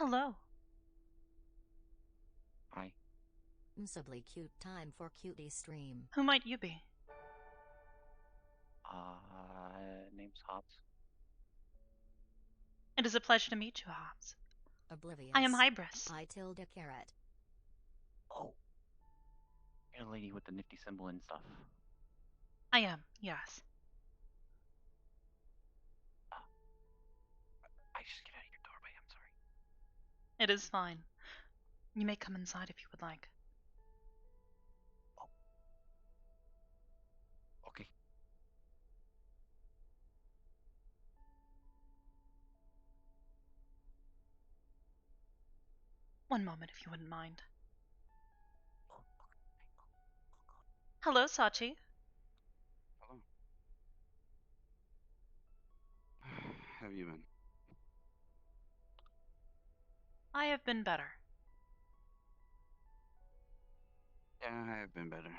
Hello. Hi. Insubly cute time for cutie stream. Who might you be? Name's Hobbs. It is a pleasure to meet you, Hobbs. Oblivious. I am Hybris. I tilde carrot. Oh. You're the lady with the nifty symbol and stuff. I am, yes. I just get out of your doorway, I'm sorry. It is fine. You may come inside if you would like. Oh. Okay. One moment, if you wouldn't mind. Oh, Hello, Sachi. Hello. How have you been? I have been better. Yeah, I have been better.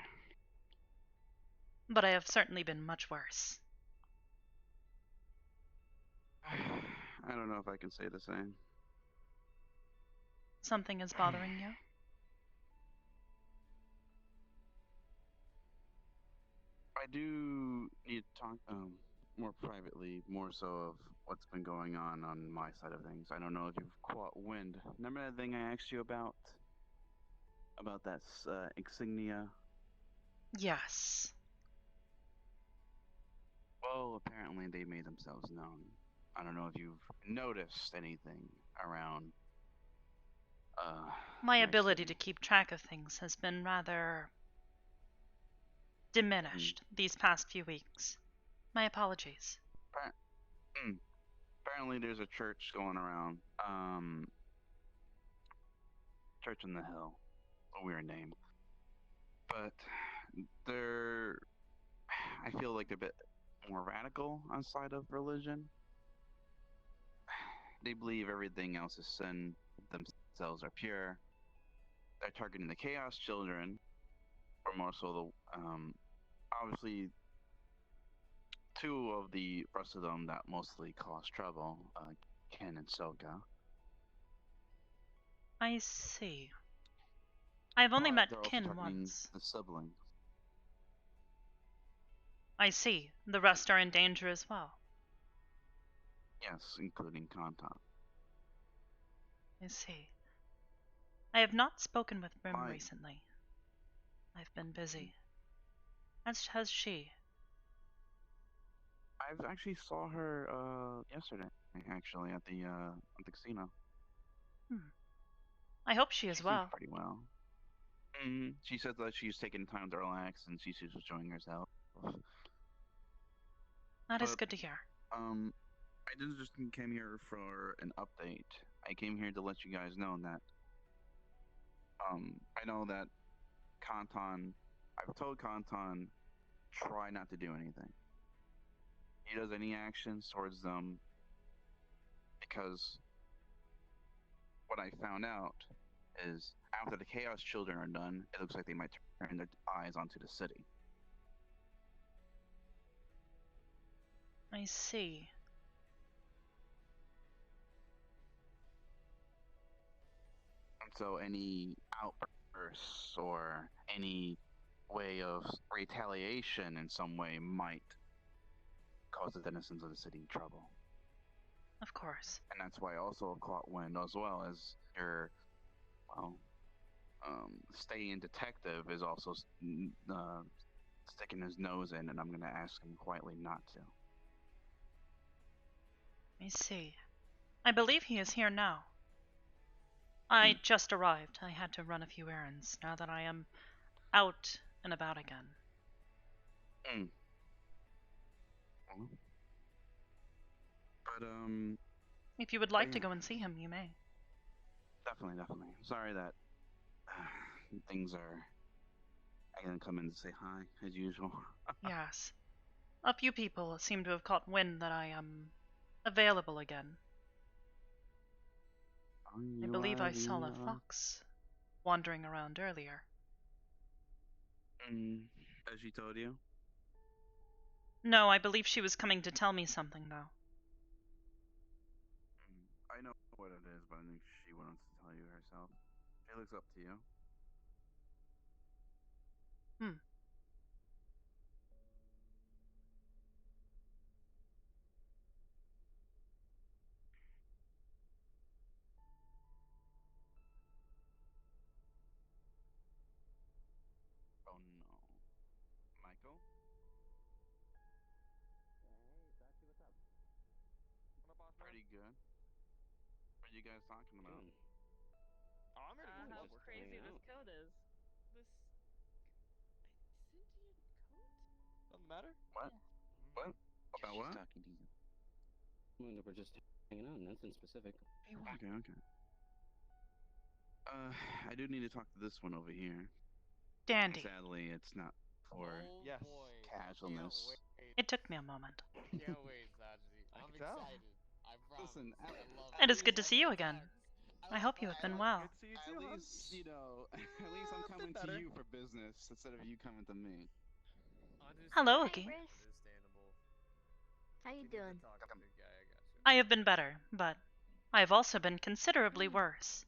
But I have certainly been much worse. I don't know if I can say the same. Something is bothering you? I do need to talk more privately, more so of what's been going on my side of things. I don't know if you've caught wind. Remember that thing I asked you about? About that insignia? Yes. Well, apparently they made themselves known. I don't know if you've noticed anything around My Night ability City. to keep track of things has been rather diminished these past few weeks. My apologies. Apparently there's a church going around. Church on the Hill. A weird name. But they're I feel like they're a bit more radical on side of religion. They believe everything else is sin, themselves are pure. They're targeting the Chaos Children, or more so the obviously two of the rest of them that mostly cause trouble, Ken and Soka. I see. I've only But met they're also Kin targeting once. the siblings. I see. The rest are in danger as well. Yes, including Kantan. I see. I have not spoken with Brim My- recently. I've been busy. As has she. I've actually saw her yesterday, actually, at the casino. I hope she is She seems well. pretty well. She said that she's taking time to relax and she's just enjoying herself. That is But, good to hear. I didn't just came here for an update. I came here to let you guys know that I know that I've told Kantan try not to do anything. He does any actions towards them because what I found out is after the Chaos Children are done, it looks like they might turn their eyes onto the city. I see. And so any outbursts or any way of retaliation in some way might cause the denizens of the city trouble. Of course. And that's why I also caught wind as well as your, well, staying detective is also sticking his nose in, and I'm going to ask him quietly not to. I see. I believe he is here now. I just arrived. I had to run a few errands now that I am out and about again. Well, but If you would like to yeah. go and see him, you may. Definitely. Sorry that things are. I didn't come in to say hi as usual. Yes. A few people seem to have caught wind that I am available again. I believe I saw a fox wandering around earlier. As she told you? No, I believe she was coming to tell me something, though. I know what it is, but I think she wants to tell you herself. She looks up to you. Hmm. Oh no. Michael? Pretty good. What are you guys talking about? Oh, I'm ready to How go. crazy this coat is. This sentient coat? Doesn't matter? What? What? About She's what? talking to you. We're just hanging out, nothing specific. Hey, what? Okay, okay. I do need to talk to this one over here. Dandy. Sadly, it's not for Yes. casualness. It took me a moment. Can't wait, Saji. I I'm can tell. excited. I promise. Listen, I love It is Please, good to I see you love again. dogs. I hope you have been well. Good to see you At too, huh? least, you know, at least I'm coming to better. you for business instead of you coming to me. Hello, Understandable. Ookie. Understandable. How you If you need doing? to talk to the big guy, I got you. I have been better, but I have also been considerably worse.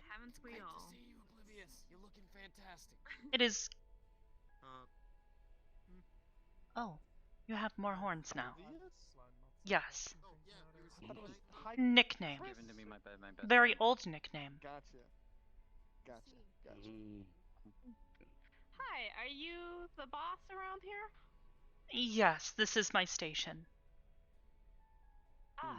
Haven't we Great to all? see you, Oblivious. You're looking fantastic. It is. Uh, Oh, you have more horns now. Oblivious? Yes. oh yeah, you were I saying thought it was tonight? Nickname. Given to me my best Very friend. old nickname. Gotcha. Gotcha. Gotcha. Hi, are you the boss around here? Yes, this is my station.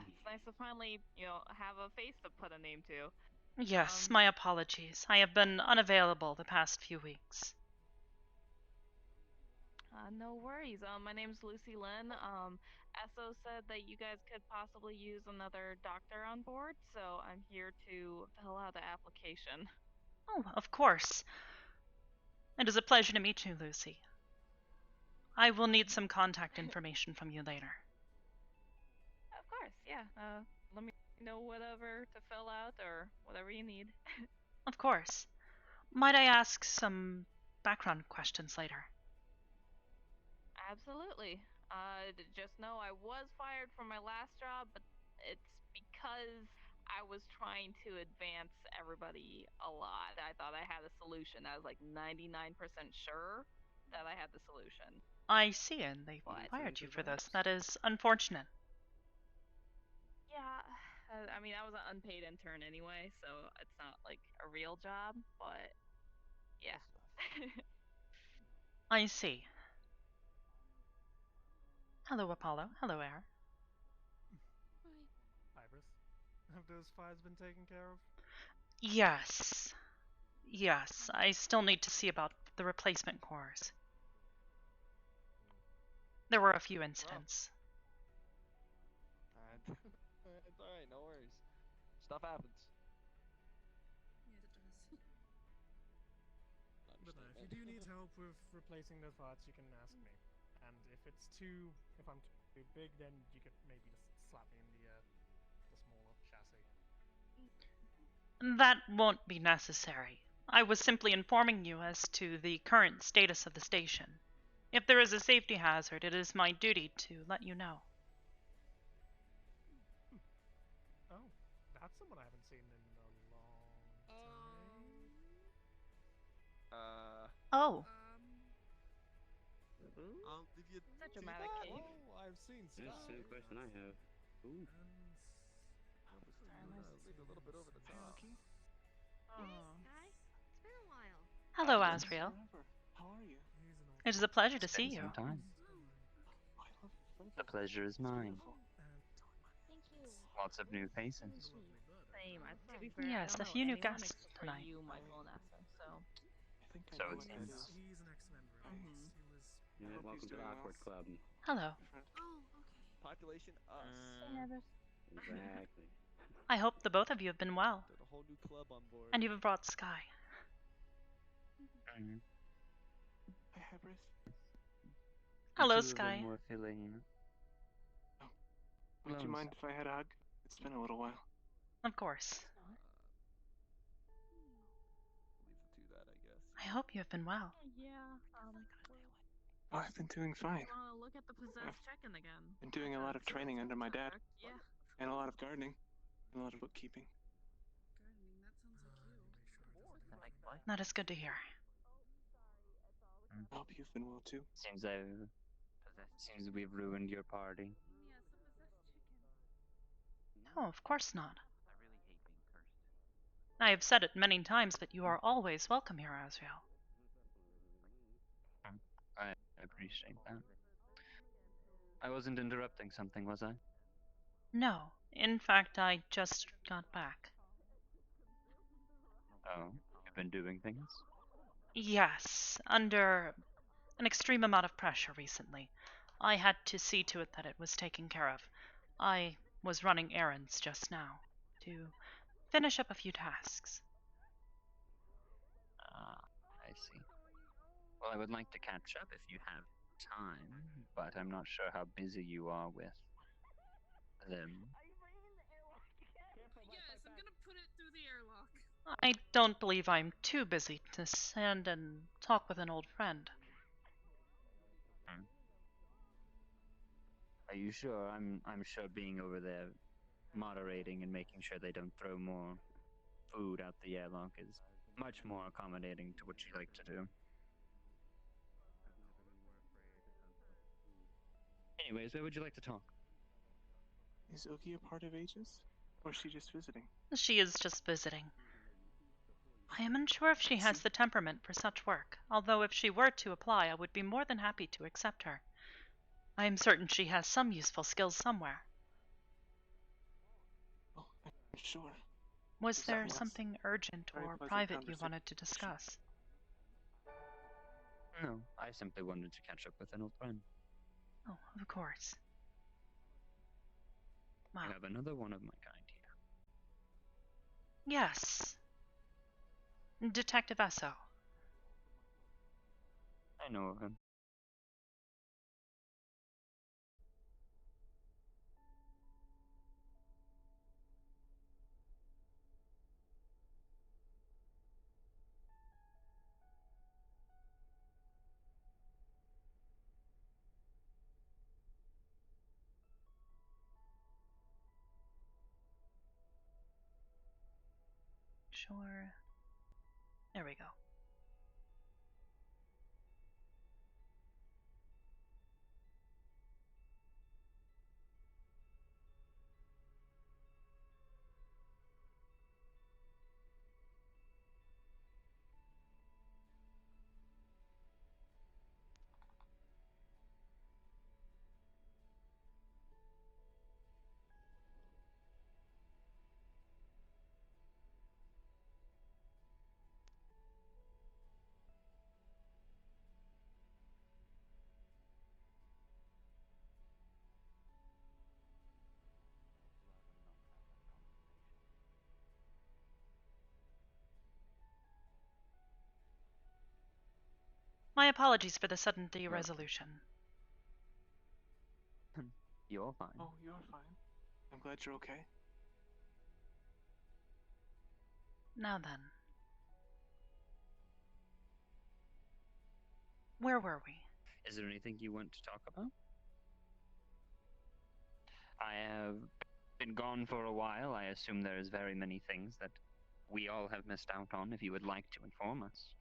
It's nice to finally, have a face to put a name to. Yes, my apologies. I have been unavailable the past few weeks. No worries. My name's Lucy Lynn. Esso said that you guys could possibly use another doctor on board, so I'm here to fill out the application. Oh, of course. It is a pleasure to meet you, Lucy. I will need some contact information from you later. Of course, yeah. Let me know whatever to fill out or whatever you need. Of course. Might I ask some background questions later? Absolutely. Just know I was fired from my last job, but it's because I was trying to advance everybody a lot. I thought I had a solution. I was like 99% sure that I had the solution. I see, and they What? fired you for this. That is unfortunate. Yeah, I mean, I was an unpaid intern anyway, so it's not like a real job, but yeah. I see. Hello, Apollo. Hello, Air. Hybris, have those fires been taken care of? Yes. Yes, I still need to see about the replacement cores. There were a few incidents. It's alright, no worries. Stuff happens. But no, if you do need help with replacing those parts, you can ask me. And if I'm too big, then you could maybe just slap me in the smaller chassis. That won't be necessary. I was simply informing you as to the current status of the station. If there is a safety hazard, it is my duty to let you know. Oh, that's someone I haven't seen in a long time. Oh, Did you Such a see dramatic that? cave. Oh, I've seen That's stuff. the same question I have. Ooh. Leave a little bit over the top. Oh. Guy, it's been a while. hello, Asriel. How are you? It is a pleasure to see you. Some time. The pleasure is mine. Thank you. Lots of new faces. Same. To be fair, Yes, I don't a few know new anyone guests except for tonight. you, Michael, and Essa, so. I think I So know it what that seems. is. He's an ex-member. Mhm. He was. Yeah, hope he's welcome to the doing well. Awkward Club. Hello. Friend. Oh, okay. Population us. Exactly. I hope the both of you have been well, Got a whole new club on board. and you have brought Sky. Mhm. Hi, Hybris. Hello, The two of Sky. them were feeling Would you Lonesome. mind if I had a hug? It's been a little while. Of course. Leave it to that, I guess. I hope you have been well. Yeah. Oh, I've been doing fine. Want to look at the possessed check-in again? Been doing a lot of training under my dad. Yeah. And a lot of gardening. A lot of bookkeeping. Gardening, that sounds like you. Like what? That is good to hear. I hope you've been well too. Seems we've ruined your party. Yes, a possessed chicken. No, of course not. I really hate being cursed. I have said it many times, but you are always welcome here, Azrael. I appreciate that. I wasn't interrupting something, was I? No, in fact, I just got back. Oh, you've been doing things? Yes, under an extreme amount of pressure recently. I had to see to it that it was taken care of. I was running errands just now to finish up a few tasks. Ah, I see. Well, I would like to catch up if you have time, but I'm not sure how busy you are with them. Yes, I'm gonna put it through the airlock. I don't believe I'm too busy to stand and talk with an old friend. Are you sure? I'm sure being over there moderating and making sure they don't throw more food out the airlock is much more accommodating to what you like to do. Anyways, where would you like to talk? Is Oogie a part of Aegis? Or is she just visiting? She is just visiting. I am unsure if she has the temperament for such work, although if she were to apply, I would be more than happy to accept her. I am certain she has some useful skills somewhere. Oh, I'm sure. Was This there was something urgent very or pleasant private you conversation. wanted to discuss? No, I simply wanted to catch up with an old friend. Oh, of course. Wow. You have another one of my kind here. Yes. Detective Esso. I know of him. Sure. There we go. My apologies for the sudden resolution. You're fine. Oh, you're fine. I'm glad you're okay. Now then. Where were we? Is there anything you want to talk about? I have been gone for a while. I assume there is very many things that we all have missed out on if you would like to inform us.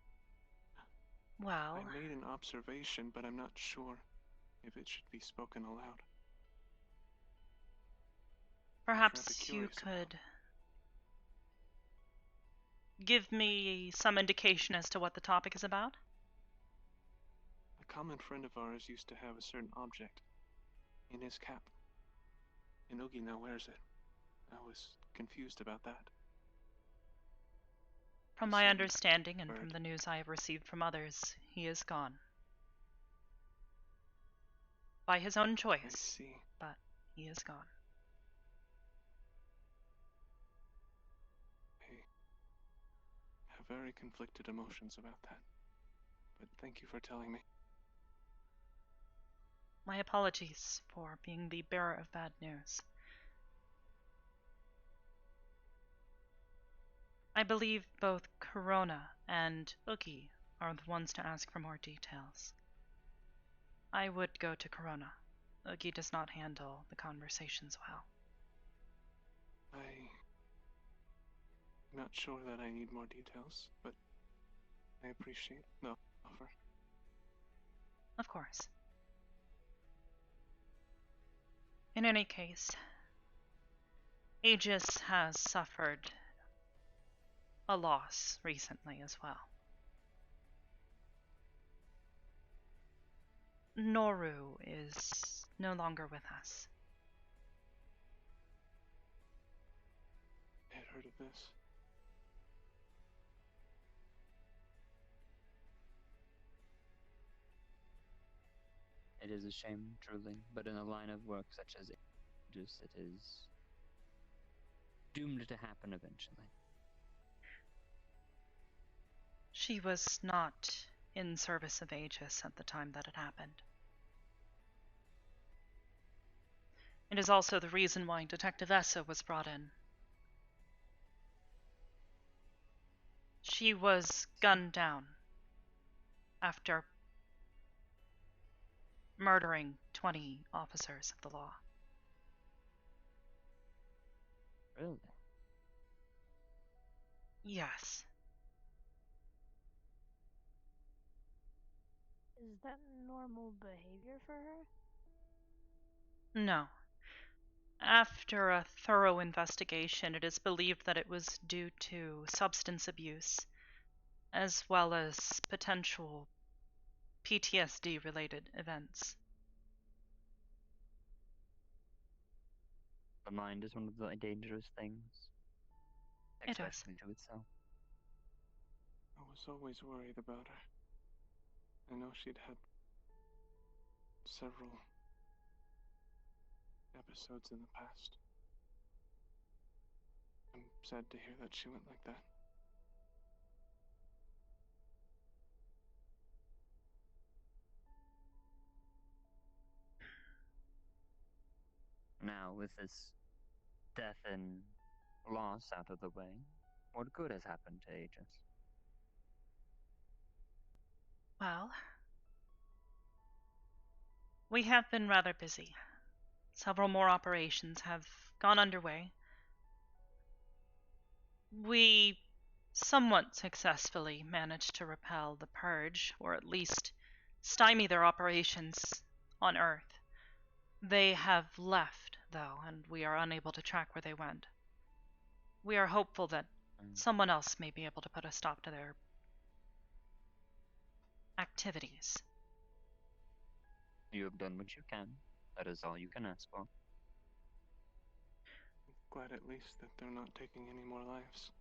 Well, I made an observation, but I'm not sure if it should be spoken aloud. perhaps you could give me some indication as to what the topic is about? A common friend of ours used to have a certain object in his cap, and Oogie now wears it. I was confused about that. From my understanding and from the news I have received from others, he is gone. By his own choice. I see. But he is gone. I have very conflicted emotions about that. But thank you for telling me. My apologies for being the bearer of bad news. I believe both Corona and Oogie are the ones to ask for more details. I would go to Corona. Oogie does not handle the conversations well. I'm not sure that I need more details, but I appreciate the offer. Of course. In any case, Aegis has suffered a loss recently as well. Noru is no longer with us. I had heard of this. It is a shame, truly, but in a line of work such as Aegis, it is doomed to happen eventually. She was not in service of Aegis at the time that it happened. It is also the reason why Detective Essa was brought in. She was gunned down after murdering 20 officers of the law. Really? Yes. Is that normal behavior for her? No. After a thorough investigation, it is believed that it was due to substance abuse, as well as potential PTSD-related events. The mind is one of the dangerous things, It is. especially to itself. I was always worried about her. I know she'd had several episodes in the past. I'm sad to hear that she went like that. Now, with this death and loss out of the way, what good has happened to Aegis? Well, we have been rather busy. Several more operations have gone underway. We somewhat successfully managed to repel the Purge, or at least stymie their operations on Earth. They have left, though, and we are unable to track where they went. We are hopeful that someone else may be able to put a stop to their activities. You have done what you can. That is all you can ask for. I'm glad at least that they're not taking any more lives.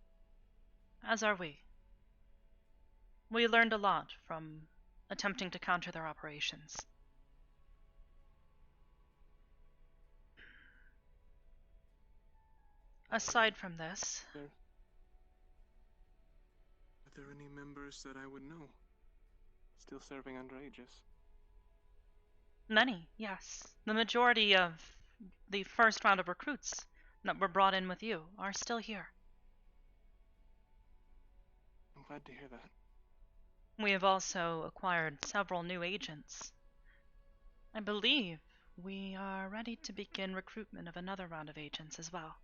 As are we. We learned a lot from attempting to counter their operations. Aside from this, Are there any members that I would know still serving under Aegis? many, yes. The majority of the first round of recruits that were brought in with you are still here. I'm glad to hear that. We have also acquired several new agents. I believe we are ready to begin recruitment of another round of agents as well.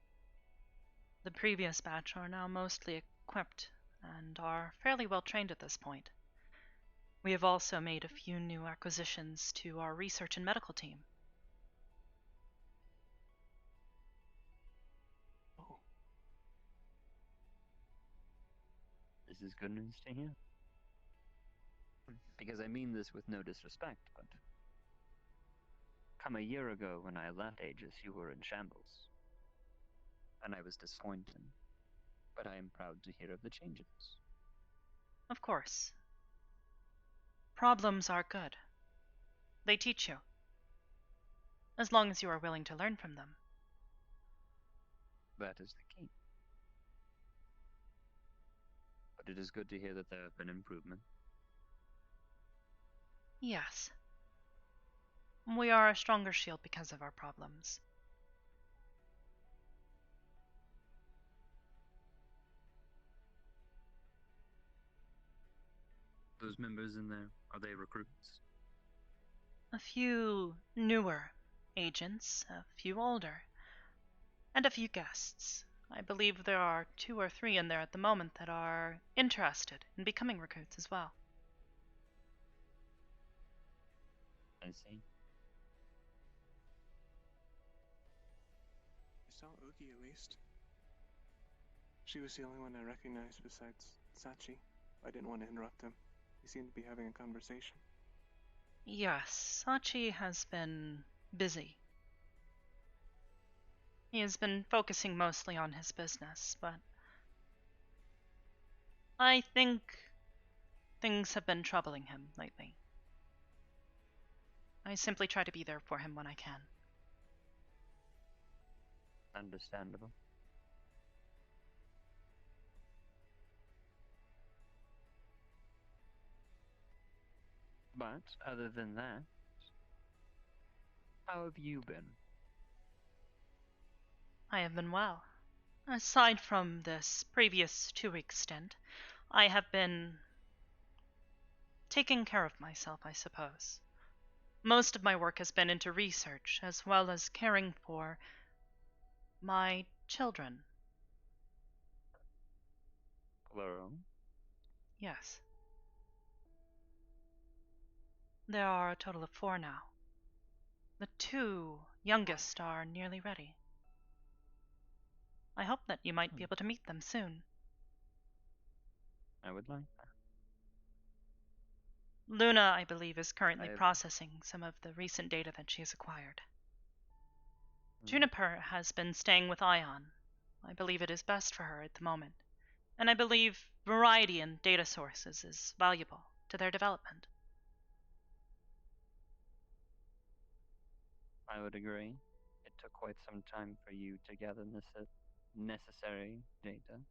The previous batch are now mostly equipped and are fairly well trained at this point. We have also made a few new acquisitions to our research and medical team. Oh. This is good news to hear. Because I mean this with no disrespect, but come a year ago when I left Aegis, you were in shambles. And I was disappointed. But I am proud to hear of the changes. Of course. Problems are good. They teach you. As long as you are willing to learn from them. That is the key. But it is good to hear that there have been improvements. Yes. We are a stronger shield because of our problems. Those members in there, are they recruits? A few newer agents, a few older, and a few guests. I believe there are 2 or 3 in there at the moment that are interested in becoming recruits as well. I see. I saw Oogie at least. She was the only one I recognized besides Sachi. I didn't want to interrupt him. He seemed to be having a conversation. Yes, Sachi has been busy. He has been focusing mostly on his business, but I think things have been troubling him lately. I simply try to be there for him when I can. Understandable. But other than that, how have you been? I have been well. Aside from this previous 2-week stint, I have been taking care of myself, I suppose. Most of my work has been into research, as well as caring for my children. Plural. Yes. There are a total of 4 now. The 2 youngest are nearly ready. I hope that you might be able to meet them soon. I would like that. Luna, I believe, is currently I've- processing some of the recent data that she has acquired. Juniper has been staying with Ion. I believe it is best for her at the moment. And I believe variety in data sources is valuable to their development. I would agree. It took quite some time for you to gather necessary data.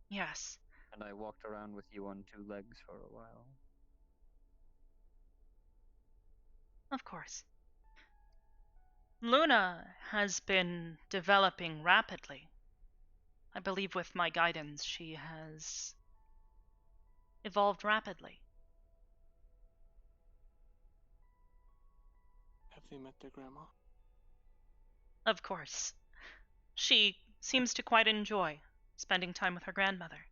Yes. And I walked around with you on 2 legs for a while. Of course. Luna has been developing rapidly. I believe with my guidance, she has evolved rapidly. Have they met their grandma? Of course. She seems to quite enjoy spending time with her grandmother.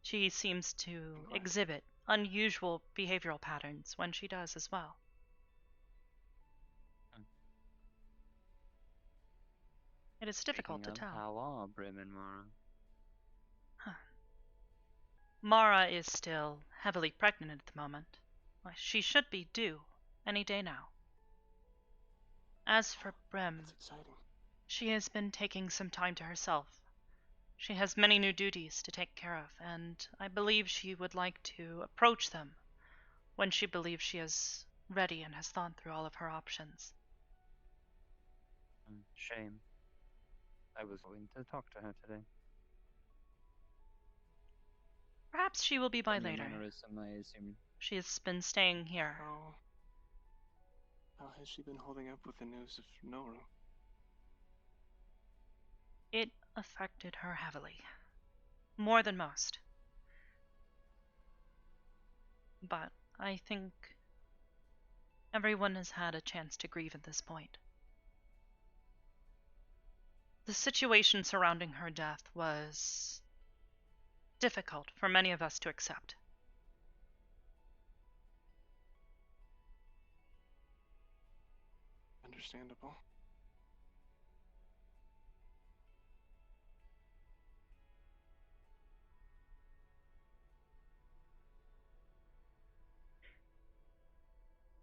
She seems to exhibit unusual behavioral patterns when she does as well. It is difficult to Speaking of, tell. how are Brim and Mara? Mara is still heavily pregnant at the moment. She should be due any day now. As for Brim, That's exciting. she has been taking some time to herself. She has many new duties to take care of, and I believe she would like to approach them when she believes she is ready and has thought through all of her options. Shame. I was going to talk to her today. Perhaps she will be by From your later. mannerism, I assume. She has been staying here. How has she been holding up with the news of Noru? It affected her heavily. More than most. But I think everyone has had a chance to grieve at this point. The situation surrounding her death was difficult for many of us to accept. Understandable.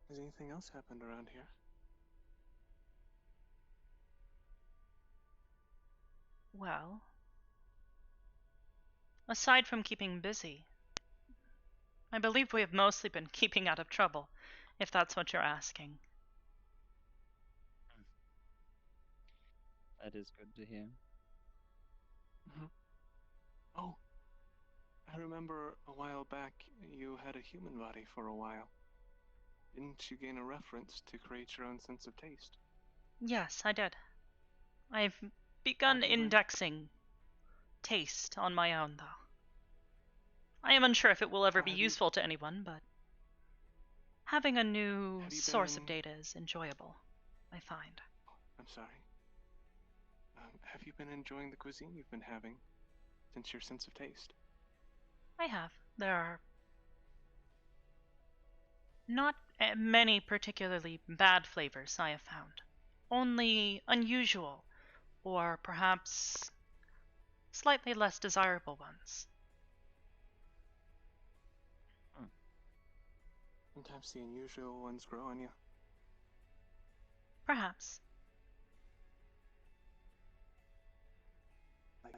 Has anything else happened around here? Well, aside from keeping busy, I believe we have mostly been keeping out of trouble, if that's what you're asking. That is good to hear. Oh, I remember a while back you had a human body for a while. Didn't you gain a reference to create your own sense of taste? Yes, I did. I've begun indexing taste on my own, though. I am unsure if it will ever be useful to anyone, but having a new source of data is enjoyable, I find. I'm sorry. have you been enjoying the cuisine you've been having since your sense of taste? I have. There are not many particularly bad flavors I have found. Only unusual, or perhaps slightly less desirable ones. Sometimes the unusual ones grow on you. Perhaps. Like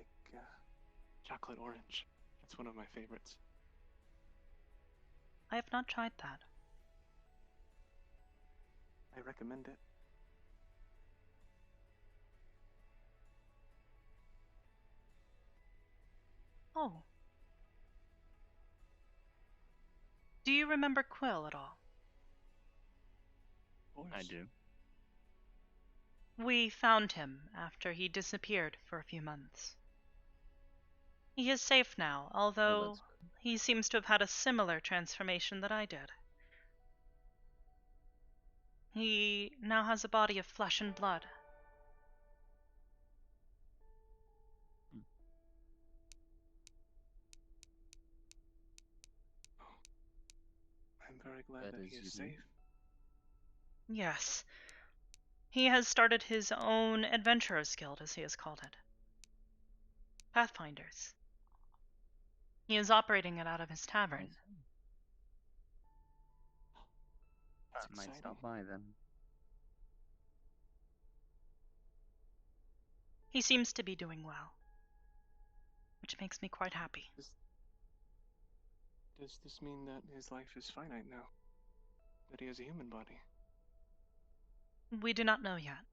chocolate orange. That's one of my favorites. I have not tried that. I recommend it. Oh. Do you remember Quill at all? Of course. I do. We found him after he disappeared for a few months. He is safe now, although he seems to have had a similar transformation that I did. He now has a body of flesh and blood. I'm very glad that he is safe. Yes. He has started his own adventurers guild, as he has called it. Pathfinders. He is operating it out of his tavern. That's I might exciting. stop by then. He seems to be doing well, which makes me quite happy. Does this mean that his life is finite now? That he has a human body? We do not know yet.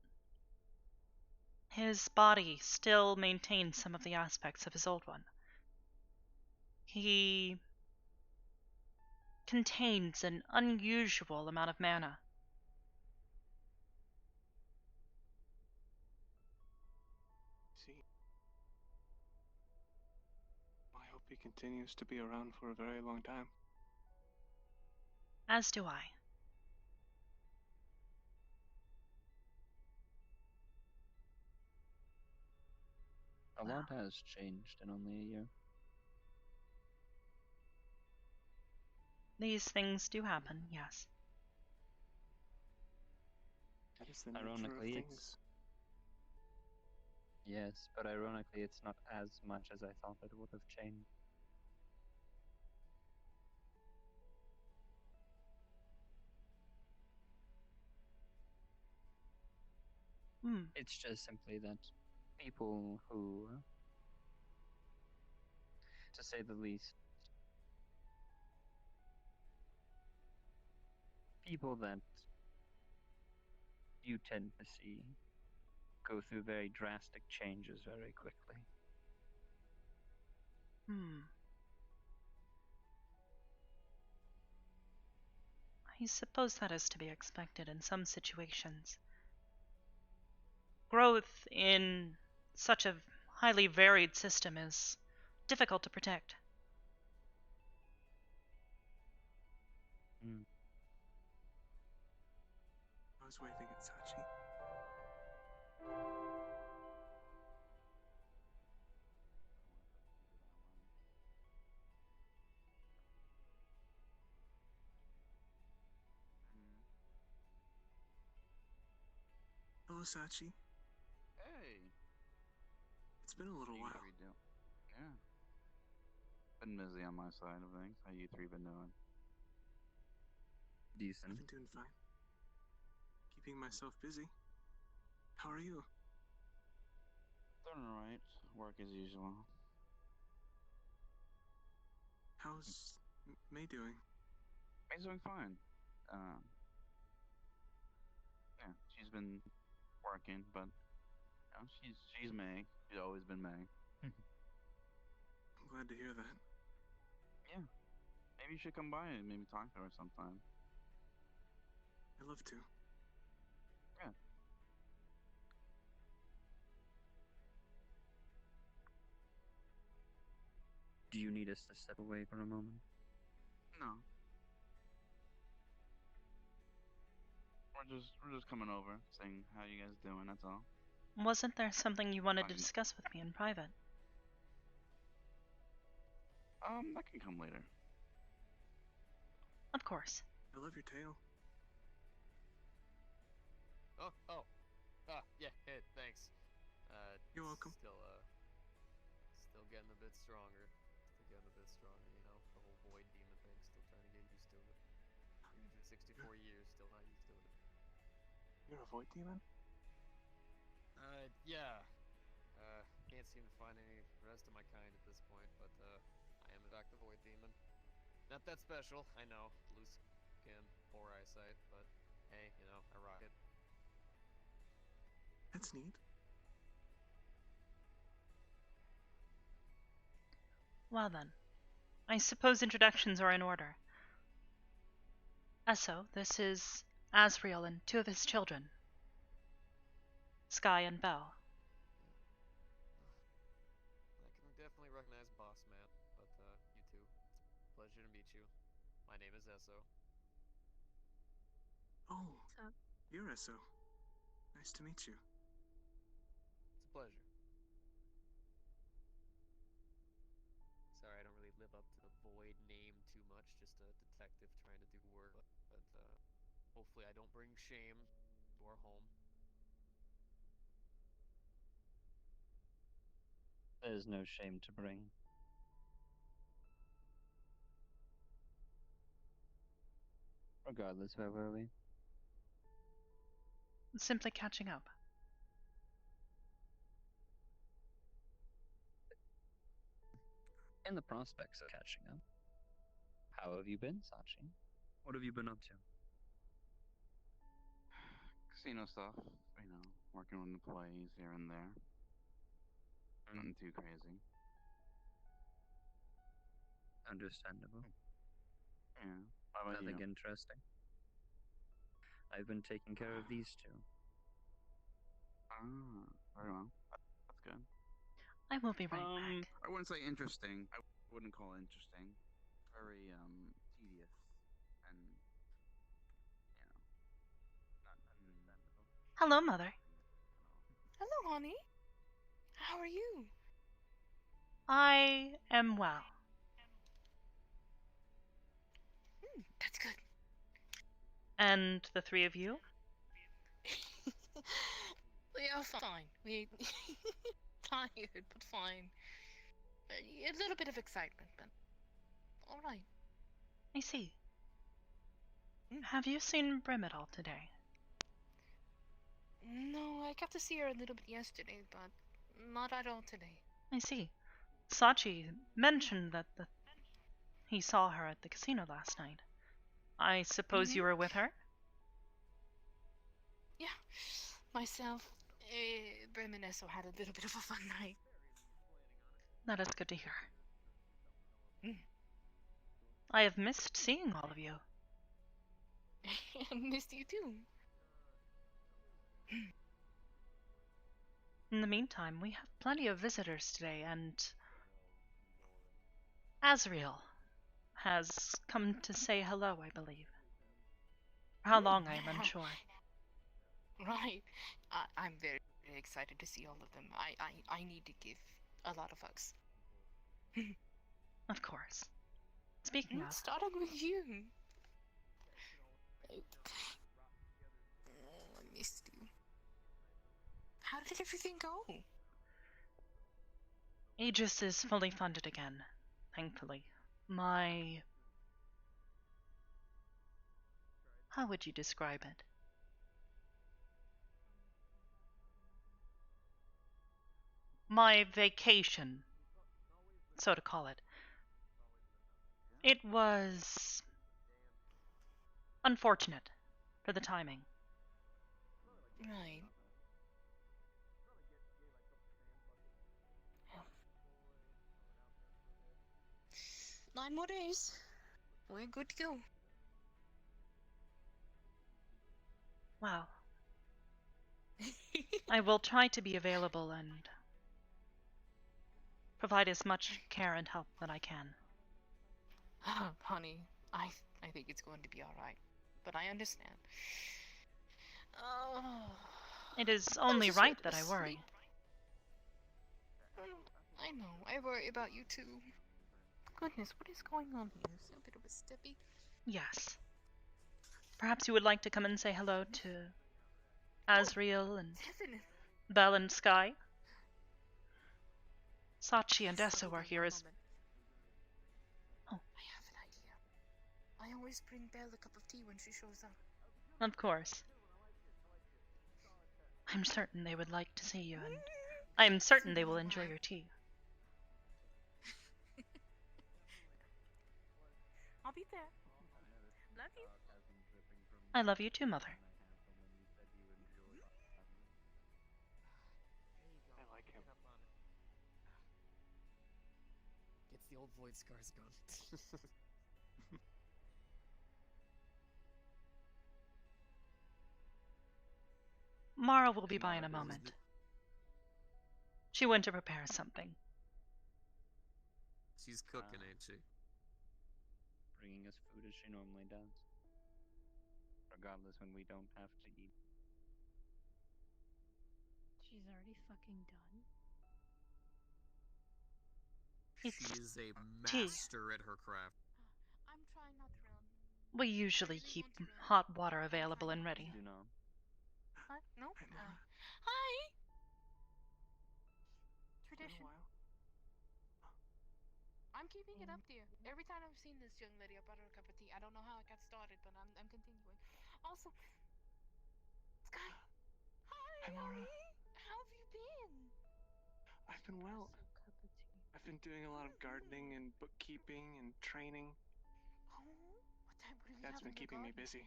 His body still maintains some of the aspects of his old one. He contains an unusual amount of mana. See. I hope he continues to be around for a very long time. As do I. A lot has changed in only a year. These things do happen, yes. That is the nature Ironically, of things. Yes, but ironically, it's not as much as I thought it would have changed. It's just simply that people who, to say the least, people that you tend to see go through very drastic changes very quickly. I suppose that is to be expected in some situations. Growth in such a highly varied system is difficult to predict. I was waving at Sachi. Hello, Sachi. Hey. It's been a little while. How you doing? Yeah. Been busy on my side of things. How you three been doing? Decent. I've been doing fine. Keeping myself busy. How are you? Doing alright. Work as usual. How's May doing? May's doing fine. Yeah, she's been working, but you know, she's May. She's always been May. I'm glad to hear that. Yeah. Maybe you should come by and maybe talk to her sometime. I'd love to. Yeah. Do you need us to step away for a moment? No. We're just coming over, saying how you guys doing, that's all. Wasn't there something you wanted to Fine. discuss with me in private? That can come later. Of course. I love your tail. Yeah, hey, thanks. You're welcome. Still getting a bit stronger. You know, the whole void demon thing, still trying to get used to it. 364 years, still not used to it. You're a void demon? Yeah. Can't seem to find any rest of my kind at this point, but, I am in fact the void demon. Not that special, I know. Loose skin, poor eyesight, but hey, you know, I rock it. That's neat. Well then, I suppose introductions are in order. Esso, this is Asriel and two of his children, Sky and Belle. I can definitely recognize Boss Man, but, you two, it's a pleasure to meet you. My name is Esso. Oh, you're Esso. Nice to meet you. It's a pleasure. Sorry, I don't really live up to the void name too much, just a detective trying to do work, but hopefully I don't bring shame to our home. There's no shame to bring. Regardless, where were we? Simply catching up. In the prospects of catching up. How have you been, Sachi? What have you been up to? Casino stuff, you know, working with employees here and there. Nothing too crazy. Understandable. Yeah. How about Nothing you? interesting. I've been taking care of these two. Ah, very well. That's good. I will be right back. I wouldn't say interesting. I wouldn't call it interesting. Very tedious and not unmemorable. Hello, Mother. Hello, honey. How are you? I am well. That's good. And the three of you? We are fine. We tired, but fine. A little bit of excitement, but all right. I see. Have you seen Brim at all today? No, I got to see her a little bit yesterday, but not at all today. I see. Sachi mentioned that he saw her at the casino last night. I suppose you were with her? Yeah. Myself, Brim and Esso had a little bit of a fun night. That is good to hear. I have missed seeing all of you. I missed you too. In the meantime, we have plenty of visitors today, and Asriel has come to say hello, I believe. For how long, I am unsure. Right. I'm very excited to see all of them. I need to give a lot of hugs. Of course. Speaking of... Starting with you. I missed you. How did everything go? Aegis is fully funded again, thankfully. How would you describe it? My vacation, so to call it. It was unfortunate for the timing. Right. 9 more days. We're good to go. Wow. I will try to be available and provide as much care and help that I can. Honey, I think it's going to be alright. But I understand. It is only just right went to that I worry. sleep. I know. I worry about you too. Goodness, what is going on here? Is there a bit of a steppy? Yes. Perhaps you would like to come and say hello to Asriel and Definitely. Belle and Sky? Sachi and Essa are here as... I have an idea. I always bring Belle a cup of tea when she shows up. Of course. I'm certain they would like to see you, and I'm certain they will enjoy your tea. I'll be there. Love you. I love you too, Mother. I like him. Gets the old void scars gone. Mara will be by in a moment. She went to prepare something. She's cooking, ain't she? Bringing us food as she normally does. Regardless when we don't have to eat. She's already fucking done. She is a master at her craft. I'm trying not to run. We usually keep hot water available and ready. Do not. What? No? Hi! Tradition. I'm keeping it up, dear. Every time I've seen this young lady, I brought her a cup of tea. I don't know how it got started, but I'm continuing. Also, Sky. Hi, Mara. how have you been? I've been well. I've been doing a lot of gardening and bookkeeping and training. Oh, what do you That's have been in your keeping me garden? busy.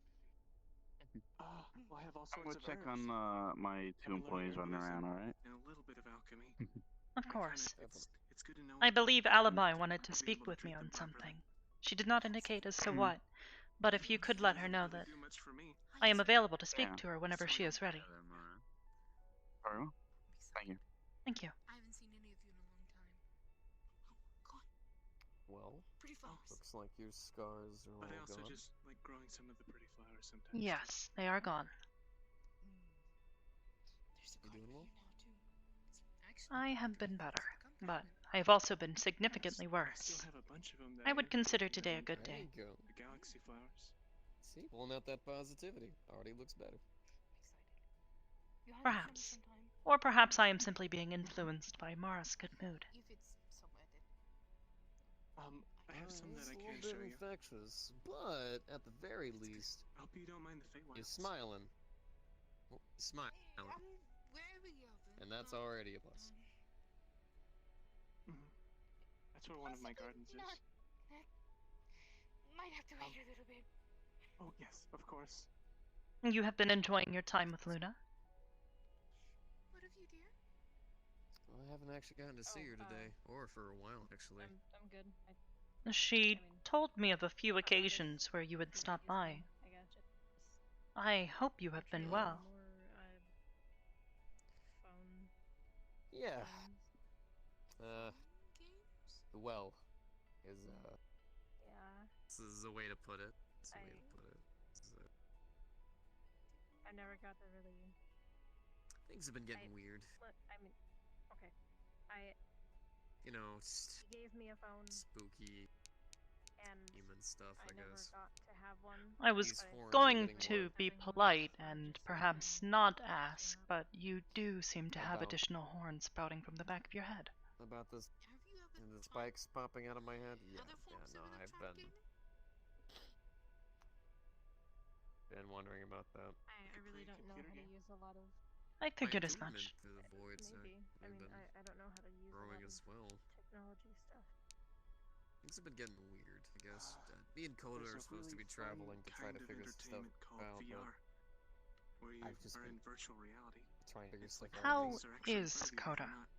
Well, I have all I'm sorts gonna of check herbs. on my two And a little employees running around, herbalism alright? And a little bit of alchemy. Of course. It's good to know. I believe Alibi wanted to I'll be speak able to with me treat on them properly. something. She did not indicate as to what, but if you could let her know that Do much for me. I am available to speak Yeah. to her whenever she is ready. Very well. Thank you. Thank you. I haven't seen any of you in a long time. Oh, God. Well, Pretty flowers. looks like your scars are But I all also gone. just like growing some of the pretty flowers sometimes. Yes, they are gone. There's a You doing garden well? here now, too. It's actually I have been it's better, become but permanent. I have also been significantly I worse. still have a bunch of them that I would consider today a the good There day. you go. galaxy flowers. See, pulling out that positivity. Already looks better. Excited. You have Perhaps. sometime. Or perhaps I am simply being influenced by Mara's good mood. If it's somewhere that I have some that It's I a can little show bit you. infectious, but at the very least, I hope you don't mind the Feywild. you're smiling. Well, smile. I'm wary of it. And that's already a plus. That's where one of my gardens is. Might have to wait a little bit. Oh yes, of course. You have been enjoying your time with Luna? What of you, dear? Well, I haven't actually gotten to see her today, or for a while, actually. I'm good. She told me of a few occasions where you would stop by. I gotcha. I hope you have been well. Phone. Yeah. Games? The well is, Yeah. this is a way to put it. It's a way to put it. I never got to really. Things have been getting weird. Look, I mean, okay. You know, He gave me a phone, spooky and human stuff, I never guess. got to have one. I was These forums are going getting to more- be polite and perhaps not ask, but you do seem to have About- additional horns sprouting from the back of your head. About this, Have you ever and the tried spikes popping out of my head? Yeah, other forms no, of I've electronic been wondering about that. I really don't know how to use a lot of. I figured as attunement much. to the voids Maybe. I have mean, been I don't know how to use a growing lot as of well. technology stuff. Things have been getting weird, I guess. Me and Coda There's are a supposed to be really traveling fun to try to kind of figure stuff entertainment called out, but VR, where you I've just are been in virtual reality. trying to figure It's stuff like out. How things are actually in is front of you, but Coda? they're not.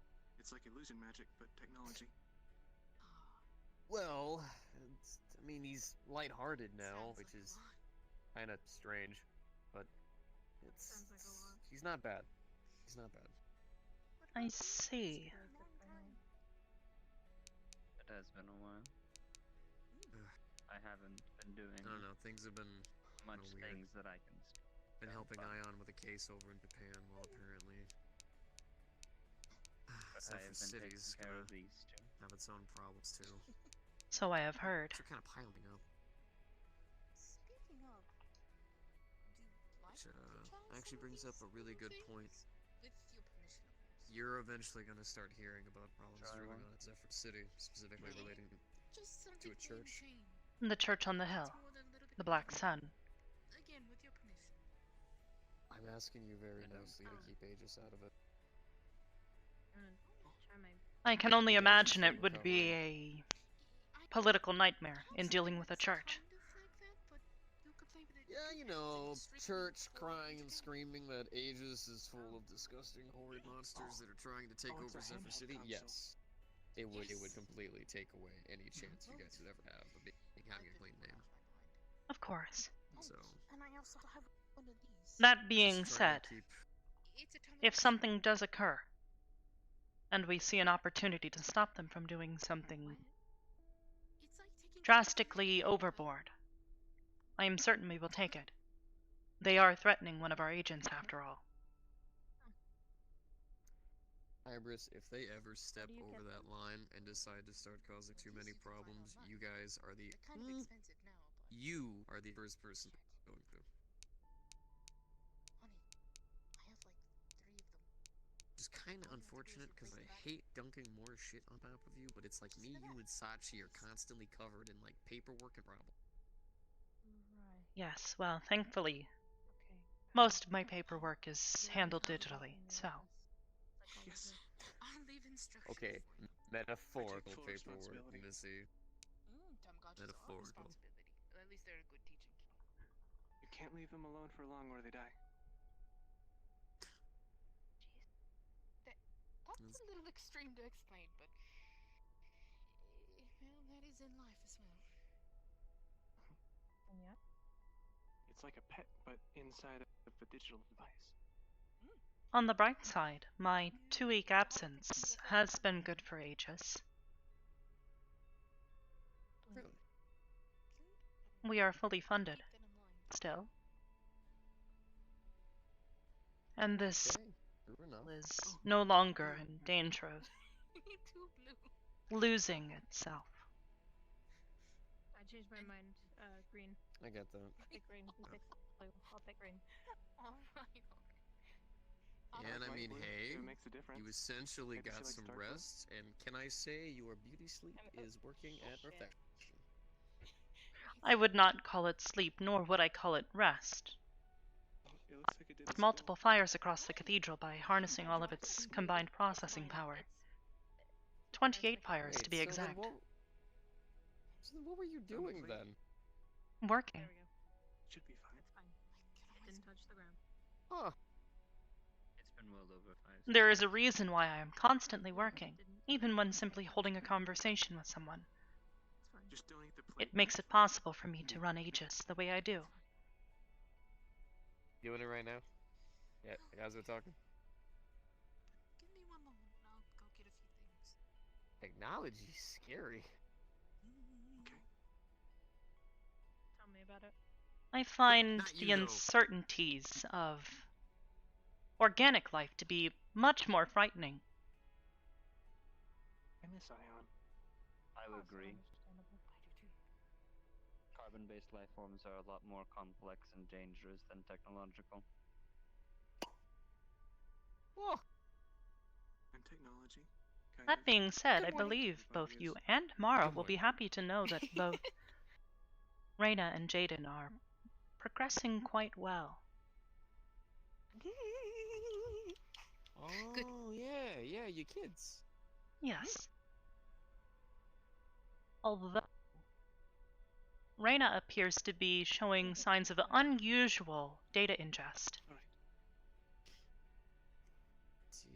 It's like illusion magic, but technology. Well, I mean, he's lighthearted now, Sounds which like a is lot. kind of strange, but it's Sounds like a lot. he's not bad. He's not bad. I see. It has been a while. I haven't been doing I don't know. Things have been much weird. things that I can. been helping Ion with a case over in Japan, well, apparently Zephyr City's gonna have its own problems too. So I have heard. They're kind of piling up. Speaking of, Which actually brings up a really good point. with your permission, of course. You're eventually going to start hearing about problems brewing on at Zephyr City, specifically relating Just to a church. The church on the hill. The Black Sun. Again, with your permission. I'm asking you very nicely to keep Aegis out of it. I can only imagine it would be a political nightmare in dealing with a church. Yeah, you know, church crying and screaming that Aegis is full of disgusting, horrid monsters that are trying to take over Zephyr City. Yes, it would completely take away any chance you guys would ever have of having a clean name. Of course. So, And I also have one of these. That being said, if something does occur, and we see an opportunity to stop them from doing something drastically overboard, I am certain we will take it. They are threatening one of our agents, after all. Hybris, if they ever step over that line and decide to start causing too many problems, you guys are the you are the first person going through. Honey, I have like 3 of them. Which is kind of unfortunate because I hate dunking more shit on top of you, but it's like me, you, and Sachi are constantly covered in like paperwork and problems. Yes, well, thankfully, most of my paperwork is handled digitally, so. Yes. I'll leave instructions. Okay, metaphorical full paperwork, responsibility. Missy. Metaphorical. At least they're a good teaching. You can't leave them alone for long or they die. That's a little extreme to explain, but well, that is in life as well. Yeah. It's like a pet, but inside of a digital device. On the bright side, my 2-week absence has been good for Aegis. Really? We are fully funded, still. And this is no longer in danger of losing itself. I changed my mind. Green. I get that. I'll pick green. You pick blue. I'll pick green. Alright. And I mean, hey, It makes a difference. you essentially Maybe she got likes some dark blue. rest, and can I say your beauty sleep is working at perfection? I would not call it sleep, nor would I call it rest. It looks like it did. Multiple fires across the cathedral by harnessing all of its combined processing power. 28 fires to be Wait, exact. So then what were you doing then? Working. There we go. Should be fine. It's fine. Didn't touch the ground. Huh. It's been well over 5. There is a reason why I am constantly working, even when simply holding a conversation with someone. It's fine. Just don't eat the plate. It makes it possible for me to run Aegis the way I do. Doing it right now? Yeah, as we're talking. Give me one moment and I'll go get a few things. Technology's scary. Tell me about it. I find Not the you, though. uncertainties of organic life to be much more frightening. I miss Ion. I would agree. Understandable. Carbon-based life forms are a lot more complex and dangerous than technological. Oh, And technology. Kind That of. being said, I Good morning. believe both Yes. you and Mara Good will be morning. happy to know that both Reyna and Jaden are progressing quite well. Oh, yeah, you kids. Yes. Although Reyna appears to be showing signs of unusual data ingest.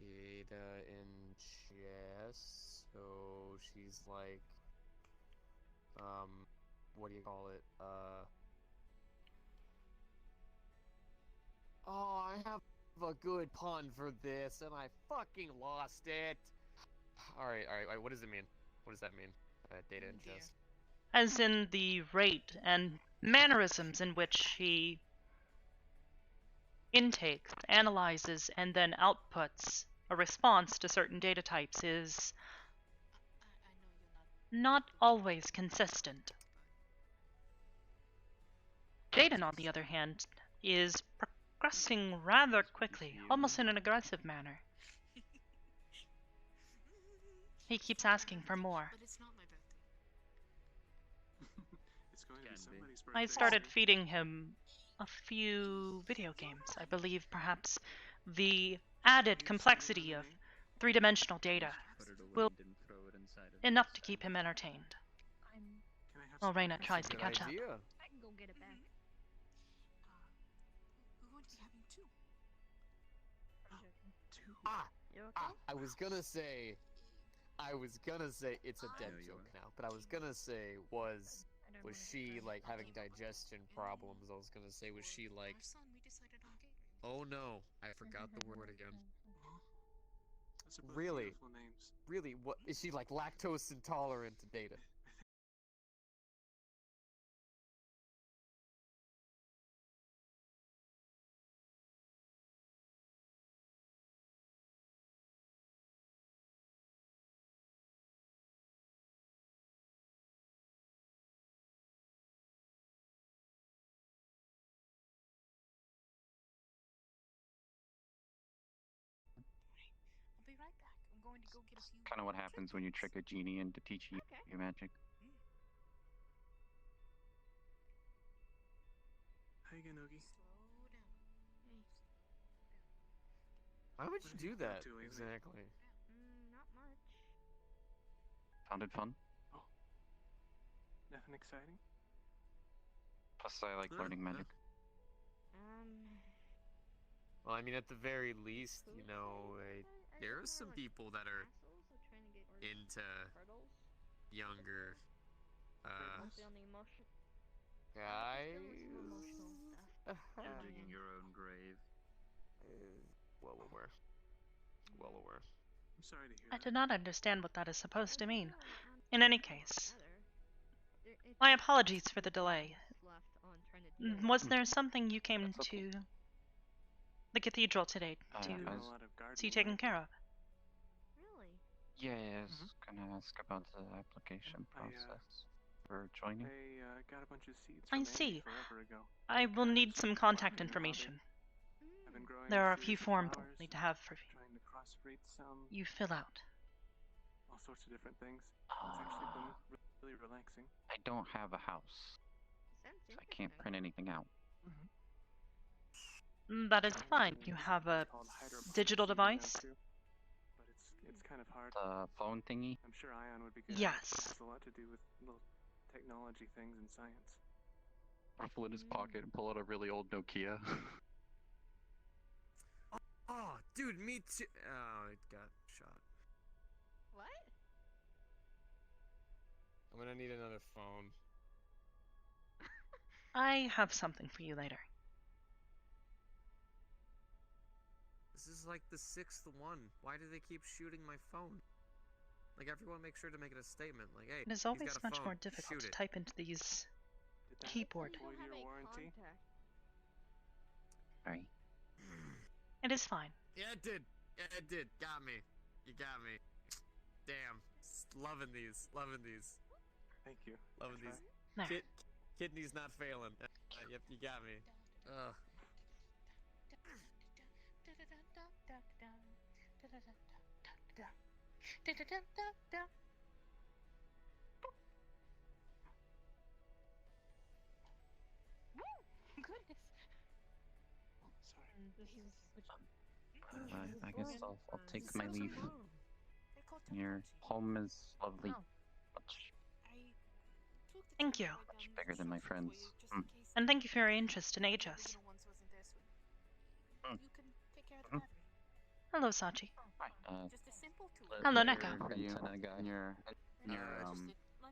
Data ingest. So she's like, what do you call it? Oh, I have a good pun for this, and I fucking lost it. All right. What does it mean? What does that mean? Data ingest. As in the rate and mannerisms in which she intakes, analyzes, and then outputs a response to certain data types is not always consistent. Jaden, on the other hand, is progressing rather quickly, almost in an aggressive manner. He keeps asking for more. But it's not my birthday. It's going to be Can be. somebody's birthday. I started soon. feeding him a few video games. I believe perhaps the added complexity of three-dimensional data Put it away will and didn't throw it inside of enough his to keep him entertained. I'm. Can I have While some Reyna breakfast? tries to Good catch up. idea. I can go get it back. We're going to be having two. I'm joking. Two. You okay? I was gonna say it's a dead No, you joke are. now, but I was gonna say was I don't was wanna she get like having Okay, but- digestion problems? I was gonna say was she like, Our son, we decided on Gatorade. oh no, I forgot the word again. Those are both Really? beautiful names. Really, what is she like lactose intolerant to data? I'll be right back. I'm going to go get a few. Kind of what happens when you trick a genie into teaching Okay. you magic. How you going, Oogie? Slow down. Why would What you have do you been up that to lately? exactly? Not much. Found it fun. Nothing exciting? Plus, I like learning magic. Well, I mean, at the very least, you know, there are some people that are into younger Mostly on the emotion. guys. Emotional stuff. You're digging your own grave. Well aware. Well aware. I'm sorry to hear I that. do not understand what that is supposed to mean. In any case, my apologies for the delay. Was there something you came That's okay. to the cathedral today I to Doing was- a lot of gardening see taken lately. care of? Really? Yeah, I was gonna ask about the application I, process for joining. They got a bunch of seeds I from Andy see. forever ago. I will need some contact You know how information. I've been growing There are a series few of forms I'll flowers, need to have for trying to crossbreed some, you fill out. all sorts of different things. It's actually been really relaxing. I don't have a house, Sounds so I can't print anything out. That is fine. You have a It's called hydroponics digital seeding now, device? too. But it's kind of hard. The phone thingy? I'm sure Ion would be good. Yes. It has a lot to do with little technology things and science. Ruffle in his pocket and pull out a really old Nokia. Oh, dude, me too. Oh, it got shot. What? I'm gonna need another phone. I have something for you later. This is like the 6th one. Why do they keep shooting my phone? Like, everyone make sure to make it a statement. Like, hey, It is he's always got a much phone. more difficult Shoot to it. type into these Did that keyboard. void your warranty? Sorry. It is fine. Yeah, it did. Yeah, it did. Got me. You got me. Damn. Loving these. Loving these. Thank you. Loving I these. There. Kidney's not failing. Yep, you got me. Ugh. Goodness. Sorry. I guess I'll take my leave. Your home is lovely. Much, Thank you. much bigger than my friends. And thank you for your interest in Aegis. Mm. You can take care of Mhm. the battery. Hello, Sachi. Hi. Just a simple tool. Hello, later Neko. for you in your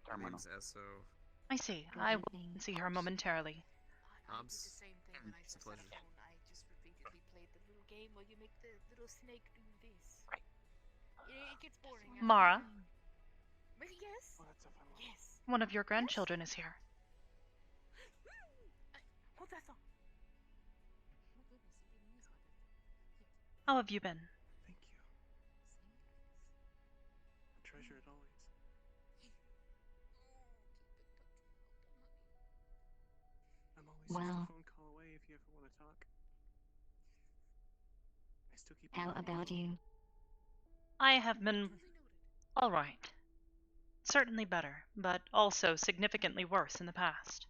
terminal. Name's Esso. I see. I will see her momentarily. I did the Hobbs. same thing when I It's a first had a pleasure. phone. I just repeatedly played the little game where you make the little snake do this. Right. It gets boring. after a Mara, while. But yes. Oh, that's a fun one. Yes. one of your grandchildren is here. Hold that thought. My goodness, it didn't use How have you been? Thank you. I treasure it always. I'm always just a phone call away if you ever want to talk. I still keep. How about you? I have been all right. Certainly better, but also significantly worse in the past.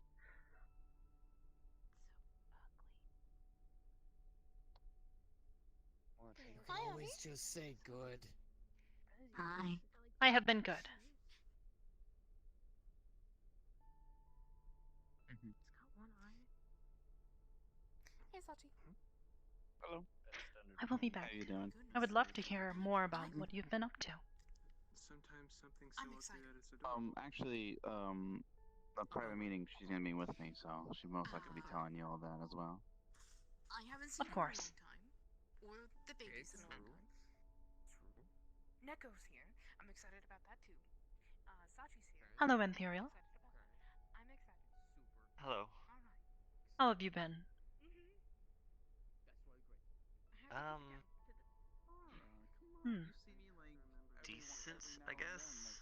You can always just say good. Hi. I have been good. Hey, Sachi. Hello. I will be back. How you doing? I would love to hear more about what you've been up to. Sometimes something so ugly that it's adorable. Actually, a private meeting. She's gonna be with me, so she most likely be telling you all that as well. I haven't seen Of course. her in a long time. Or the babies in a long time. True. Neko's here. I'm excited about that too. Sachi's here. Hello, Ethereal. I'm excited. Super. Hello. Alright. How have you been? Hmm. Decent, I guess.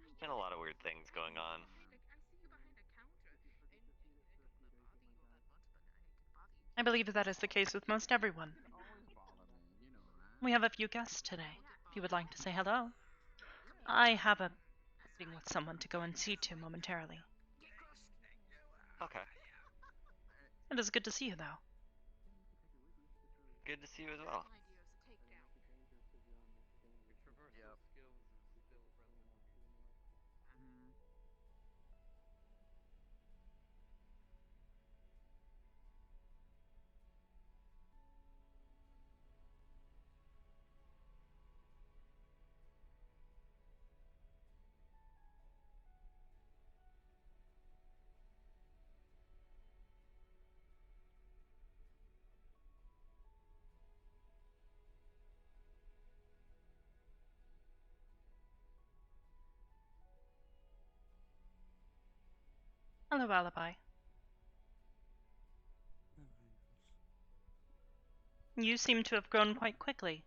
There's been a lot of weird things going on. Like, I see you behind a counter, and it doesn't bother you all that much, but I hate to bother you. I believe that is the case with most everyone. We have a few guests today. If you would like to say hello. I have a meeting with someone to go and see to momentarily. Okay. It is good to see you, though. Good to see you as well. Your traversal skills is still impressive. Hello, Alibi. You seem to have grown quite quickly.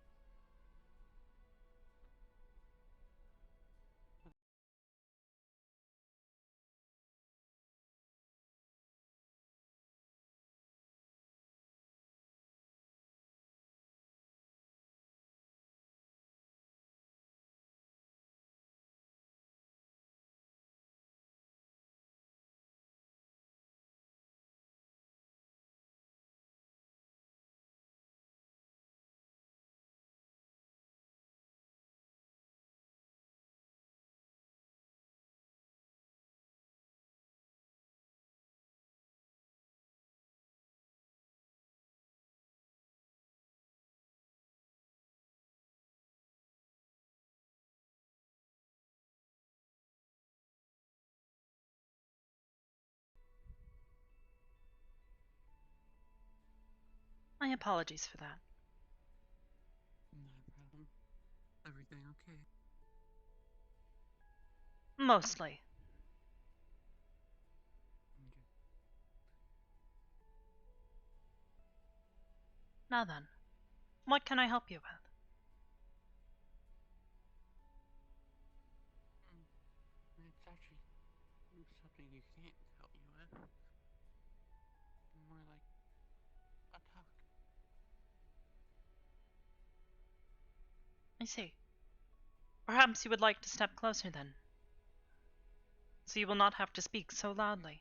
My apologies for that. Not a problem. Everything okay? Mostly. Okay. Now then, what can I help you with? It's actually something you can't help me with. More like a talk. I see. Perhaps you would like to step closer then, so you will not have to speak so loudly.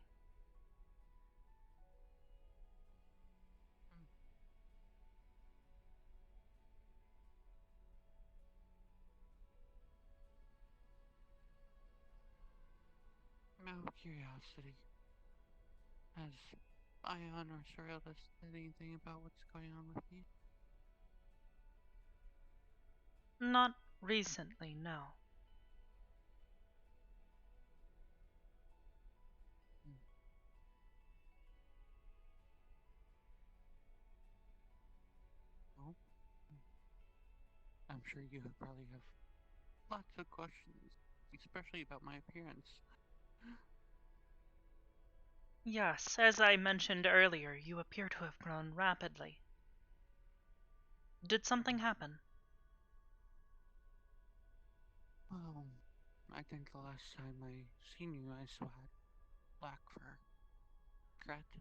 Out of curiosity, has Ion or Sorrellis said anything about what's going on with me? Not recently, no. No? I'm sure you probably have lots of questions, especially about my appearance. Yes, as I mentioned earlier, you appear to have grown rapidly. Did something happen? Well, I think the last time I seen you, I still had black fur. Correct?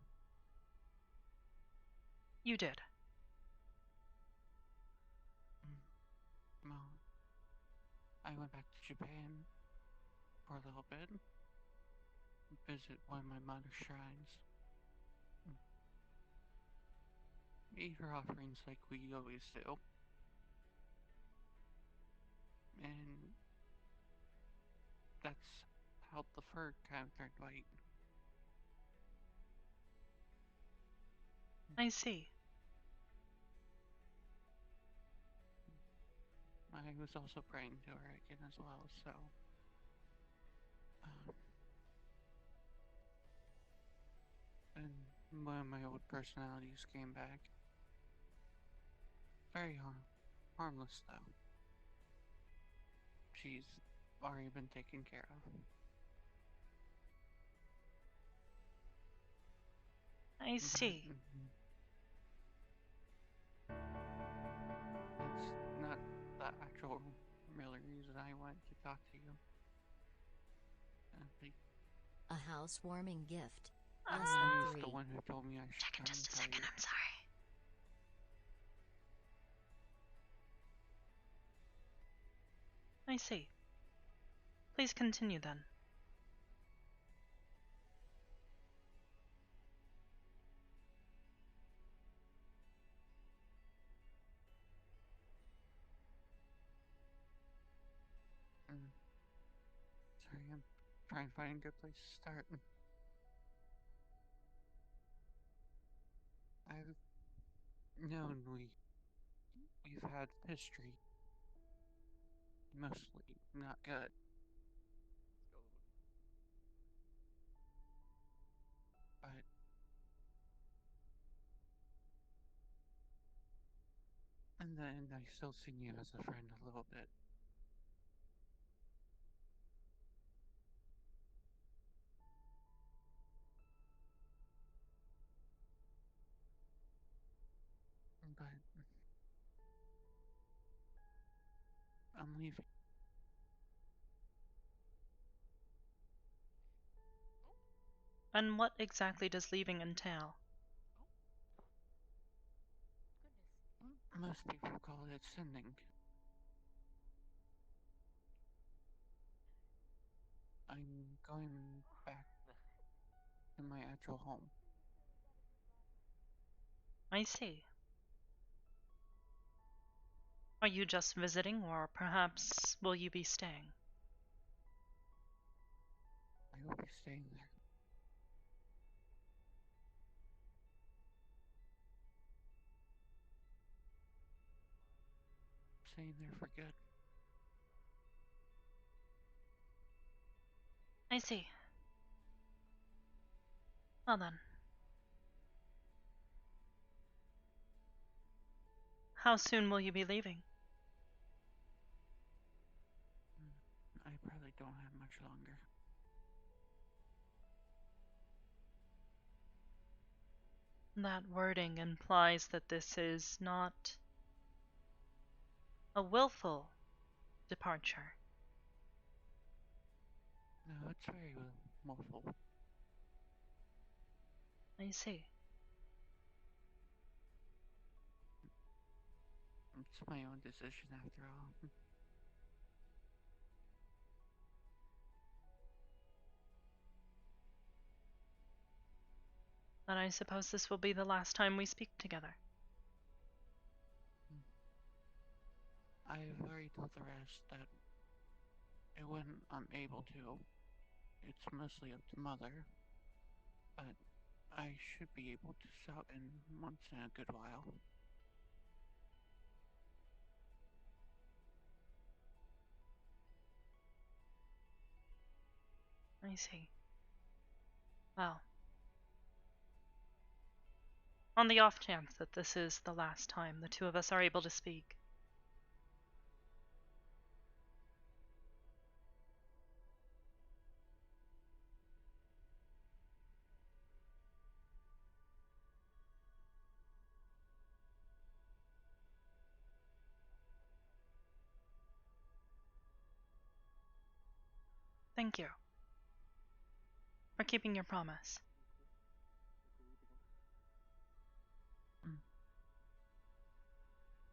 You did. Well, I went back to Japan for a little bit, visit one of my mother's shrines, eat her offerings like we always do, and that's how the fur kind of turned white. I see. I was also praying to her again as well, so. And one of my old personalities came back. Very harmless, though. She's already been taken care of. I see. That's not the actual really reason I wanted to talk to you. A housewarming gift. I Less than was 3. the one who told me I should come Just a and tell second, you. I'm sorry. I see. Please continue then. Sorry, I'm trying to find a good place to start. I've known we've had history. Mostly not good. But in the end, I still see you as a friend a little bit. But I'm leaving. And what exactly does leaving entail? Most people call it sending. I'm going back to my actual home. I see. Are you just visiting, or perhaps will you be staying? I will be staying there. Staying there for good. I see. Well then. How soon will you be leaving? I probably don't have much longer. That wording implies that this is not a willful departure. No, it's very willful. I see. It's my own decision after all. Then I suppose this will be the last time we speak together. I've already told the rest that when I'm able to, it's mostly up to Mother, but I should be able to stop in once in a good while. I see. Well, on the off chance that this is the last time the two of us are able to speak, Thank you for keeping your promise.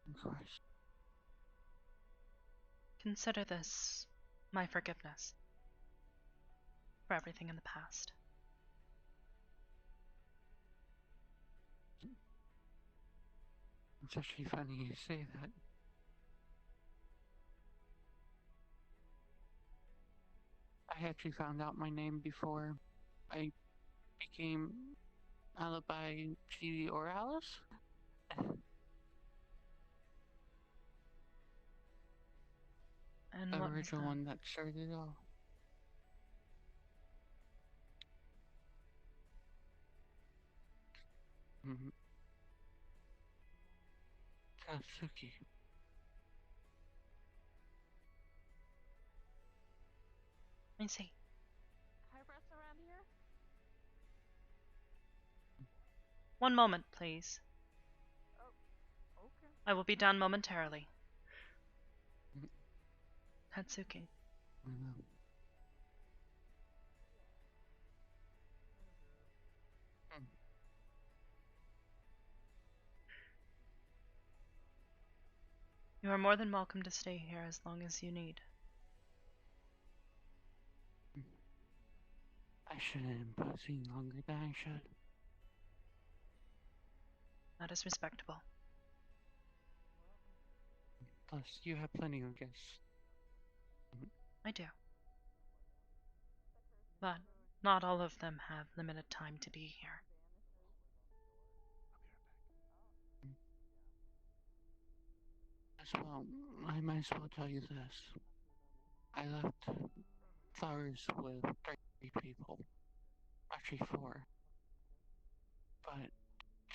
Of course. Consider this my forgiveness for everything in the past. It's actually funny you say that. I actually found out my name before I became Alibi G or Alice. And The what was original that? one that started it all. Mm-hmm. Katsuki. I see. Hybris around here? One moment, please. Oh, okay. I will be done momentarily. Hatsuki. Mm-hmm. You are more than welcome to stay here as long as you need. I shouldn't impose any longer than I should. That is respectable. Plus, you have plenty of guests. I do. But not all of them have limited time to be here. As well, I might as well tell you this. I left flowers with 3 people. Actually 4. But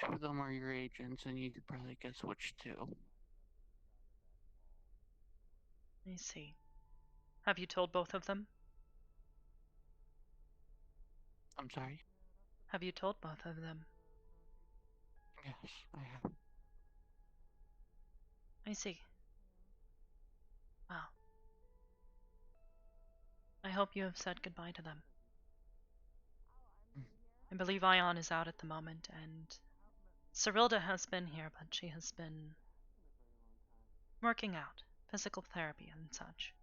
2 of them are your agents, and you could probably guess which 2. I see. Have you told both of them? I'm sorry? Have you told both of them? Yes, I have. I see. Wow. I hope you have said goodbye to them. I believe Ion is out at the moment, and Cyrilda has been here, but she has been working out, physical therapy and such.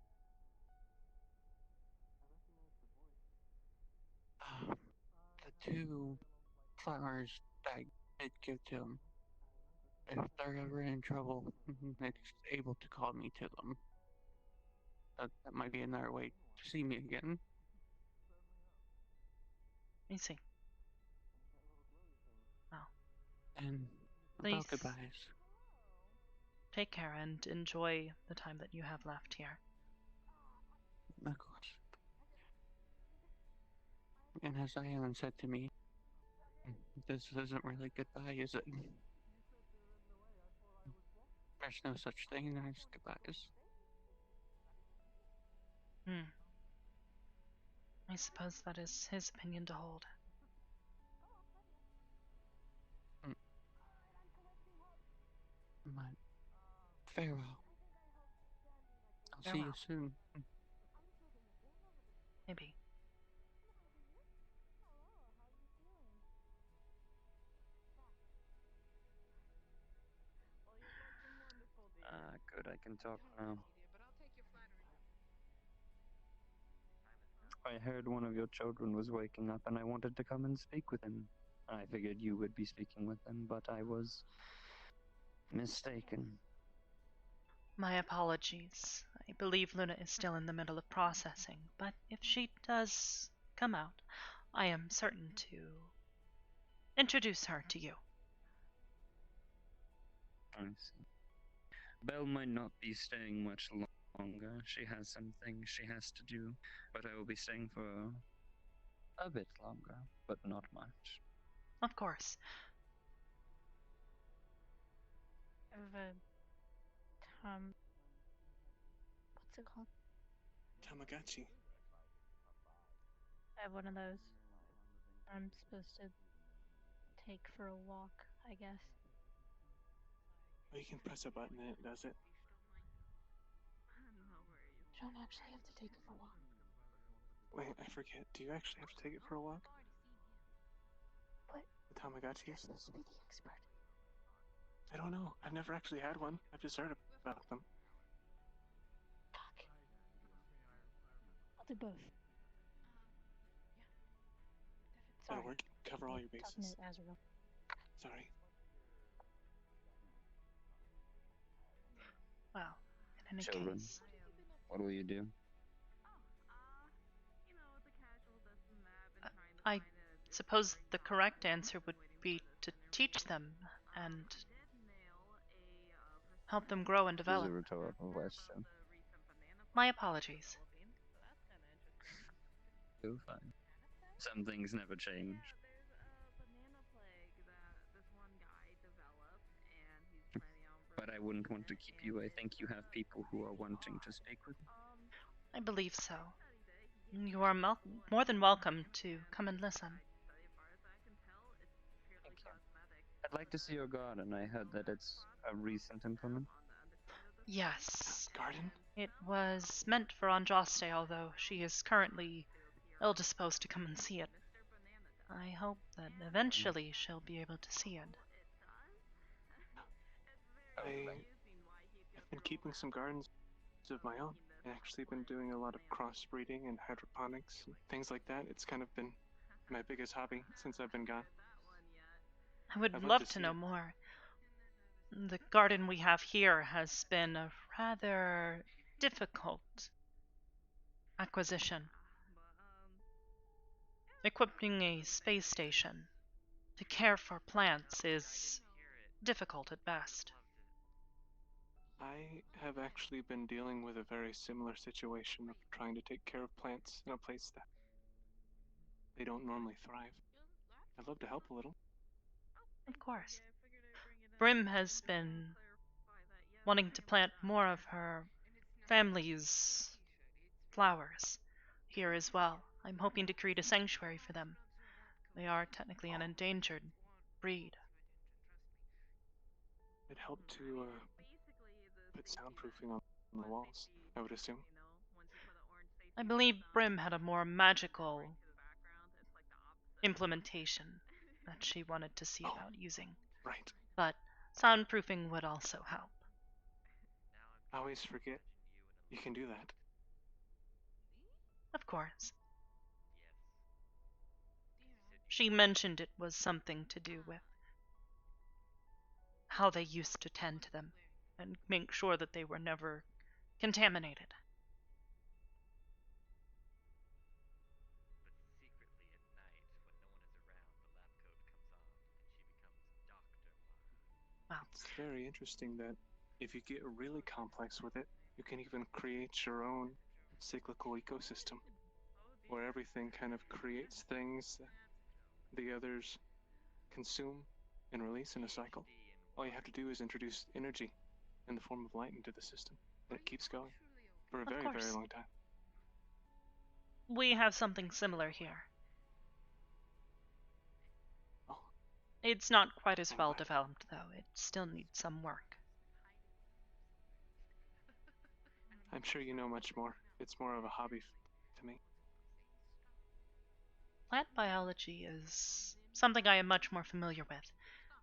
The 2 flowers that I did give to them, if they're ever in trouble, it's able to call me to them. That might be another way to see me again. I see. Well, And please about goodbyes. take care and enjoy the time that you have left here. Of course. And as Ion said to me, this isn't really goodbye, is it? There's no such thing as goodbyes. I suppose that is his opinion to hold. But farewell. I'll see you Farewell. soon. Maybe. Good, I can talk now. I heard one of your children was waking up and I wanted to come and speak with him. I figured you would be speaking with him, but I was mistaken. My apologies. I believe Luna is still in the middle of processing, but if she does come out, I am certain to introduce her to you. I see. Belle might not be staying much longer. She has some things she has to do, but I will be staying for a bit longer, but not much. Of course. I have a what's it called? Tamagotchi. I have one of those. I'm supposed to take for a walk, I guess. Or you can press a button and it does it. You don't actually have to take it for a walk. Wait, I forget. Do you actually have to take it for a walk? What? The Tamagotchis? You're supposed to be the expert. I don't know. I've never actually had one. I've just heard about them. Talk. I'll do both. That'll Sorry. work. Cover all your Talking bases. to Azrael. Sorry. Well, in any Children, case. what will you do? I suppose the correct answer would be to teach them and help them grow and This is a develop. rhetorical question. My apologies. You're fine. Some things never change. But I wouldn't want to keep you. I think you have people who are wanting to speak with you. I believe so. You are more than welcome to come and listen. Thank you. I'd like to see your garden. I heard that it's a recent implement. Yes. Garden? It was meant for Andraste, although she is currently ill-disposed to come and see it. I hope that eventually she'll be able to see it. I've been keeping some gardens of my own. I've actually been doing a lot of crossbreeding and hydroponics and things like that. It's kind of been my biggest hobby since I've been gone. I would I'd love to to see know it. more. The garden we have here has been a rather difficult acquisition. Equipping a space station to care for plants is difficult at best. I have actually been dealing with a very similar situation of trying to take care of plants in a place that they don't normally thrive. I'd love to help a little. Of course. Brim has been wanting to plant more of her family's flowers here as well. I'm hoping to create a sanctuary for them. They are technically an endangered breed. It helped to put soundproofing on the walls, I would assume. I believe Brim had a more magical implementation that she wanted to see about using. Right. But soundproofing would also help. I always forget you can do that. Of course. She mentioned it was something to do with how they used to tend to them and make sure that they were never contaminated. Wow. It's very interesting that if you get really complex with it, you can even create your own cyclical ecosystem where everything kind of creates things that the others consume and release in a cycle. All you have to do is introduce energy in the form of light into the system, and it keeps going for a very, very long time. We have something similar here. It's not quite as well developed, though. It still needs some work. I'm sure you know much more. It's more of a hobby to me. Plant biology is something I am much more familiar with.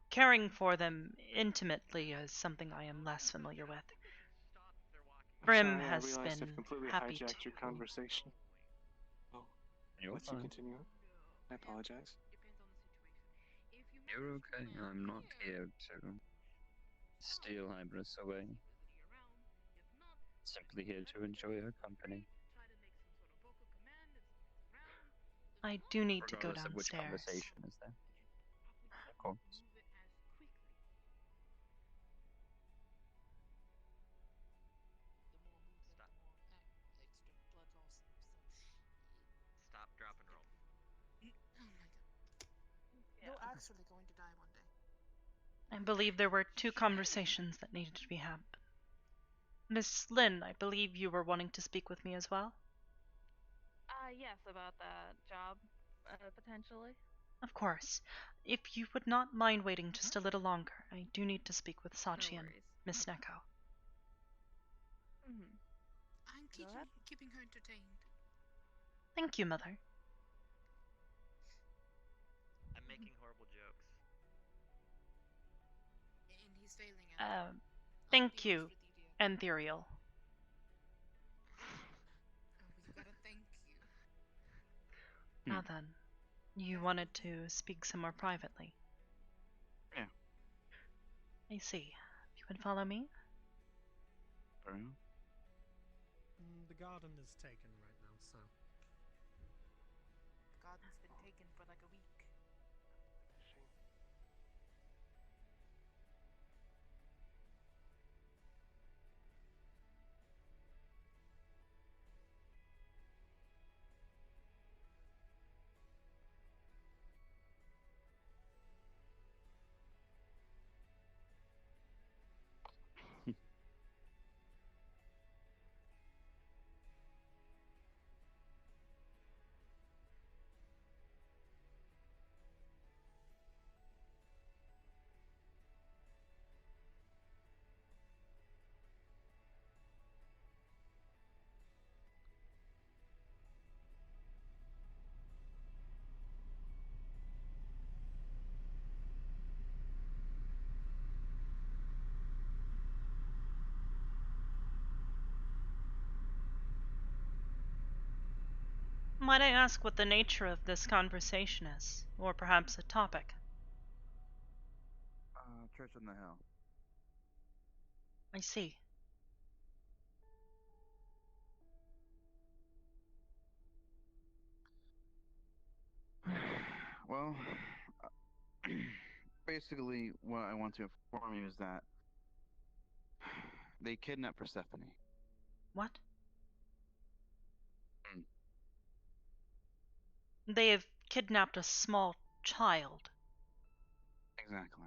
Caring for them intimately is something I am less familiar with. Brim Sorry, has I realized been I've completely happy hijacked your to. conversation. Oh, You're lets you fine. continue it. I apologize. You're okay. I'm not here to steal Hybris away. Simply here to enjoy her company. I do need to go Regardless of which downstairs. conversation is there. Of course. Stop, drop, and roll. Oh my god. You're actually going to die one day. I believe there were 2 conversations that needed to be had. Miss Lynn, I believe you were wanting to speak with me as well? Yes, about that job, potentially. Of course. If you would not mind waiting just a little longer, I do need to speak with Sachi and Miss Neko. I'm keeping her entertained. Thank you, Mother. I'm making horrible jokes. And he's failing at it. I'll Thank be you, honest with you, dear. Ethereal. Oh, you gotta thank you. Now then, you wanted to speak some more privately. Yeah. I see. You can follow me? Sorry. The garden is taken right now, so. The garden's been taken for like a week. Might I ask what the nature of this conversation is? Or perhaps a topic? Church on the Hill. I see. Well, basically, what I want to inform you is that they kidnapped Persephone. What? Mm. They have kidnapped a small child. Exactly.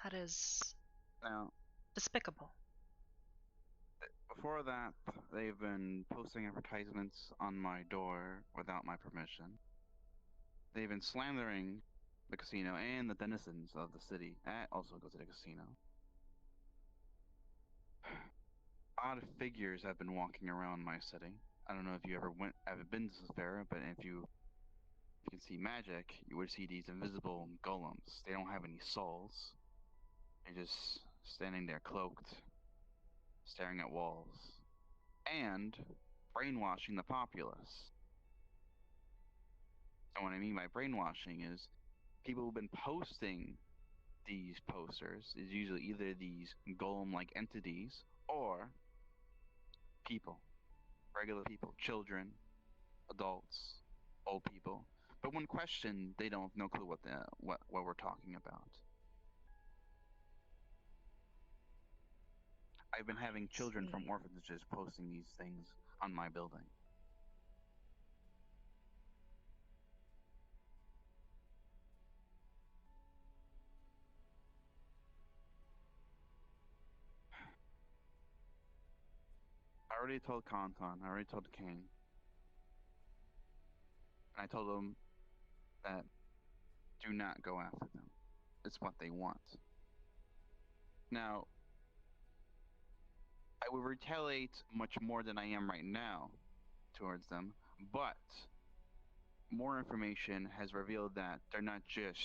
That is Now, despicable. before that, they've been posting advertisements on my door without my permission. They've been slandering the casino and the denizens of the city that also go to the casino. Odd figures have been walking around my city. I don't know if you ever been to Sphera, but if you can see magic, you would see these invisible golems. They don't have any souls. They're just standing there cloaked, staring at walls, and brainwashing the populace. And what I mean by brainwashing is people who've been posting these posters is usually either these golem-like entities or people, regular people, children, adults, old people. But when questioned, they don't have no clue what we're talking about. I've been having children from orphanages posting these things on my building. I already told Kanton, I already told King. And I told them that do not go after them. It's what they want. Now, I will retaliate much more than I am right now towards them, but more information has revealed that they're not just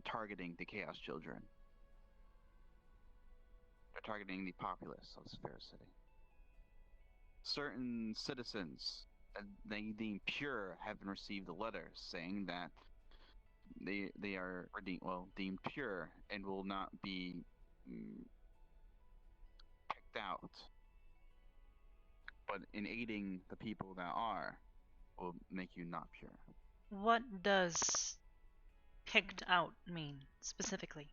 targeting the Chaos Children. They're targeting the populace of Sphere City. Certain citizens that they deem pure have received a letter saying that they are deemed pure and will not be picked out. But in aiding the people that are will make you not pure. What does picked out mean, specifically?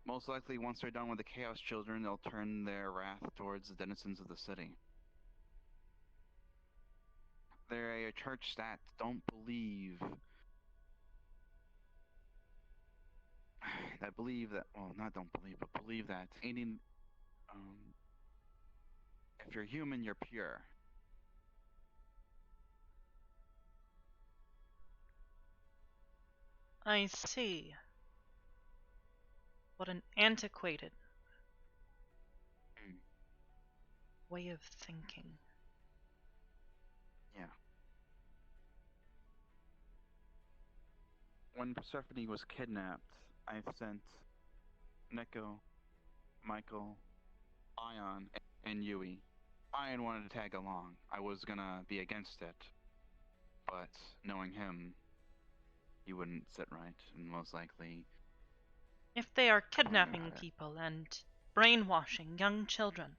Most likely, once they're done with the Chaos Children, they'll turn their wrath towards the denizens of the city. They're a church that don't believe not don't believe, but believe that if you're human, you're pure. I see. What an antiquated way of thinking. Yeah. When Persephone was kidnapped, I sent Neko, Michael, Ion, and Yui. Ion wanted to tag along. I was gonna be against it, but knowing him, he wouldn't sit right, and most likely. If they are complain about kidnapping it. people and brainwashing young children.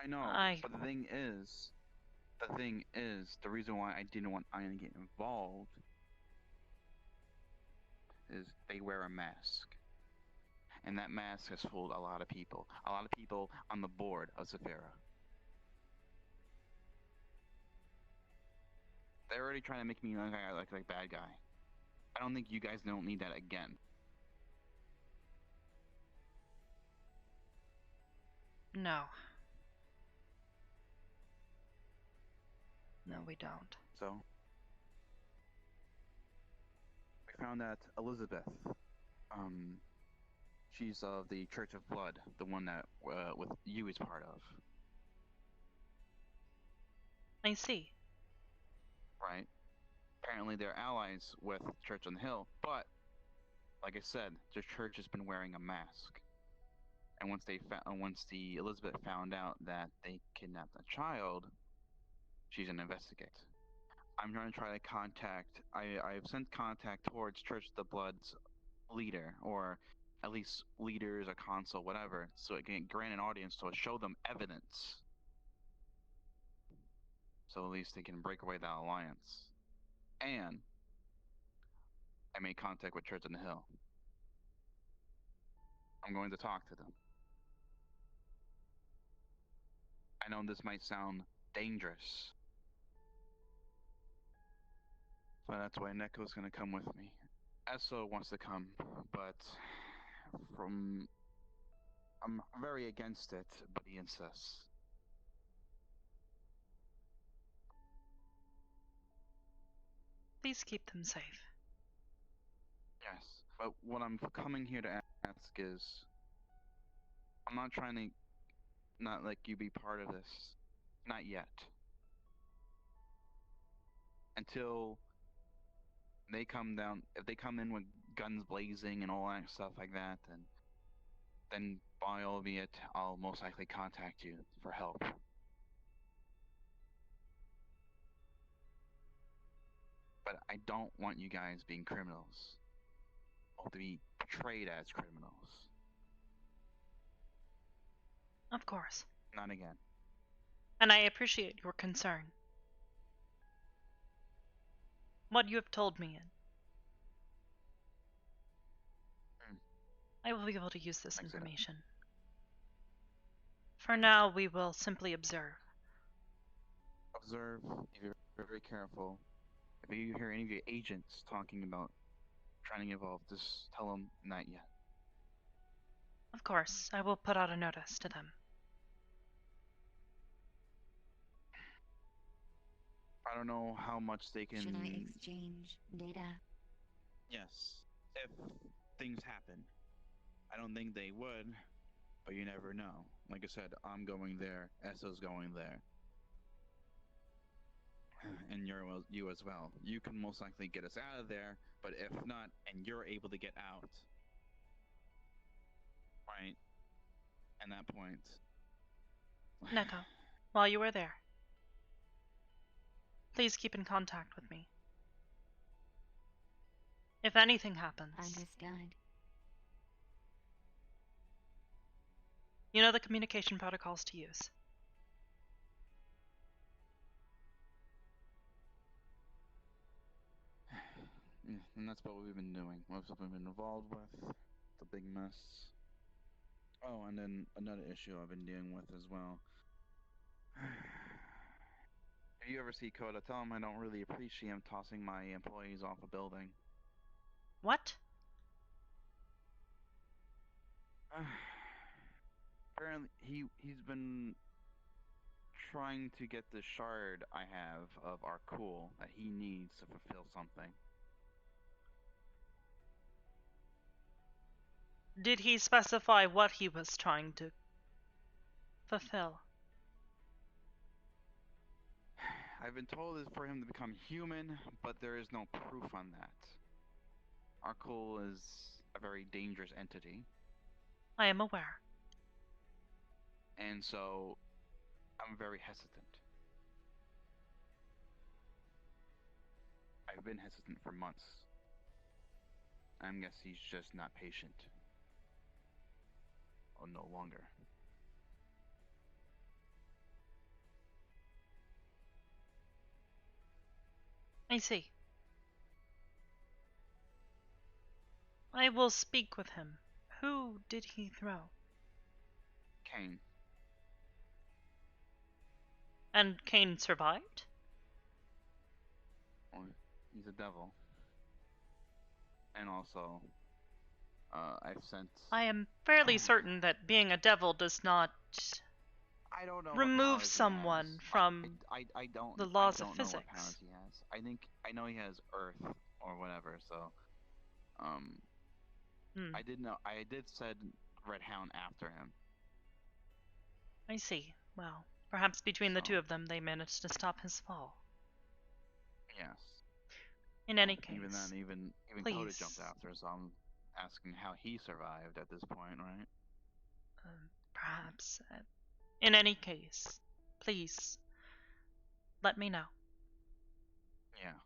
I know, but the thing is, the reason why I didn't want Ion to get involved is they wear a mask. And that mask has fooled a lot of people. A lot of people on the board of Zephyra. They're already trying to make me look like a bad guy. I don't think you guys don't need that again. No. No, we don't. So, we found that Elizabeth, she's of the Church of Blood, the one that with you is part of. I see. Right? Apparently they're allies with Church on the Hill, but like I said, the church has been wearing a mask. And once the Elizabeth found out that they kidnapped a child, she's gonna investigate. I'm going to try to contact. I've sent contact towards Church of the Blood's leader, or at least leaders, a consul, whatever, so it can grant an audience to show them evidence. So at least they can break away that alliance. And I made contact with Church on the Hill. I'm going to talk to them. I know this might sound dangerous, but that's why Neko's going to come with me. Esso wants to come, but I'm very against it, but he insists. Please keep them safe. Yes, but what I'm coming here to ask is, I'm not trying to not let you be part of this. Not yet. Until they come down, if they come in with guns blazing and all that stuff like that, then by all means, I'll most likely contact you for help. But I don't want you guys being criminals, or to be portrayed as criminals. Of course. Not again. And I appreciate your concern. What you have told me, I will be able to use this information. For now, we will simply observe. Observe, be very careful. If you hear any of your agents talking about trying to get involved, just tell them not yet. Of course, I will put out a notice to them. I don't know how much they can. Should I exchange data? Yes, if things happen. I don't think they would, but you never know. Like I said, I'm going there, Esso's going there. And you as well. You can most likely get us out of there, but if not, and you're able to get out, right? At that point. Neko, while you are there, please keep in contact with me. If anything happens. Understood. You know the communication protocols to use. Yeah, and that's what we've been doing. That's what we've been involved with. It's a big mess. Oh, and then another issue I've been dealing with as well. If you ever see Coda, tell him I don't really appreciate him tossing my employees off a building. What? Apparently, he's been trying to get the shard I have of our cool that he needs to fulfill something. Did he specify what he was trying to fulfill? I've been told it's for him to become human, but there is no proof on that. Arkul is a very dangerous entity, I am aware. and so I'm very hesitant. I've been hesitant for months. I guess he's just not patient. Or no longer. I see. I will speak with him. Who did he throw? Cain. And Cain survived? Well, he's a devil. And also, I've sent... I am fairly certain that being a devil does not I don't know remove someone from I don't the laws of know what physics. powers he has. I know he has Earth or whatever. So, I did said Red Hound after him. I see. Well, perhaps between the two of them, they managed to stop his fall. Yes. In any case, Even then, even please. Coda jumped after, so I'm asking how he survived at this point, right? Perhaps. In any case, please let me know. Yeah.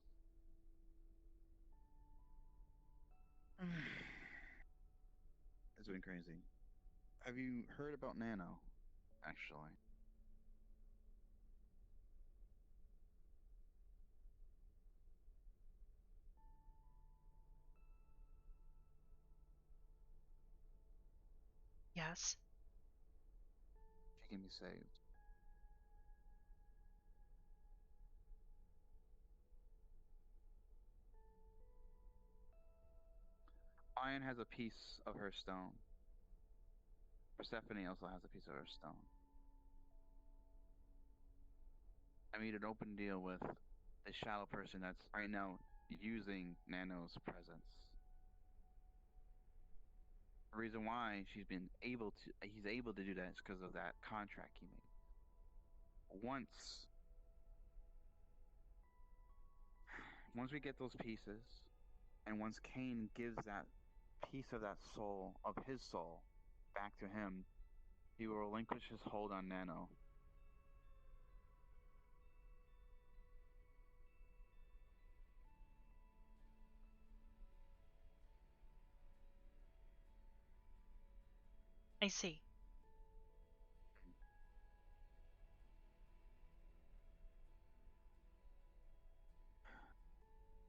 It's been crazy. Have you heard about Nano, actually? Yes. She can be saved. Iron has a piece of her stone. Persephone also has a piece of her stone. I made an open deal with the shadow person that's right now using Nano's presence. The reason why he's able to do that is because of that contract he made. Once we get those pieces, and once Cain gives that piece of that soul, of his soul, back to him, he will relinquish his hold on Nano. I see.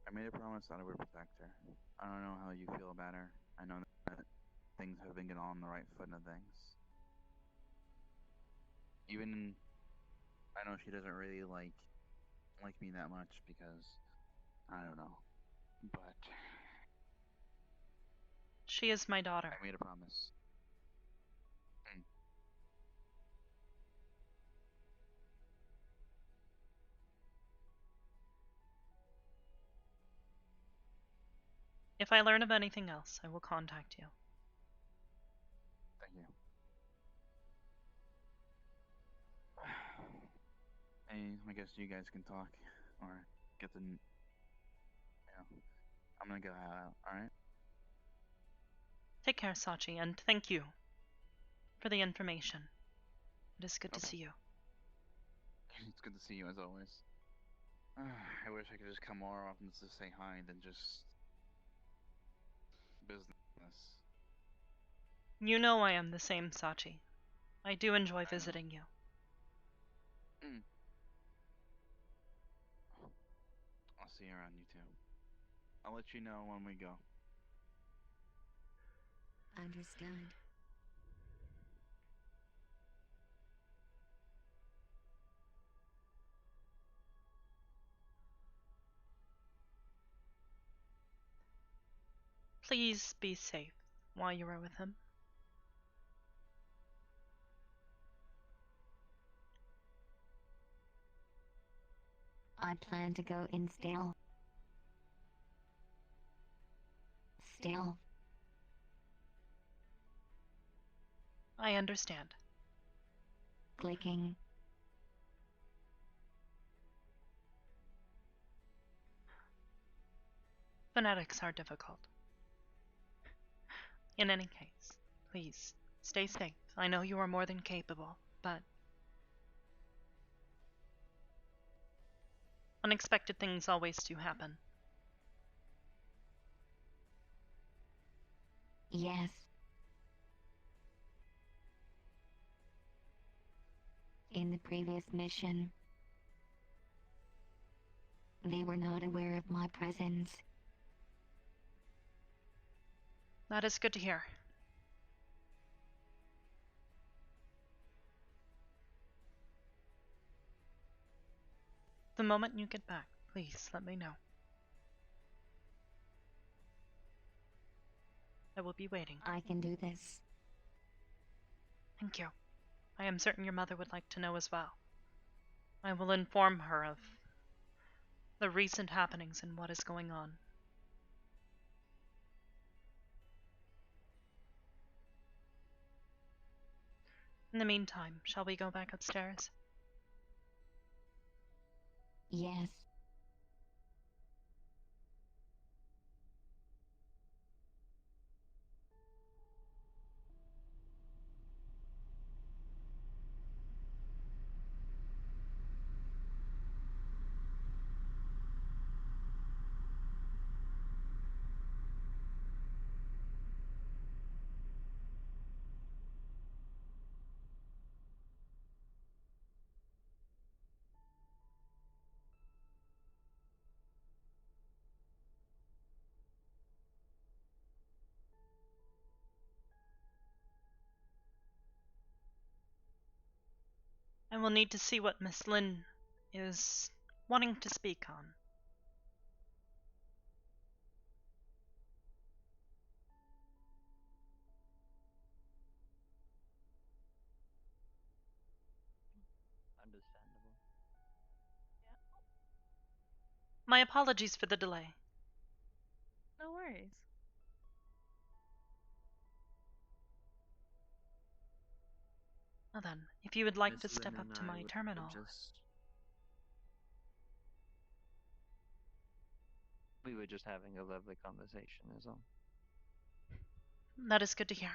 I made a promise that I would protect her. I don't know how you feel about her. I know that things have been getting on the right foot of things. Even I know she doesn't really like me that much because I don't know. But She is my daughter. I made a promise. If I learn of anything else, I will contact you. Thank you. Hey, I guess you guys can talk or get the. I'm gonna go out. All right. Take care, Sachi, and thank you for the information. It is good to see you. It's good to see you as always. I wish I could just come more often to say hi than just business. You know I am the same, Sachi. I do enjoy visiting you. I'll see you around, you too. I'll let you know when we go. Understood. Please be safe while you are with him. I plan to go in stealth. Stealth. I understand. Clicking. Phonetics are difficult. In any case, please, stay safe. I know you are more than capable, but unexpected things always do happen. Yes. In the previous mission, they were not aware of my presence. That is good to hear. The moment you get back, please let me know. I will be waiting. I can do this. Thank you. I am certain your mother would like to know as well. I will inform her of the recent happenings and what is going on. In the meantime, shall we go back upstairs? Yes. I will need to see what Miss Lynn is wanting to speak on. Understandable. My apologies for the delay. No worries. Well then, if you would like Miss to step Lynn up and to I my would terminal. We were just having a lovely conversation, is all. That is good to hear.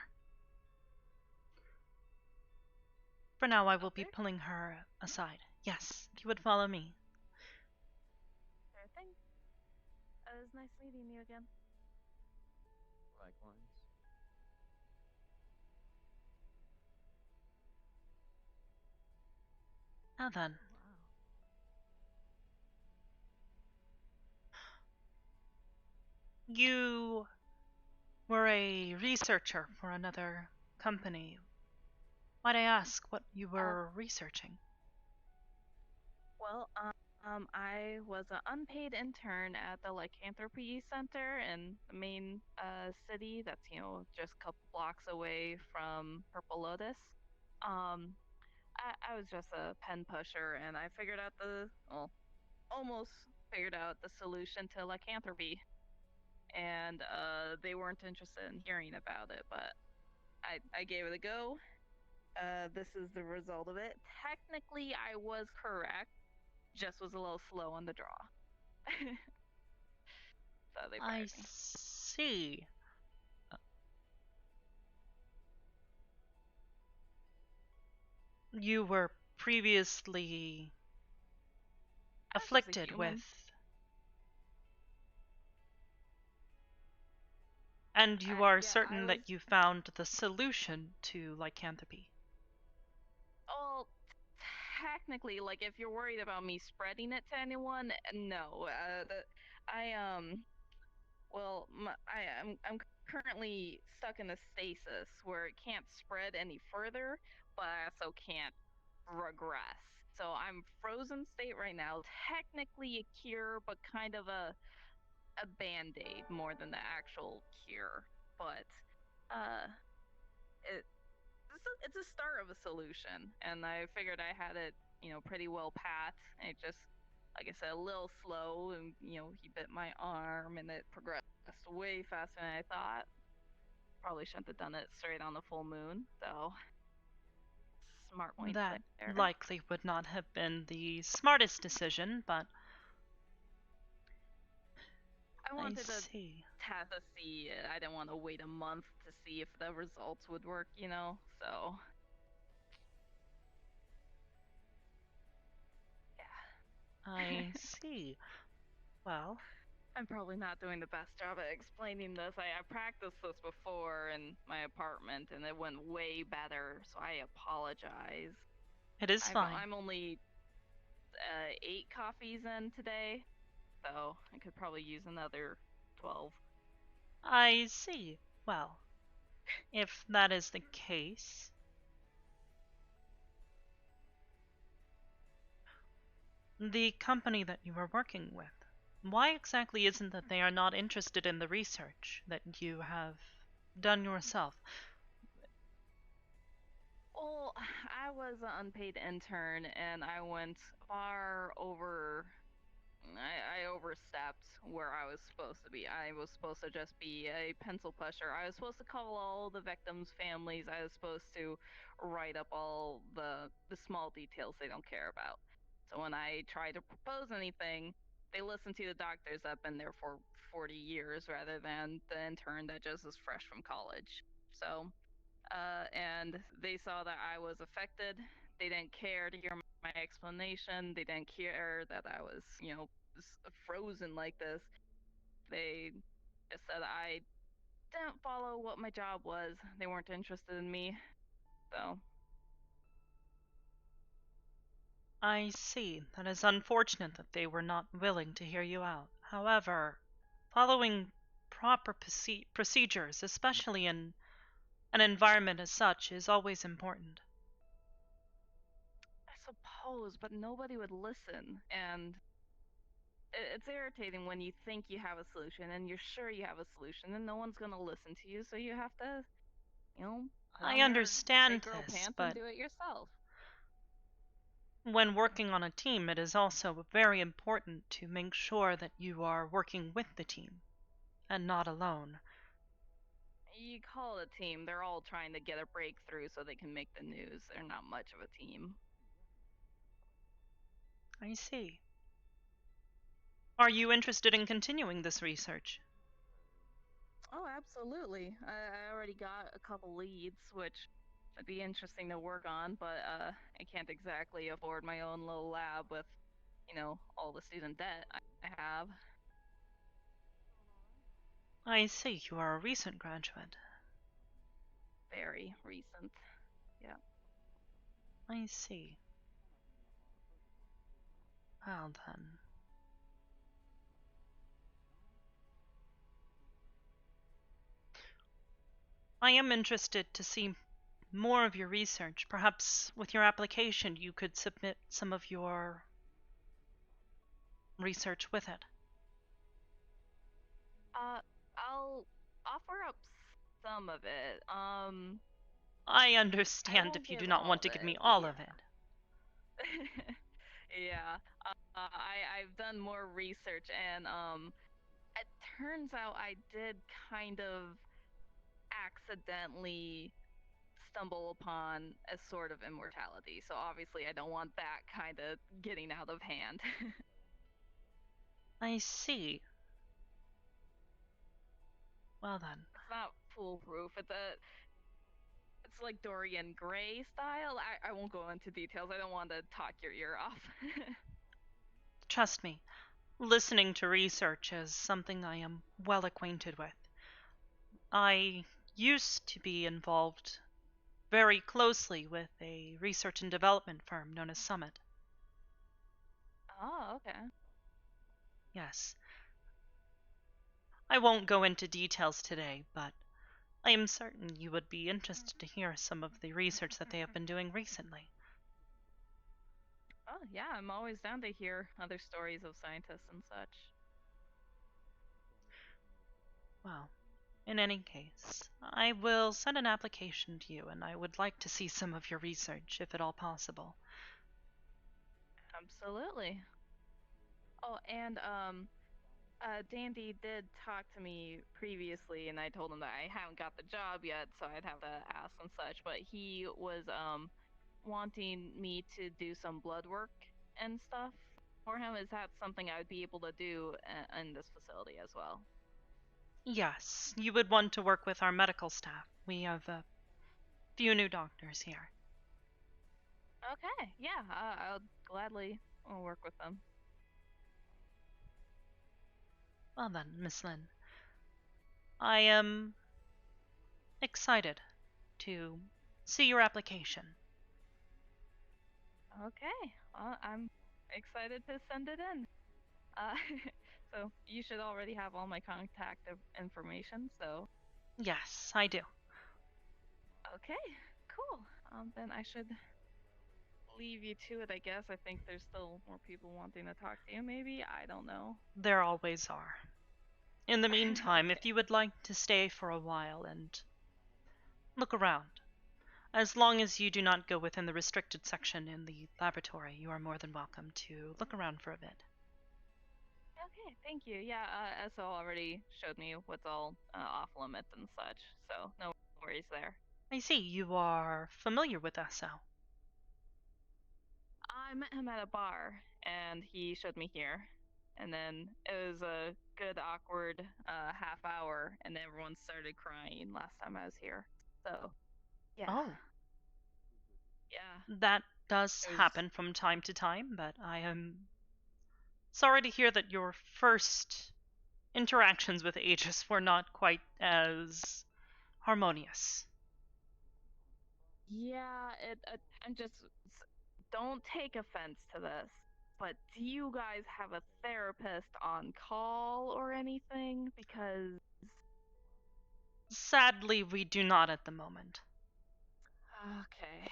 For now, I will be pulling her aside. Yes, if you would follow me. Sure thing. It was nice meeting you again. Likewise. Now then. You were a researcher for another company. Might I ask what you were researching? Well, I was an unpaid intern at the Lycanthropy Center in the main city. That's just a couple blocks away from Purple Lotus. I was just a pen pusher, and I figured out almost figured out the solution to lycanthropy. And they weren't interested in hearing about it, but I gave it a go. This is the result of it. Technically, I was correct, just was a little slow on the draw. So they I fired me. see. You were previously afflicted with. And you are certain that you found the solution to lycanthropy. Well, technically, if you're worried about me spreading it to anyone, no. I'm currently stuck in a stasis where it can't spread any further, but I also can't regress. So I'm frozen state right now. Technically a cure, but kind of a band-aid more than the actual cure. But it's a start of a solution, and I figured I had it, pretty well pat. It just, like I said, a little slow, and he bit my arm, and it progressed way faster than I thought. Probably shouldn't have done it straight on the full moon, so smart points That there. likely would not have been the smartest decision, but I wanted to see. test to see it. I didn't want to wait a month to see if the results would work, you know? So. Yeah. I see. Well, I'm probably not doing the best job at explaining this. I practiced this before in my apartment and it went way better, so I apologize. it is fine. I'm only 8 coffees in today, so I could probably use another 12. I see. Well, if that is the case, the company that you are working with, why exactly isn't that they are not interested in the research that you have done yourself? Well, I was an unpaid intern and I went far over. I overstepped where I was supposed to be. I was supposed to just be a pencil pusher. I was supposed to call all the victims' families. I was supposed to write up all the small details they don't care about. So when I try to propose anything, they listen to the doctors that have been there for 40 years rather than the intern that just is fresh from college. So and they saw that I was affected. They didn't care to hear my explanation. They didn't care that I was, frozen like this. They just said I didn't follow what my job was. They weren't interested in me. So. I see. That is unfortunate that they were not willing to hear you out. However, following proper procedures, especially in an environment as such, is always important. I suppose, but nobody would listen. And it's irritating when you think you have a solution and you're sure you have a solution and no one's going to listen to you. So you have to, put I on your understand big girl this, pants and but do it yourself. when working on a team, it is also very important to make sure that you are working with the team and not alone. You call it a team. They're all trying to get a breakthrough so they can make the news. They're not much of a team. I see. Are you interested in continuing this research? Oh, absolutely. I already got a couple leads, which would be interesting to work on, but I can't exactly afford my own little lab with, all the student debt I have. I see. You are a recent graduate. Very recent. Yeah. I see. Well then. I am interested to see more of your research. Perhaps with your application you could submit some of your research with it. I'll offer up some of it. I I understand won't if you do give not all want of to give it. me all Yeah. of it. Yeah. I've done more research and it turns out I did kind of accidentally stumble upon a sort of immortality. So obviously I don't want that kind of getting out of hand. I see. Well then. It's not foolproof. It's like Dorian Gray style. I won't go into details. I don't want to talk your ear off. Trust me, listening to research is something I am well acquainted with. I used to be involved very closely with a research and development firm known as Summit. Oh, okay. Yes. I won't go into details today, but I am certain you would be interested to hear some of the research that they have been doing recently. Oh, yeah, I'm always down to hear other stories of scientists and such. Well, in any case, I will send an application to you, and I would like to see some of your research, if at all possible. Absolutely. Oh, and Dandy did talk to me previously, and I told him that I haven't got the job yet, so I'd have to ask and such. But he was wanting me to do some blood work and stuff. for him, is that something I would be able to do in this facility as well? Yes, you would want to work with our medical staff. We have a few new doctors here. Okay, yeah, I'll gladly work with them. Well then, Miss Lin, I am excited to see your application. Okay, well, I'm excited to send it in. So you should already have all my contact information, so. Yes, I do. Okay, cool. Then I should leave you to it, I guess. I think there's still more people wanting to talk to you, maybe? I don't know. There always are. In the meantime, Okay. if you would like to stay for a while and look around, as long as you do not go within the restricted section in the laboratory, you are more than welcome to look around for a bit. Okay, thank you. Yeah, SO already showed me what's all off limits and such, so no worries there. I see you are familiar with SO. I met him at a bar, and he showed me here. And then it was a good awkward half hour, and everyone started crying last time I was here. So, yeah. Oh. Yeah. That does happen from time to time, but I am sorry to hear that your first interactions with Aegis were not quite as harmonious. Yeah, I'm just, don't take offense to this, but do you guys have a therapist on call or anything? Because sadly, we do not at the moment. Okay.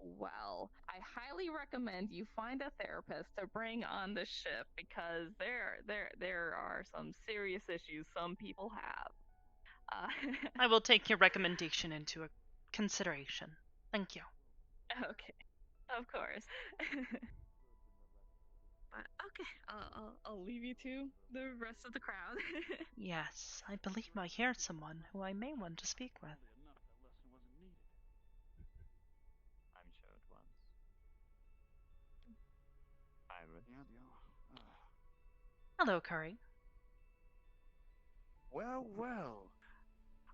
Well, I highly recommend you find a therapist to bring on the ship because there are some serious issues some people have. I will take your recommendation into consideration. Thank you. Okay, of course. But okay, I'll leave you to the rest of the crowd. Yes, I believe I hear someone who I may want to speak with. I'm sure it was. Hybris. Hello, Curry. Well, well.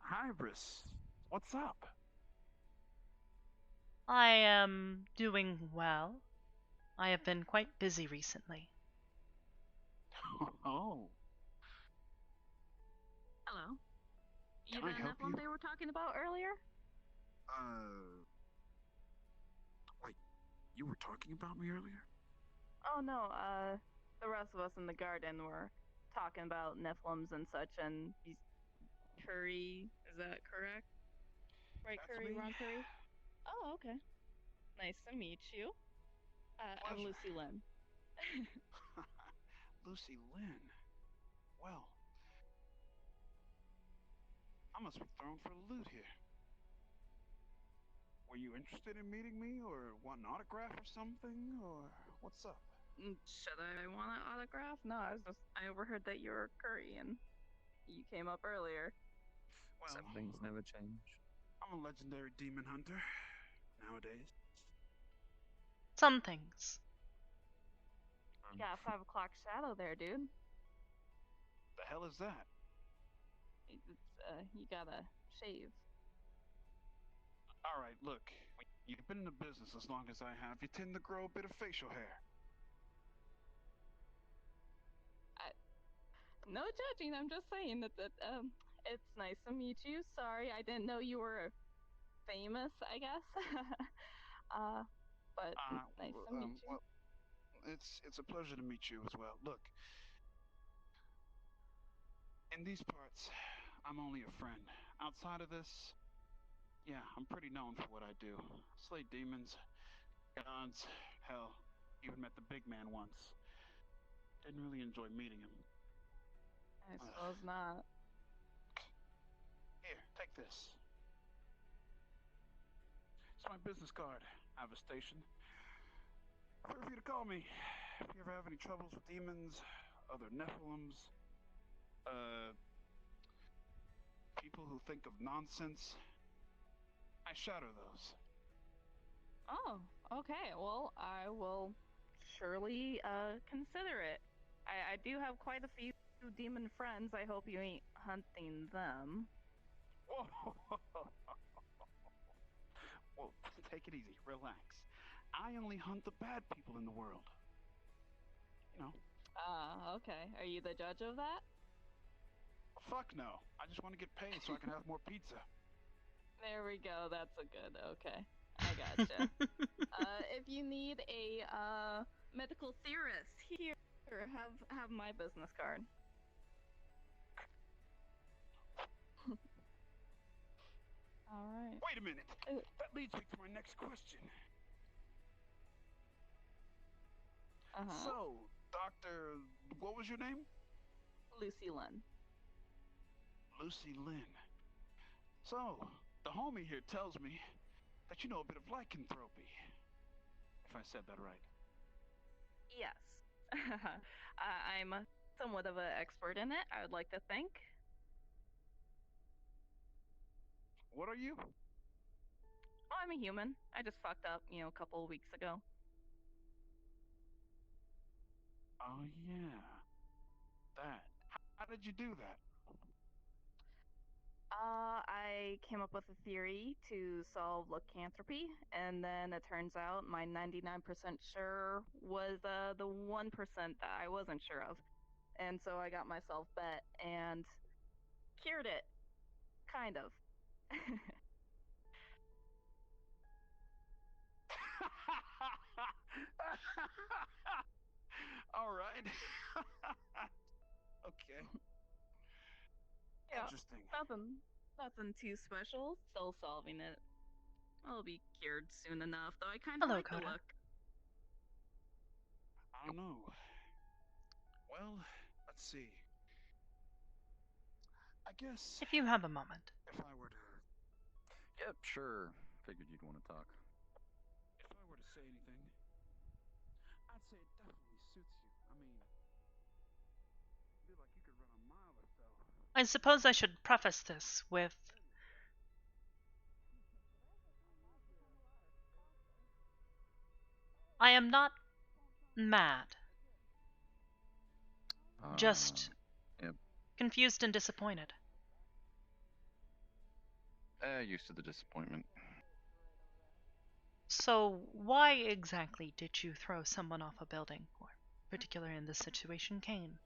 Hybris, what's up? I am doing well. I have been quite busy recently. Oh. Hello. You Can I the help Nephilim you? they were talking about earlier? Wait, you were talking about me earlier? Oh no, the rest of us in the garden were talking about Nephilims and such, and he's Curry, is that correct? Right, That's Curry, me. Ron Curry? Oh, okay. Nice to meet you. I'm Pleasure. Lucy Lynn. Lucy Lynn. Well, I must be thrown for a loop here. Were you interested in meeting me, or want an autograph or something, or what's up? Should I want an autograph? No, I overheard that you were Curry and you came up earlier. Well, some things never change. I'm a legendary demon hunter nowadays. Some things. You got a 5 o'clock shadow there, dude. The hell is that? It's, you gotta shave. Alright, look. You've been in the business as long as I have. You tend to grow a bit of facial hair. No judging, I'm just saying that it's nice to meet you. Sorry, I didn't know you were famous, I guess. But nice to meet you. Well, it's a pleasure to meet you as well. Look, in these parts, I'm only a friend. Outside of this, yeah, I'm pretty known for what I do. Slay demons, gods, hell, even met the big man once. Didn't really enjoy meeting him. I suppose not. Here, take this. It's my business card. I have a station. Feel free to call me if you ever have any troubles with demons, other Nephilims, people who think of nonsense. I shadow those. Oh, okay. Well, I will surely consider it. I do have quite a few demon friends. I hope you ain't hunting them. Whoa, whoa, take it easy, relax. I only hunt the bad people in the world. You know. Okay. Are you the judge of that? Fuck no. I just want to get paid so I can have more pizza. There we go. That's a good. Okay, I gotcha. If you need a medical theorist, here, have my business card. All right. Wait a minute. That leads me to my next question. So, Doctor, what was your name? Lucy Lynn. Lucy Lynn. So, the homie here tells me that you know a bit of lycanthropy. If I said that right. Yes. I'm somewhat of an expert in it, I would like to think. What are you? Oh, I'm a human. I just fucked up, a couple of weeks ago. Oh, yeah. That. How did you do that? I came up with a theory to solve lycanthropy, and then it turns out my 99% sure was the 1% that I wasn't sure of. And so I got myself bet and cured it. Kind of. All right. Okay. Yeah, Interesting. nothing too special. Still solving it. I'll be cured soon enough, though I kind of Hello, like the Coda. look. I don't know. Well, let's see. I guess If you have a moment. if I were to Yep, sure. Figured you'd want to talk. say anything, I'd say it definitely suits you. I mean, you feel like you could run a mile or so. I suppose I should preface this with I am not mad. Just Yep. confused and disappointed. Used to the disappointment. So, why exactly did you throw someone off a building, or particularly in this situation, Kane?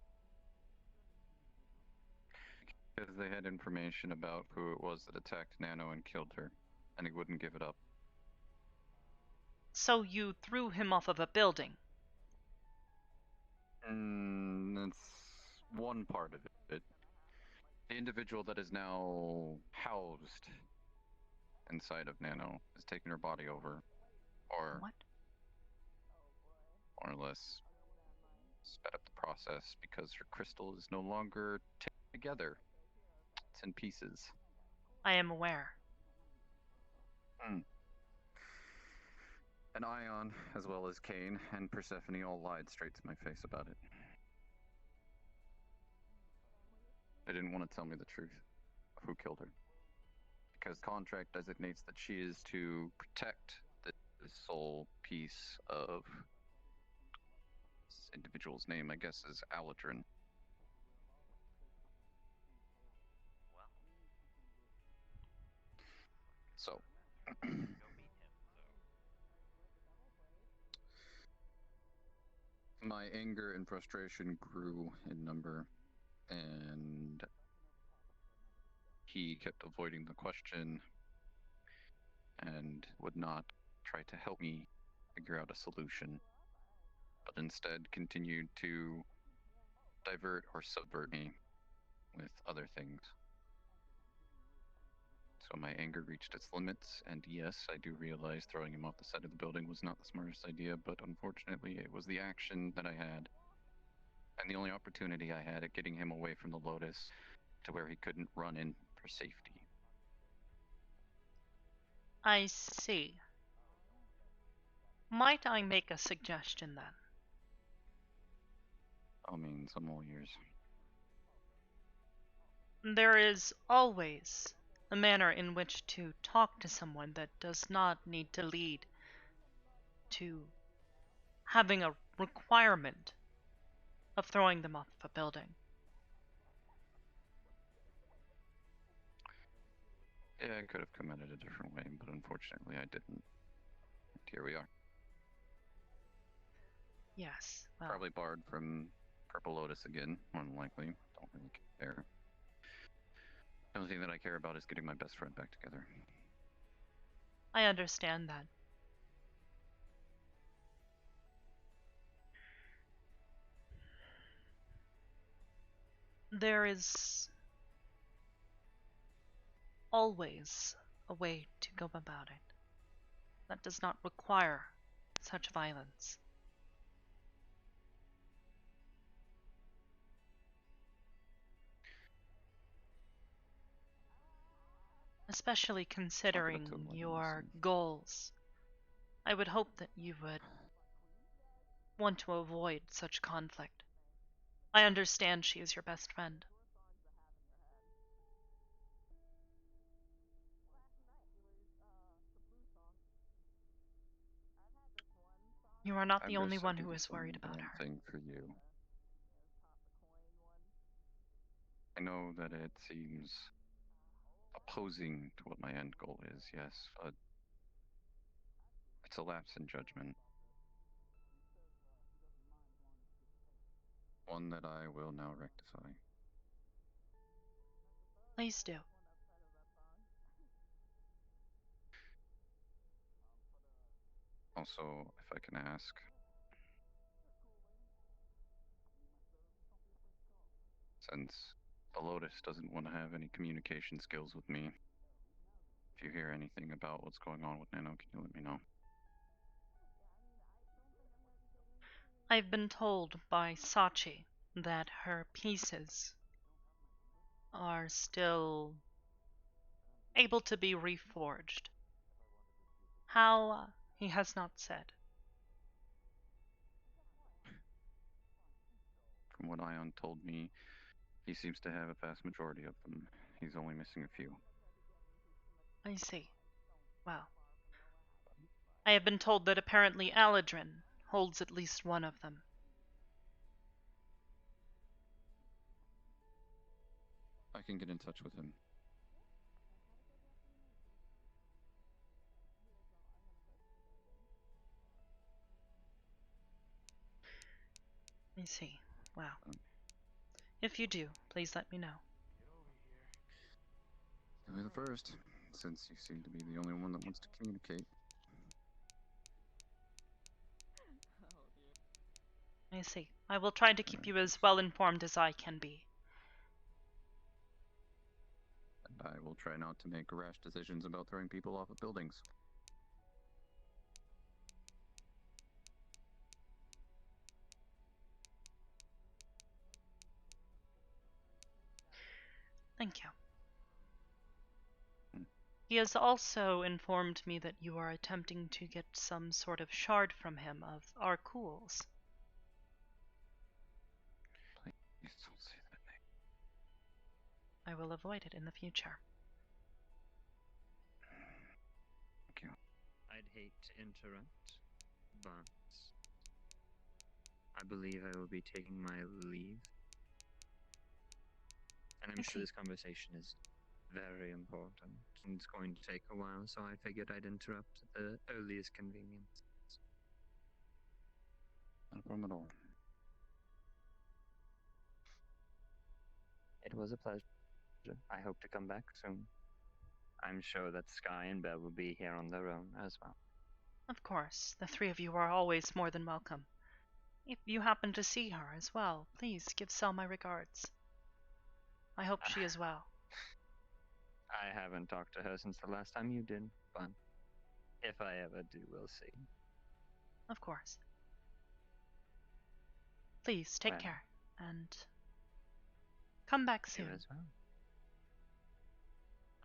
Because they had information about who it was that attacked Nano and killed her, and he wouldn't give it up. So you threw him off of a building? That's one part of it. The individual that is now housed inside of Nano has taken her body over, or what? More or less sped up the process because her crystal is no longer together. It's in pieces. I am aware. And Ion, as well as Kane and Persephone, all lied straight to my face about it. They didn't want to tell me the truth of who killed her. Because contract designates that she is to protect the sole piece of this individual's name, I guess, is Aladrin. So, my anger and frustration grew in number, and he kept avoiding the question and would not try to help me figure out a solution, but instead continued to divert or subvert me with other things. So my anger reached its limits, and yes, I do realize throwing him off the side of the building was not the smartest idea, but unfortunately it was the action that I had, and the only opportunity I had at getting him away from the Lotus to where he couldn't run in for safety. I see. Might I make a suggestion then? I mean, I'm all ears. There is always a manner in which to talk to someone that does not need to lead to having a requirement of throwing them off a building. Yeah, I could have come at it a different way, but unfortunately I didn't. Here we are. Yes, well, Probably barred from Purple Lotus again, more than likely. Don't really care. The only thing that I care about is getting my best friend back together. I understand that. There is always a way to go about it that does not require such violence. Especially considering your goals. I would hope that you would want to avoid such conflict. I understand she is your best friend. You are not the only one who is worried about her. Thing for you. I know that it seems opposing to what my end goal is, yes, but it's a lapse in judgment. One that I will now rectify. Please do. Also, if I can ask, since the Lotus doesn't want to have any communication skills with me, if you hear anything about what's going on with Nano, can you let me know? I've been told by Sachi that her pieces are still able to be reforged. How, he has not said. From what Ion told me, he seems to have a vast majority of them. He's only missing a few. I see. Well, I have been told that apparently Aladrin holds at least one of them. I can get in touch with him. I see. Well, if you do, please let me know. You'll be the first, since you seem to be the only one that wants to communicate. I see. I will try to keep you as well informed as I can be. And I will try not to make rash decisions about throwing people off of buildings. Thank you. He has also informed me that you are attempting to get some sort of shard from him of our cools. Please don't say that name. I will avoid it in the future. Thank you. I'd hate to interrupt, but I believe I will be taking my leave. And I'm sure this conversation is very important, and it's going to take a while, so I figured I'd interrupt at the earliest convenience. Not a problem at all. It was a pleasure. I hope to come back soon. I'm sure that Sky and Belle will be here on their own as well. Of course, the three of you are always more than welcome. If you happen to see her as well, please give Sel my regards. I hope she is well. I haven't talked to her since the last time you did, but if I ever do, we'll see. Of course. Please take care and come back soon. You as well.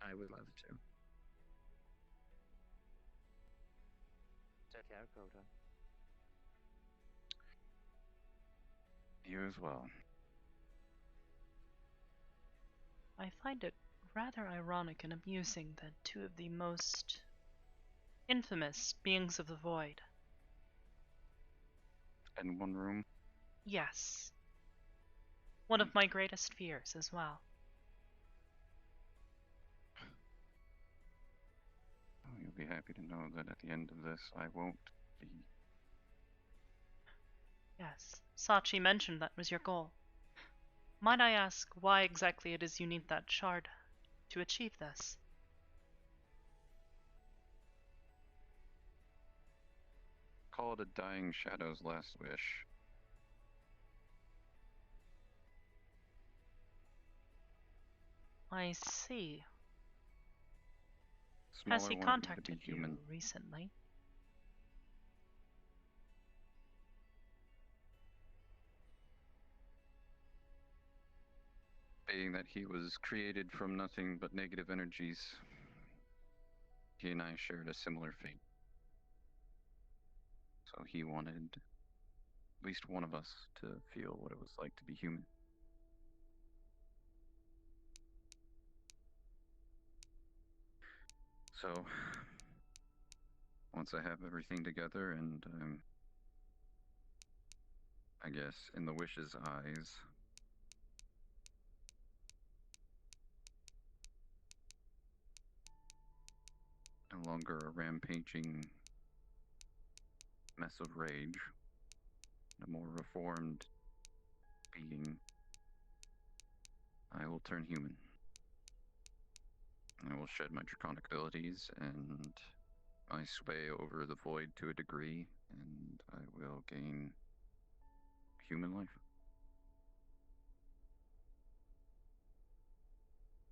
I would love to. Take care, Coda. You as well. I find it rather ironic and amusing that two of the most infamous beings of the void in one room? Yes. One of my greatest fears as well. Oh, you'll be happy to know that at the end of this, I won't be. Yes, Sachi mentioned that was your goal. Might I ask why exactly it is you need that shard to achieve this? Call it a dying shadow's last wish. I see. Smaller Has he wanted me to be contacted you human. recently? Being that he was created from nothing but negative energies, he and I shared a similar fate. So he wanted at least one of us to feel what it was like to be human. So, once I have everything together and I guess, in the wish's eyes, no longer a rampaging mess of rage, a more reformed being, I will turn human. I will shed my draconic abilities and I sway over the void to a degree, and I will gain human life.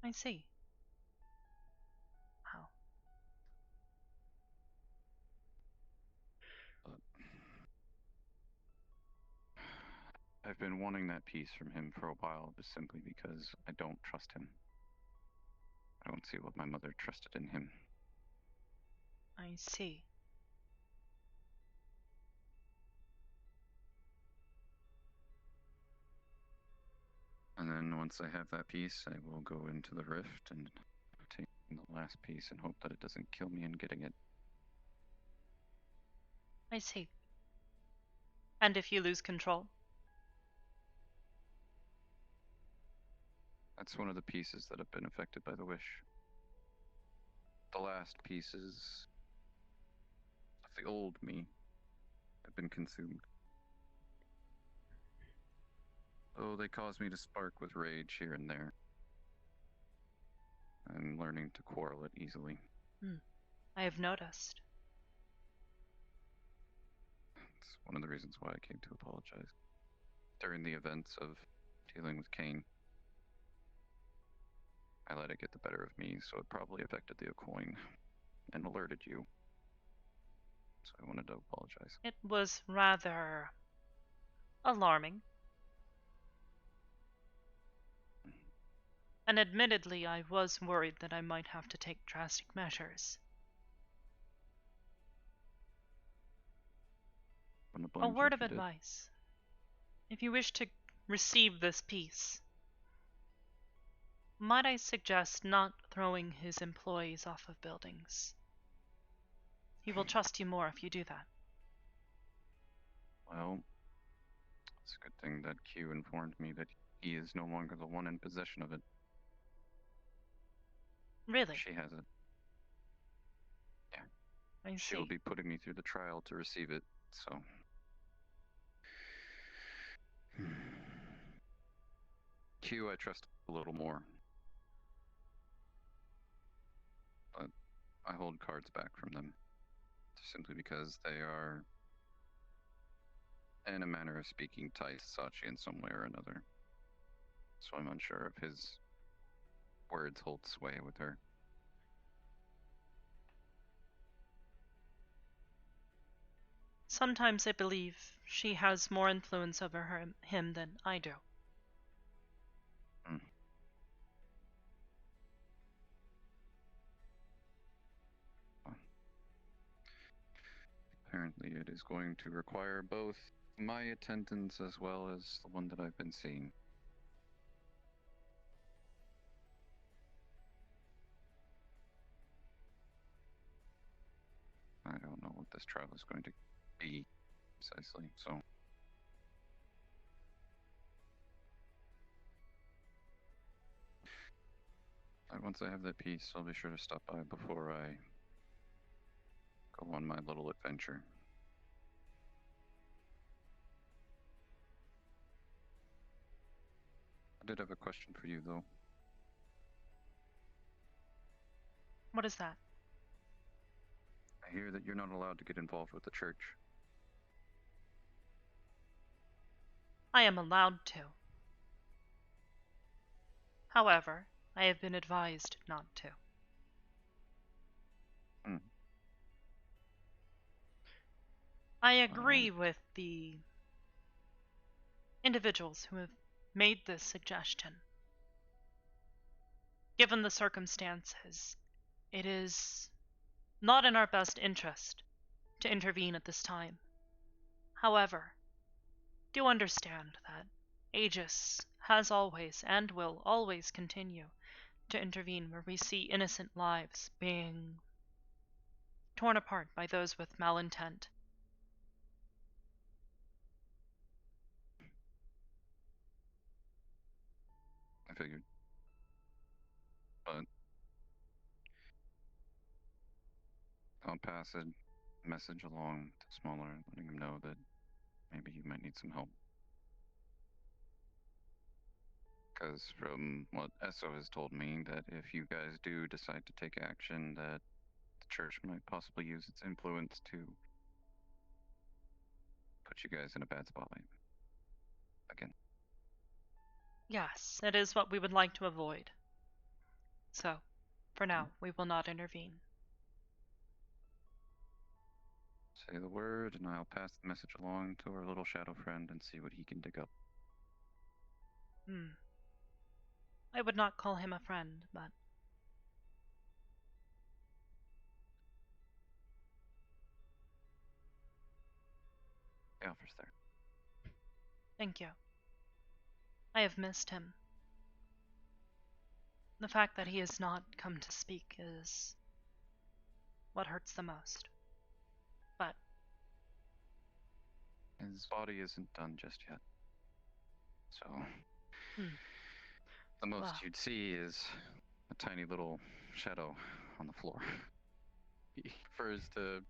I see. Wow. I've been wanting that piece from him for a while, just simply because I don't trust him. I don't see what my mother trusted in him. I see. And then once I have that piece, I will go into the rift and take the last piece and hope that it doesn't kill me in getting it. I see. And if you lose control? That's one of the pieces that have been affected by the wish. The last pieces of the old me have been consumed. Oh, they cause me to spark with rage here and there. I'm learning to quarrel it easily. I have noticed. It's one of the reasons why I came to apologize. During the events of dealing with Kane, I let it get the better of me, so it probably affected the coin and alerted you. So I wanted to apologize. It was rather alarming. And admittedly, I was worried that I might have to take drastic measures. A word of advice. If you wish to receive this piece, might I suggest not throwing his employees off of buildings? He will trust you more if you do that. Well, it's a good thing that Q informed me that he is no longer the one in possession of it. Really? She has it. Yeah. I see. She'll be putting me through the trial to receive it, so. Q I trust a little more. But I hold cards back from them. Simply because they are, in a manner of speaking, tied to Sachi in some way or another. So I'm unsure if his words hold sway with her. Sometimes I believe she has more influence over him than I do. Apparently it is going to require both my attendance as well as the one that I've been seeing. I don't know what this trial is going to be precisely, so But once I have that piece, I'll be sure to stop by before I go on my little adventure. I did have a question for you, though. What is that? I hear that you're not allowed to get involved with the church. I am allowed to. However, I have been advised not to. I agree with the individuals who have made this suggestion. Given the circumstances, it is not in our best interest to intervene at this time. However, do understand that Aegis has always and will always continue to intervene where we see innocent lives being torn apart by those with malintent. I figured. But I'll pass a message along to Smaller, letting him know that maybe you might need some help. Because from what Esso has told me, that if you guys do decide to take action, that the church might possibly use its influence to put you guys in a bad spotlight. Again. Yes, it is what we would like to avoid. So, for now, we will not intervene. Say the word, and I'll pass the message along to our little shadow friend and see what he can dig up. I would not call him a friend, but... The offer's there. Thank you. I have missed him. The fact that he has not come to speak is what hurts the most. But his body isn't done just yet. So the most you'd see is a tiny little shadow on the floor. He prefers to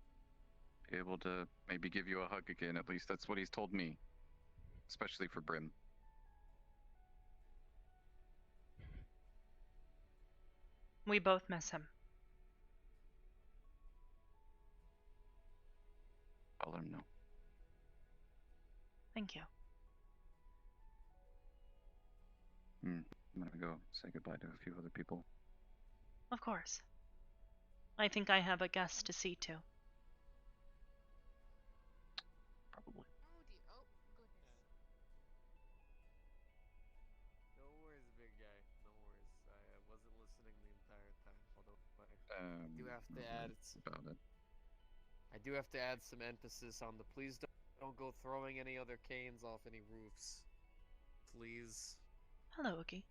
be able to maybe give you a hug again. At least that's what he's told me. Especially for Brim. we both miss him. I'll let him know. Thank you. I'm gonna go say goodbye to a few other people. Of course. I think I have a guest to see to. Probably. Oh dear. Oh goodness. No worries, big guy. No worries. I wasn't listening the entire time. Although I do have to add about it. I do have to add some emphasis on the please don't go throwing any other canes off any roofs. Please. Hello, Oogie.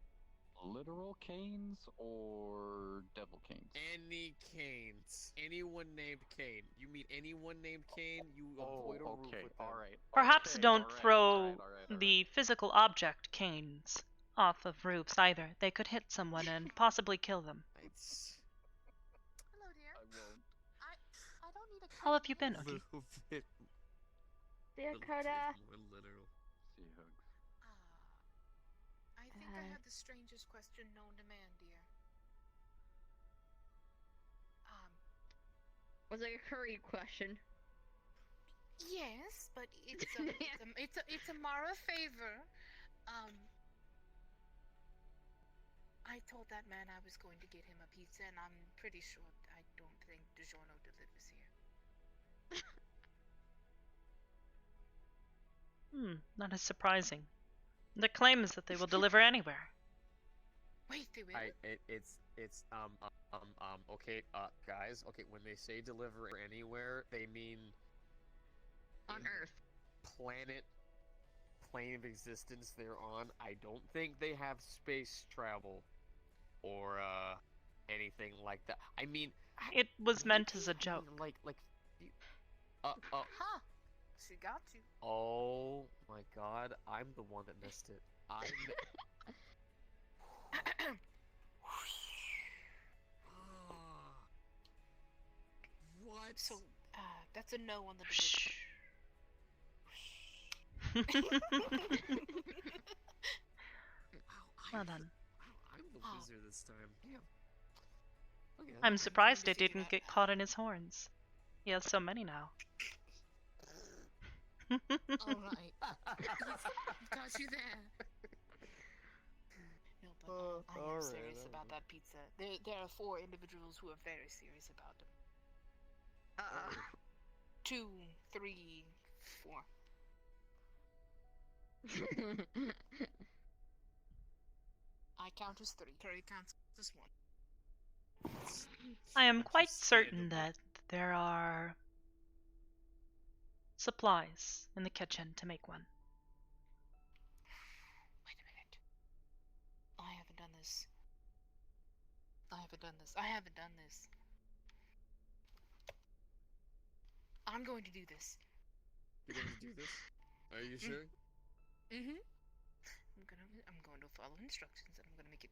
Literal canes or devil canes? Any canes. Anyone named Kane. You meet anyone named Kane, you avoid a roof with them. Alright. Perhaps don't throw the physical object canes off of roofs either. They could hit someone and possibly kill them. Hello, dear. I won't. I don't need a How have you been, A Oogie? little bit. Dakota. More literal. Sea hugs. I think I have the strangest question known to man, dear. Was it a curry question? Yes, but it's a Mara favor. I told that man I was going to get him a pizza, and I'm pretty sure I don't think DiGiorno delivers here. That is surprising. The claim is that they will deliver anywhere. Wait, they will? Okay, guys, okay, when they say deliver anywhere, they mean on Earth. Plane of existence they're on. I don't think they have space travel or anything like that. I mean, it was meant as a joke. Huh. She got you. Oh my god, I'm the one that missed it. What? So, that's a no on the Shh. Well done. I'm the loser this time. Damn. Okay. I'm surprised it didn't get caught in his horns. He has so many now. Alright. He's got you there. No, but I am serious about that pizza. There are 4 individuals who are very serious about it. 2, 3, 4. I count as 3. Curry counts as 1. I am quite certain that there are supplies in the kitchen to make one. Wait a minute. I haven't done this. I haven't done this. I haven't done this. I'm going to do this. You're going to do this? Are you sure? Mm-hmm. I'm going to follow instructions and I'm going to make it.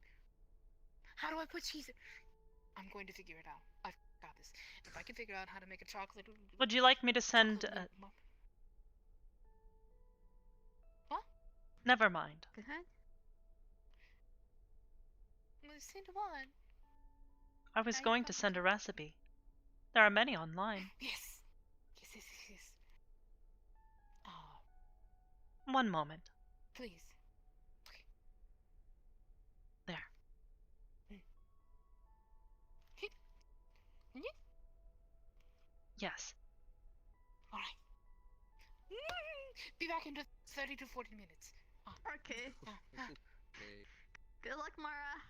How do I put cheese in? I'm going to figure it out. I've got this. If I can figure out how to make a chocolate. Would you like me to send? What? Never mind. Go ahead. Send what? I was going to send a recipe. There are many online. Yes. One moment. Please. There. Yes. All right. Be back in 30 to 40 minutes. Okay. Good luck, Mara.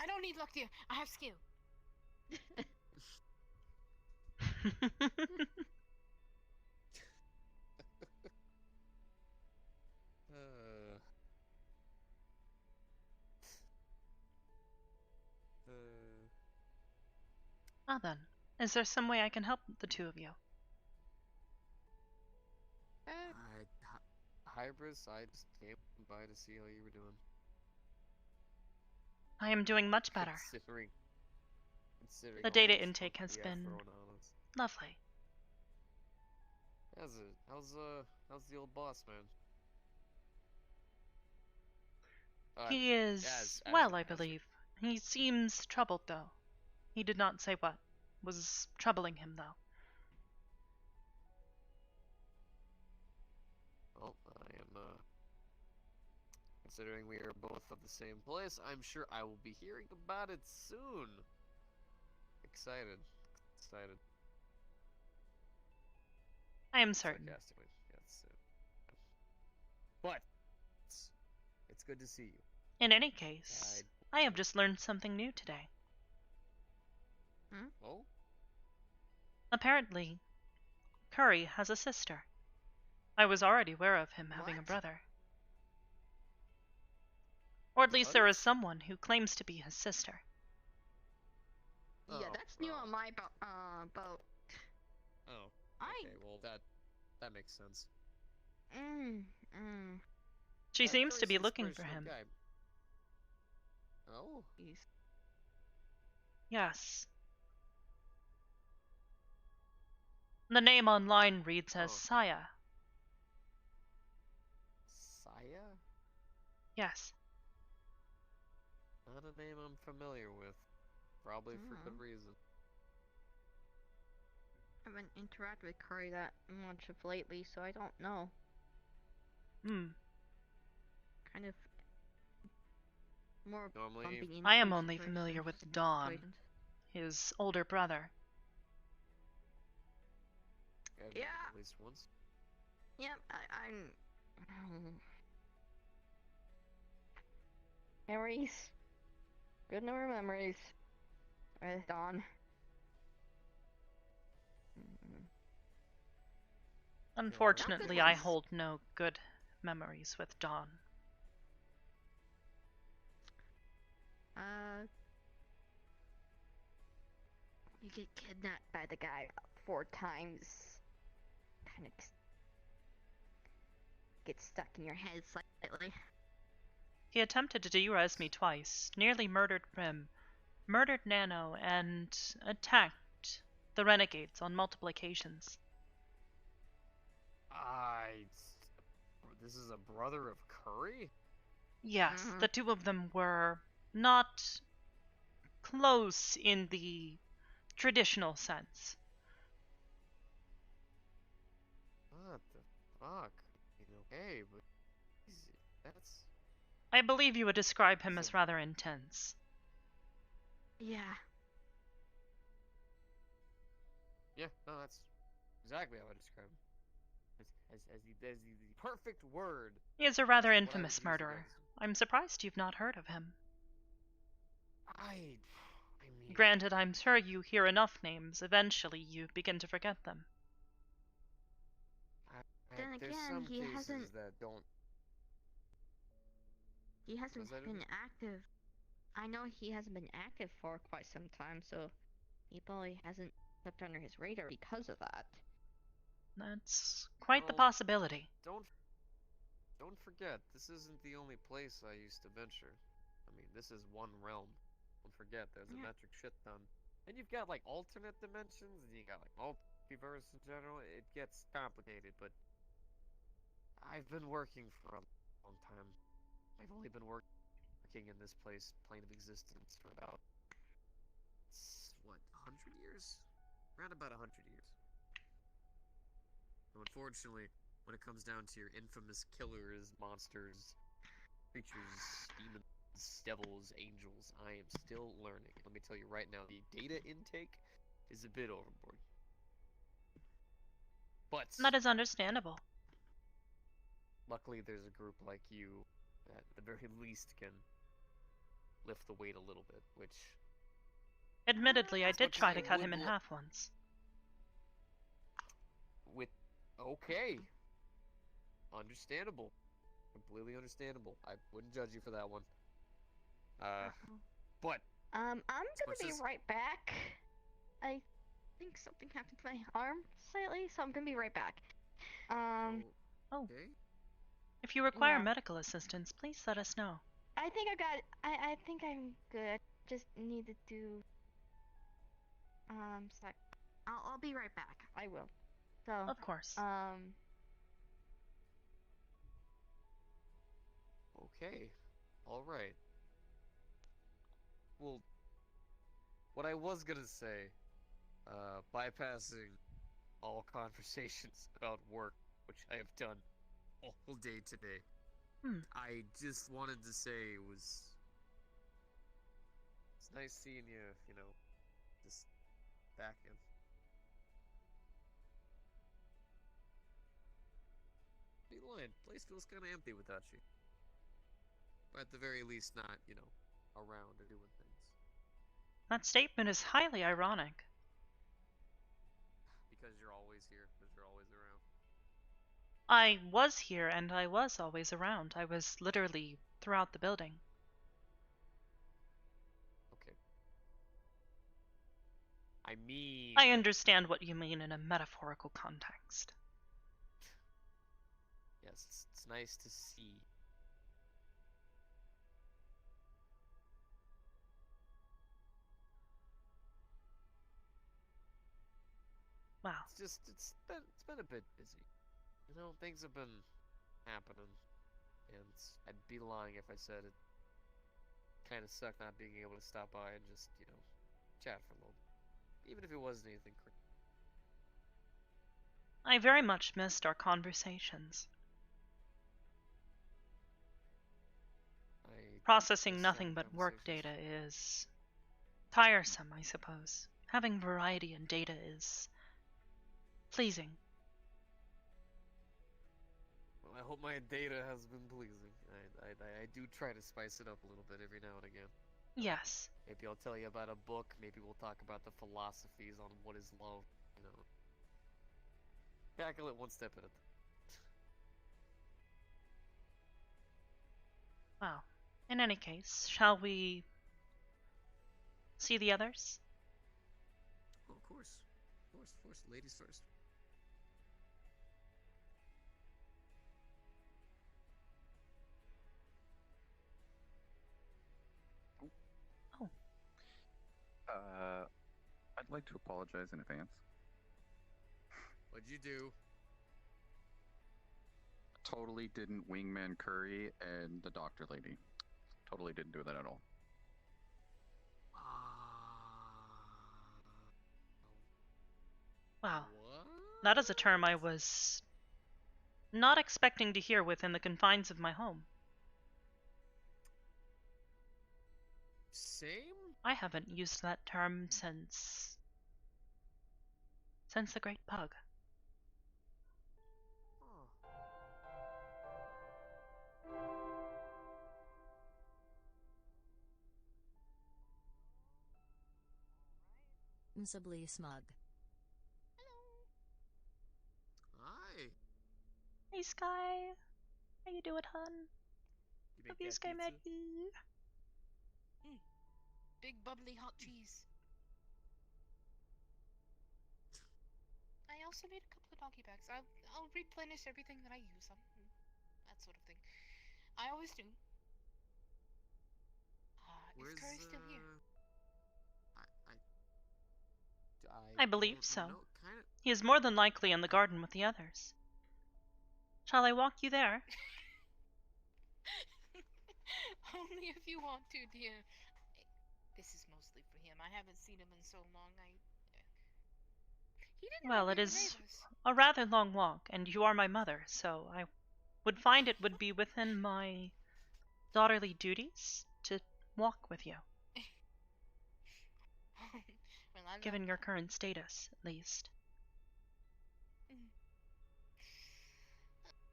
I don't need luck, dear. I have skill. Well then, is there some way I can help the two of you? Hybris, I just came by to see how you were doing. I am doing much better. Considering The all data the intake stuff has we have been thrown on us. lovely. How's it? How's the old boss, man? He is well, I believe. He seems troubled, though. He did not say what was troubling him, though. Well, I am, considering we are both of the same place, I'm sure I will be hearing about it soon. Excited. I am certain. Sarcastically, yes. But it's good to see you. In any case, I have just learned something new today. Oh? Apparently, Curry has a sister. I was already aware of him having a brother. Or at least there is someone who claims to be his sister. Yeah, that's new on my boat. Oh. Okay, well that makes sense. She seems to be Curry's looking for inspirational him. guy. Oh. Yes. The name online reads as Saya. Saya? Yes. Not a name I'm familiar with. Probably for good reason. I haven't interacted with Curry that much of lately, so I don't know. Kind of more bumping into I am only situations. familiar with Dawn, his older brother. Yeah. At least once. Yep, I'm. Memories. Good memories. With Dawn. Unfortunately, I hold no good memories with Dawn. You get kidnapped by the guy 4 times. Kind of gets stuck in your head slightly. He attempted to de-res me twice, nearly murdered Prim, murdered Nano, and attacked the renegades on multiple occasions. This is a brother of Curry? Yes, the two of them were not close in the traditional sense. What the fuck? Okay, but that's... I believe you would describe him as rather intense. Yeah. Yeah, no, that's exactly how I describe him. As the perfect word. He is a rather what I would infamous use murderer. against him. I'm surprised you've not heard of him. I mean... Granted, I'm sure you hear enough names, eventually you begin to forget them. Then there's again, some he cases hasn't- that don't... He hasn't that been active. I know he hasn't been active for quite some time, so he probably hasn't kept under his radar because of that. That's quite the Well, possibility. Don't forget, this isn't the only place I used to venture. I mean, this is one realm. Don't forget, there's a metric shit ton. And you've got, like, alternate dimensions, and you got, like, multiverse in general. It gets complicated, but I've been working for a long time. I've only been working in this place, plane of existence, for about, what, 100 years? Around about 100 years. So unfortunately, when it comes down to your infamous killers, monsters, creatures, demons, devils, angels, I am still learning. Let me tell you right now, the data intake is a bit overboard. But that is understandable. Luckily, there's a group like you that, at the very least, can lift the weight a little bit, which... Admittedly, I did try to cut him in would half once. Okay. Understandable. Completely understandable. I wouldn't judge you for that one. But... I'm gonna be right back. I think something happened to my arm slightly, so I'm gonna be right back. Oh. Okay. If you require Yeah. medical assistance, please let us know. I think I think I'm good. Just needed to sec. I'll be right back. I will. So Of course. Okay. Alright. Well, what I was gonna say, bypassing all conversations about work, which I have done all day today, I just wanted to say it's nice seeing you, just back in. Be lying. Place feels kind of empty without you. Or at the very least, not, around or doing things. That statement is highly ironic. Because you're always here, because you're always around. I was here and I was always around. I was literally throughout the building. Okay. I mean... I understand what you mean in a metaphorical context. Yes, it's nice to see. Wow. It's been a bit busy. Things have been happening, and I'd be lying if I said it kind of sucked not being able to stop by and just, chat for a little. Even if it wasn't anything crazy. I very much missed our conversations. Processing nothing but work data is tiresome, I suppose. Having variety in data is pleasing. Well, I hope my data has been pleasing. I do try to spice it up a little bit every now and again. Yes. Maybe I'll tell you about a book. Maybe we'll talk about the philosophies on what is love. Tackle it one step at a time. Wow. In any case, shall we see the others? Oh, of course. Of course. Ladies first. I'd I'd like to apologize in advance. What'd you do? Totally didn't wingman Curry and the doctor lady. Totally didn't do that at all. Wow. What? That is a term I was not expecting to hear within the confines of my home. Same? I haven't used that term since the Great Pug. Insably smug. Hi. Hey Sky, how you doing, hun? You Hope make you that Sky pizza? Maggie. Big bubbly hot cheese. I also made a couple of doggy bags. I'll replenish everything that I use. That sort of thing. I always do. Is Curry still here? I believe so. know, kinda. He is more than likely in the garden with the others. Shall I walk you there? Only if you want to, dear. This is mostly for him. I haven't seen him in so long. He didn't Well, know it we were is neighbors. a rather long walk, and you are my mother, so I would find it would be within my daughterly duties to walk with you, Well, I given love your that. current status, at least.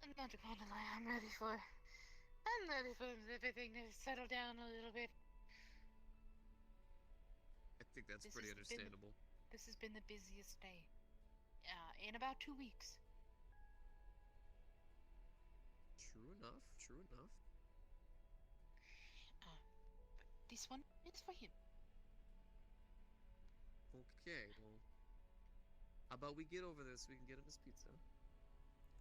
I'm not gonna lie. I'm ready for everything to settle down a little bit. I think that's pretty understandable. This has been the busiest day. In about 2 weeks. True enough. True enough. This one is for him. Okay, well, how about we get over this so we can get him his pizza?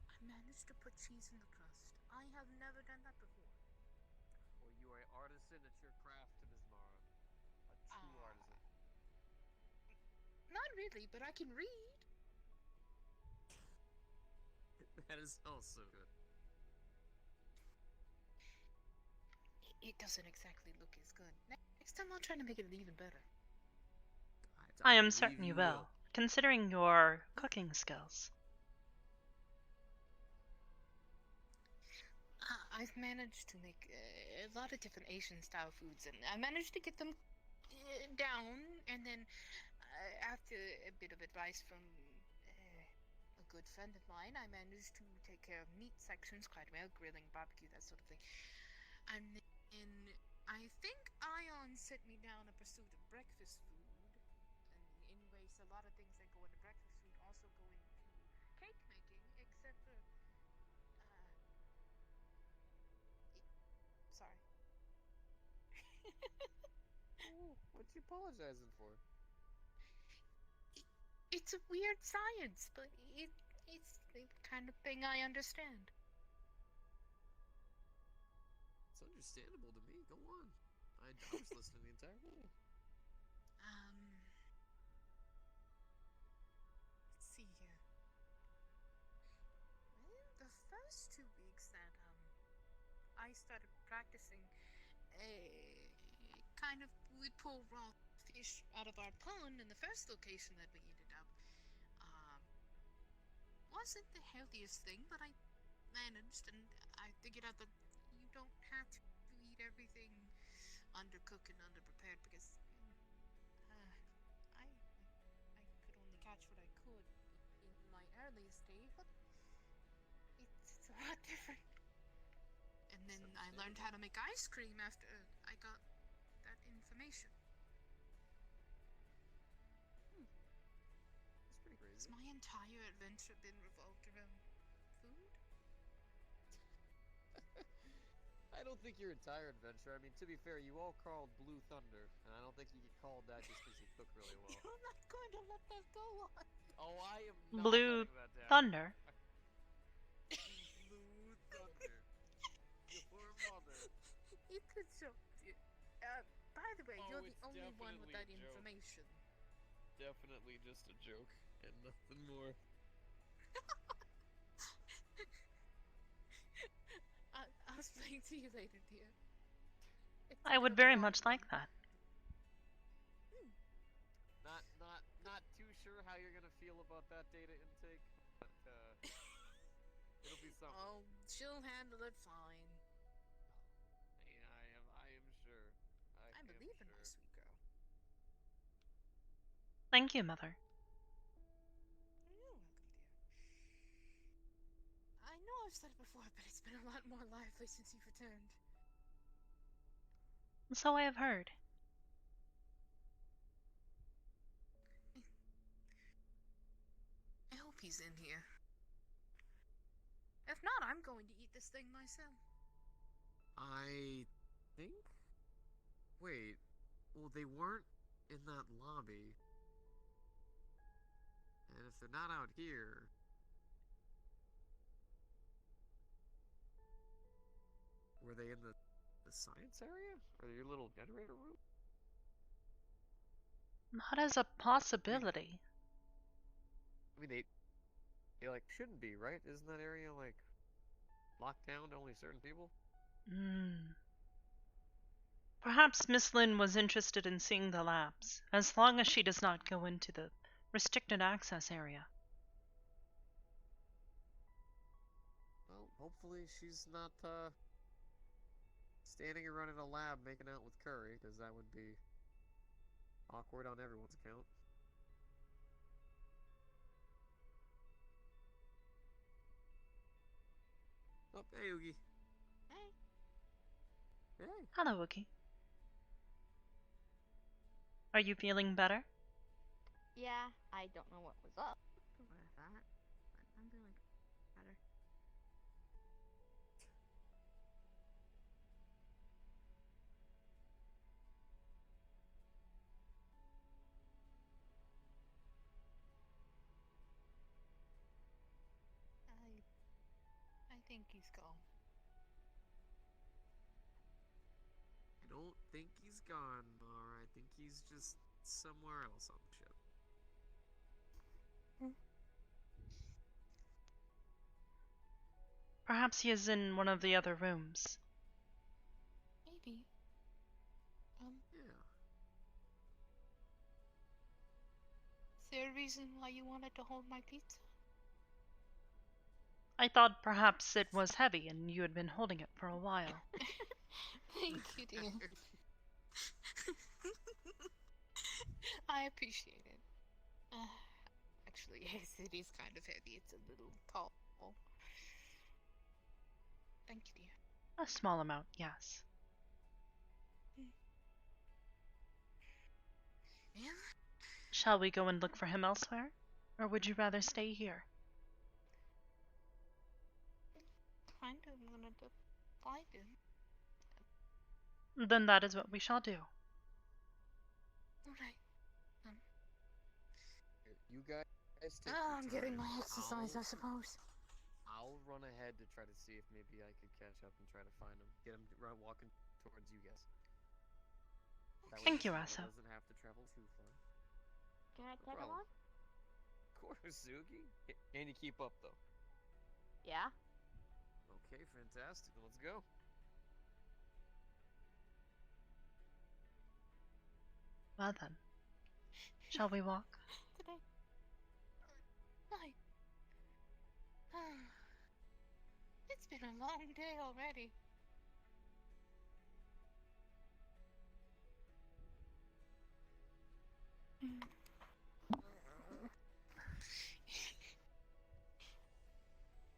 I managed to put cheese in the crust. I have never done that before. Well, you are an artisan at your craft, Ms. Mara. A true artisan. Not really, but I can read. That is also good. It doesn't exactly look as good. Next time I'll try to make it even better. I am certain you will, considering your cooking skills. I've managed to make a lot of different Asian style foods, and I managed to get them down, and then after a bit of advice from a good friend of mine, I managed to take care of meat sections quite well, grilling, barbecue, that sort of thing. And then I think Ion sent me down a pursuit of breakfast food. And anyways, a lot of things that go into breakfast food also go into cake making, except for sorry. Oh, what you apologizing for? It's a weird science, but it's the kind of thing I understand. It's understandable to me. Go on. I was listening the entire way. Let's see here. Well, the first 2 weeks that I started practicing, kind of we'd pull raw fish out of our pond, and the first location that we ended up wasn't the healthiest thing, but I managed, and I figured out that you don't have to eat everything undercooked and underprepared, because I could only catch what I could in my earliest day, but it's a lot different. And then I learned how to make ice cream after I got that information. That's pretty crazy. Has my entire adventure been revolved around food? I don't think your entire adventure. I mean, to be fair, you all called Blue Thunder, and I don't think you get called that just because you cook really well. You're not going to let that go on. Oh, I am not Blue letting that down. Thunder. Blue Thunder. Your mother. It's a joke, dear. By the way, you're the only one with that definitely a joke. information. definitely just a joke and nothing more. I'll explain to you later, dear. I would very much like that. Not too sure how you're gonna feel about that data intake, but it'll be something. Oh, she'll handle it fine. I am sure. I believe in my sweet girl. Thank you, Mother. You're welcome, dear. I know I've said it before, but it's been a lot more lively since you've returned. So I have heard. I hope he's in here. If not, I'm going to eat this thing myself. I think. Wait. Well, they weren't in that lobby. And if they're not out here. Were they in the science area? Or your little generator room? Not as a possibility. I mean, they like shouldn't be, right? Isn't that area like locked down to only certain people? Perhaps Miss Lynn was interested in seeing the labs, as long as she does not go into the restricted access area. Well, hopefully she's not standing around in a lab making out with Curry, because that would be awkward on everyone's account. Oh, hey, Oogie. Hey. Hey. Hello, Wookie. Are you feeling better? Yeah, I don't know what was up with that, but I'm feeling better. I think he's gone. I don't think he's gone, Mara. I think he's just somewhere else on the ship. Perhaps he is in one of the other rooms. Maybe. Yeah. Is there a reason why you wanted to hold my pizza? I thought perhaps it was heavy and you had been holding it for a while. Thank you, dear. I appreciate it. Actually, yes, it is kind of heavy. It's a little tall. Thank you, dear. A small amount, yes. Yeah? Shall we go and look for him elsewhere? Or would you rather stay here? Kind of wanted to find him. Then that is what we shall do. Alright. You guys take Oh, your I'm getting time. my exercise, I suppose. I'll run ahead to try to see if maybe I could catch up and try to find him. Get him walking towards you guys. That way Thank you, Mara Asa. doesn't have to travel too far. Can I No tag problem. along? Of course, Sugi. And you keep up, though. Yeah. Okay, fantastic. Let's go. Well then. Shall we walk? Today. Night. It's been a long day already.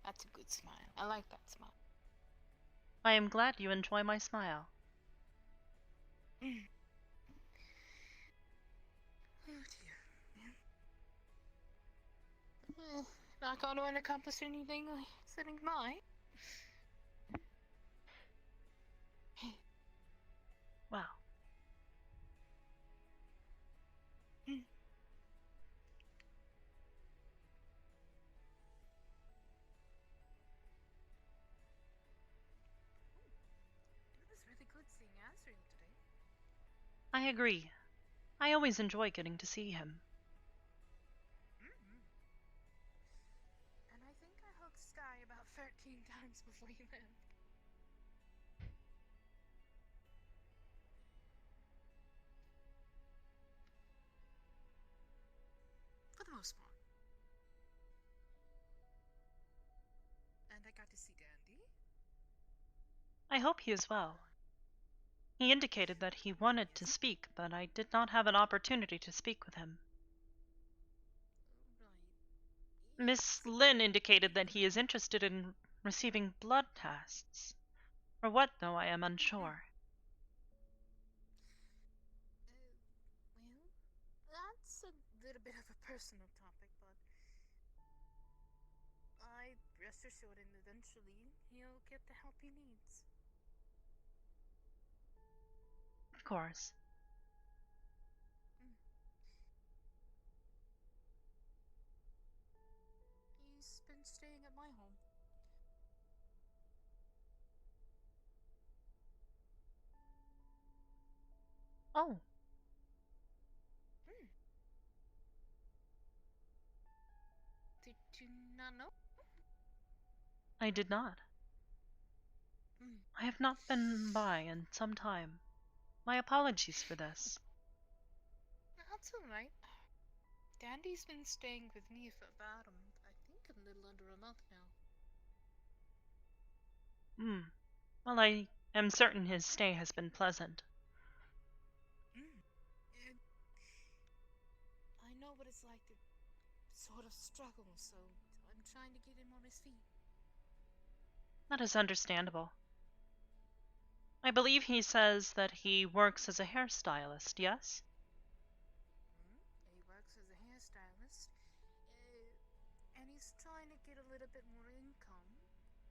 That's a good smile. I like that smile. I am glad you enjoy my smile. Oh dear. Well, not going to accomplish anything like setting mine. Wow. It was really good seeing Azriel today. I agree. I always enjoy getting to see him. before you left. For the most part. And I got to see Dandy. I hope he is well. He indicated that he wanted to speak, but I did not have an opportunity to speak with him. Miss Lynn indicated that he is interested in receiving blood tests. For what, though, I am unsure. Well, that's a little bit of a personal topic, but I rest assured and eventually he'll get the help he needs. Of course. He's been staying at my home. Oh. Did you not know? I did not. I have not been by in some time. My apologies for this. That's alright. Dandy's been staying with me for about, I think a little under a month now. Well, I am certain his stay has been pleasant. I know what it's like to sort of struggle, so I'm trying to get him on his feet. That is understandable. I believe he says that he works as a hairstylist, yes? He works as a hairstylist, and he's trying to get a little bit more income,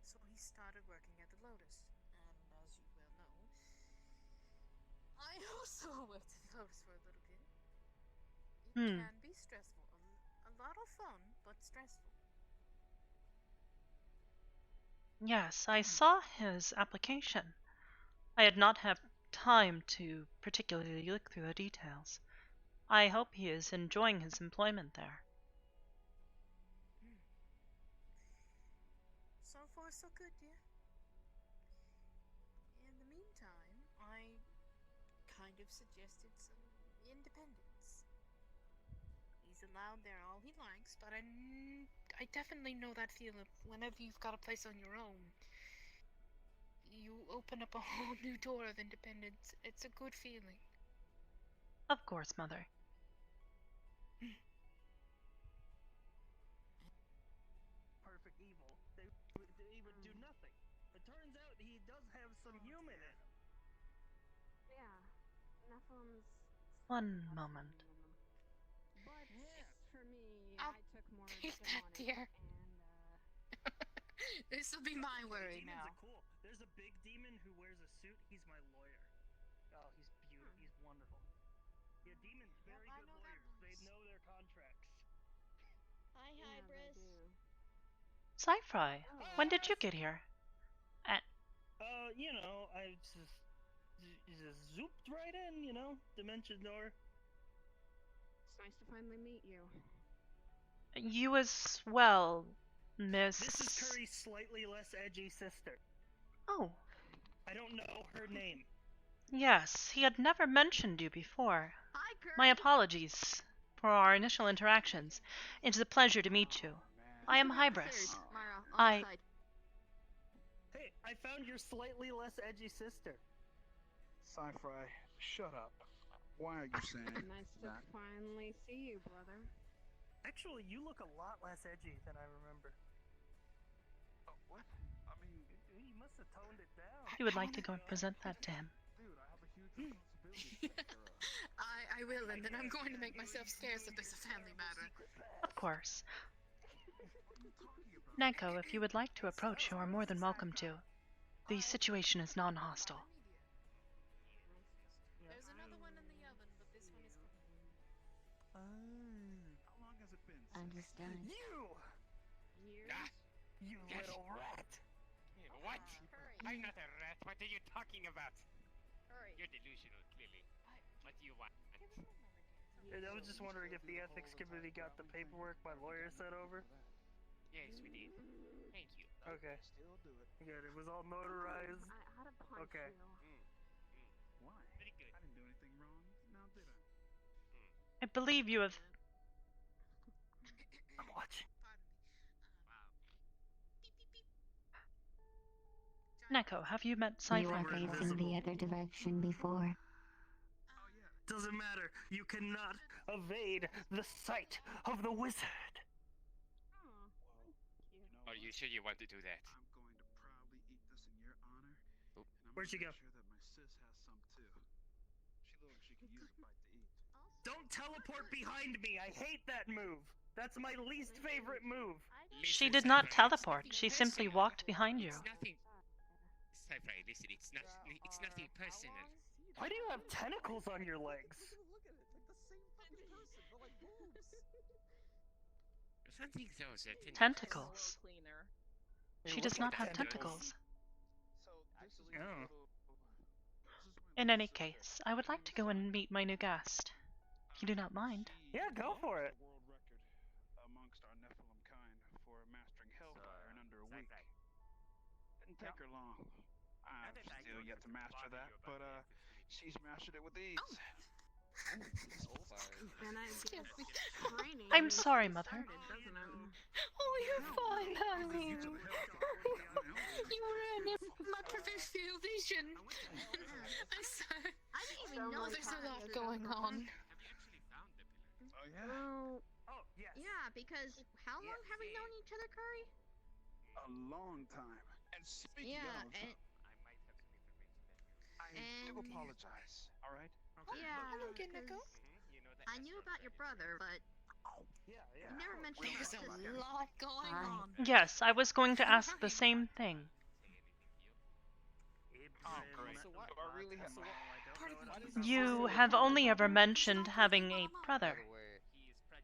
so he started working at the Lotus. And as you well know, I also worked at the Lotus for a little bit. It can be stressful. A lot of fun, but stressful. Yes, I saw his application. I had not had time to particularly look through the details. I hope he is enjoying his employment there. So far, so good, dear. In the meantime, I kind of suggested some independence. He's allowed there all he likes, but I definitely know that feeling whenever you've got a place on your own. You open up a whole new door of independence. It's a good feeling. Of course, Mother. Perfect evil. They would do nothing. It turns out he does have some human in him. Yeah, Nephilim's. One moment. But for me, I'll I took more take ownership that, on it, dear. and This will be my worry Demons now. are cool. There's a big demon who wears a suit. He's my lawyer. Oh, he's beautiful. He's wonderful. Yeah, demons, very good lawyers. They know their contracts. Hi, Hybris. Sci-Fi, when did you get here? You know, I just zooped right in, you know, dimension door. it's nice to finally meet you. You as well, Miss... This is Curry's slightly less edgy sister. Oh. I don't know her name. Yes, he had never mentioned you before. Hi, Curry. My apologies for our initial interactions. It is a pleasure to meet you. I am Hybris. Mara, Hey, I found your slightly less edgy sister. Sci-Fi, shut up. Why are you saying Nice to that? finally see you, brother. Actually, you look a lot less edgy than I remember. Oh, what? I mean, he must have toned it down. If you would like to go and present that to him. dude, I have a huge responsibility. I will, and then I'm going to make myself scarce if there's a family matter. Of course. Neko, if you would like to approach, you are more than welcome to. The situation is non-hostile. There's another one in the oven, but this one is cooking. How long has it been? Understood. You! Years? You little rat! What? I'm not a rat. What are you talking about? Hurry. You're delusional, clearly. What do you want? I was just wondering if the ethics committee got the paperwork my lawyer sent over. Yes, we did. Thank you. Okay. Still do it. Good. It was all motorized. I ought to punch Okay. you. Why? Very good. I didn't do anything wrong. Now did I? I believe you have. I'm watching. Neko, have you met You were Cypher? facing the other direction before. Doesn't matter. You cannot evade the sight of the wizard. Are you sure you want to do that? I'm going to proudly eat this in your honor. And I'm Where'd she gonna go? make sure that my sis has some too. She looks like she could use a bite to eat. Don't teleport behind me. I hate that move. That's my least favorite move. She did not teleport. She simply walked behind you. It's nothing. Cypher, listen, it's nothing personal. Why do you have tentacles on your legs? Something those are Tentacles. They She look does not like have tentacles. Oh. In any case, I would like to go and meet my new guest. If you do not mind. Yeah, go for it. World record amongst our Nephilim kind for mastering Hellfire in under a week. Didn't take her long. I've still yet to master that, but she's mastered it with ease. And I guess training I'm sorry, Mother. started, doesn't it? Oh, you're fine, honey. You were in my peripheral vision. I'm sorry. I didn't even know There's a lot Tanya going was on. Oh yeah? Well, Oh, yes. yeah, because how long have we known each other, Curry? A long time. And speaking Yeah, of, and I do apologize. All right? yeah, Hello, Gineko. I knew about your brother, but Yeah, you never mentioned There's about a him. lot going on. Yes, I was going to ask the same thing. Oh, great. So I really have You have only ever mentioned having a brother.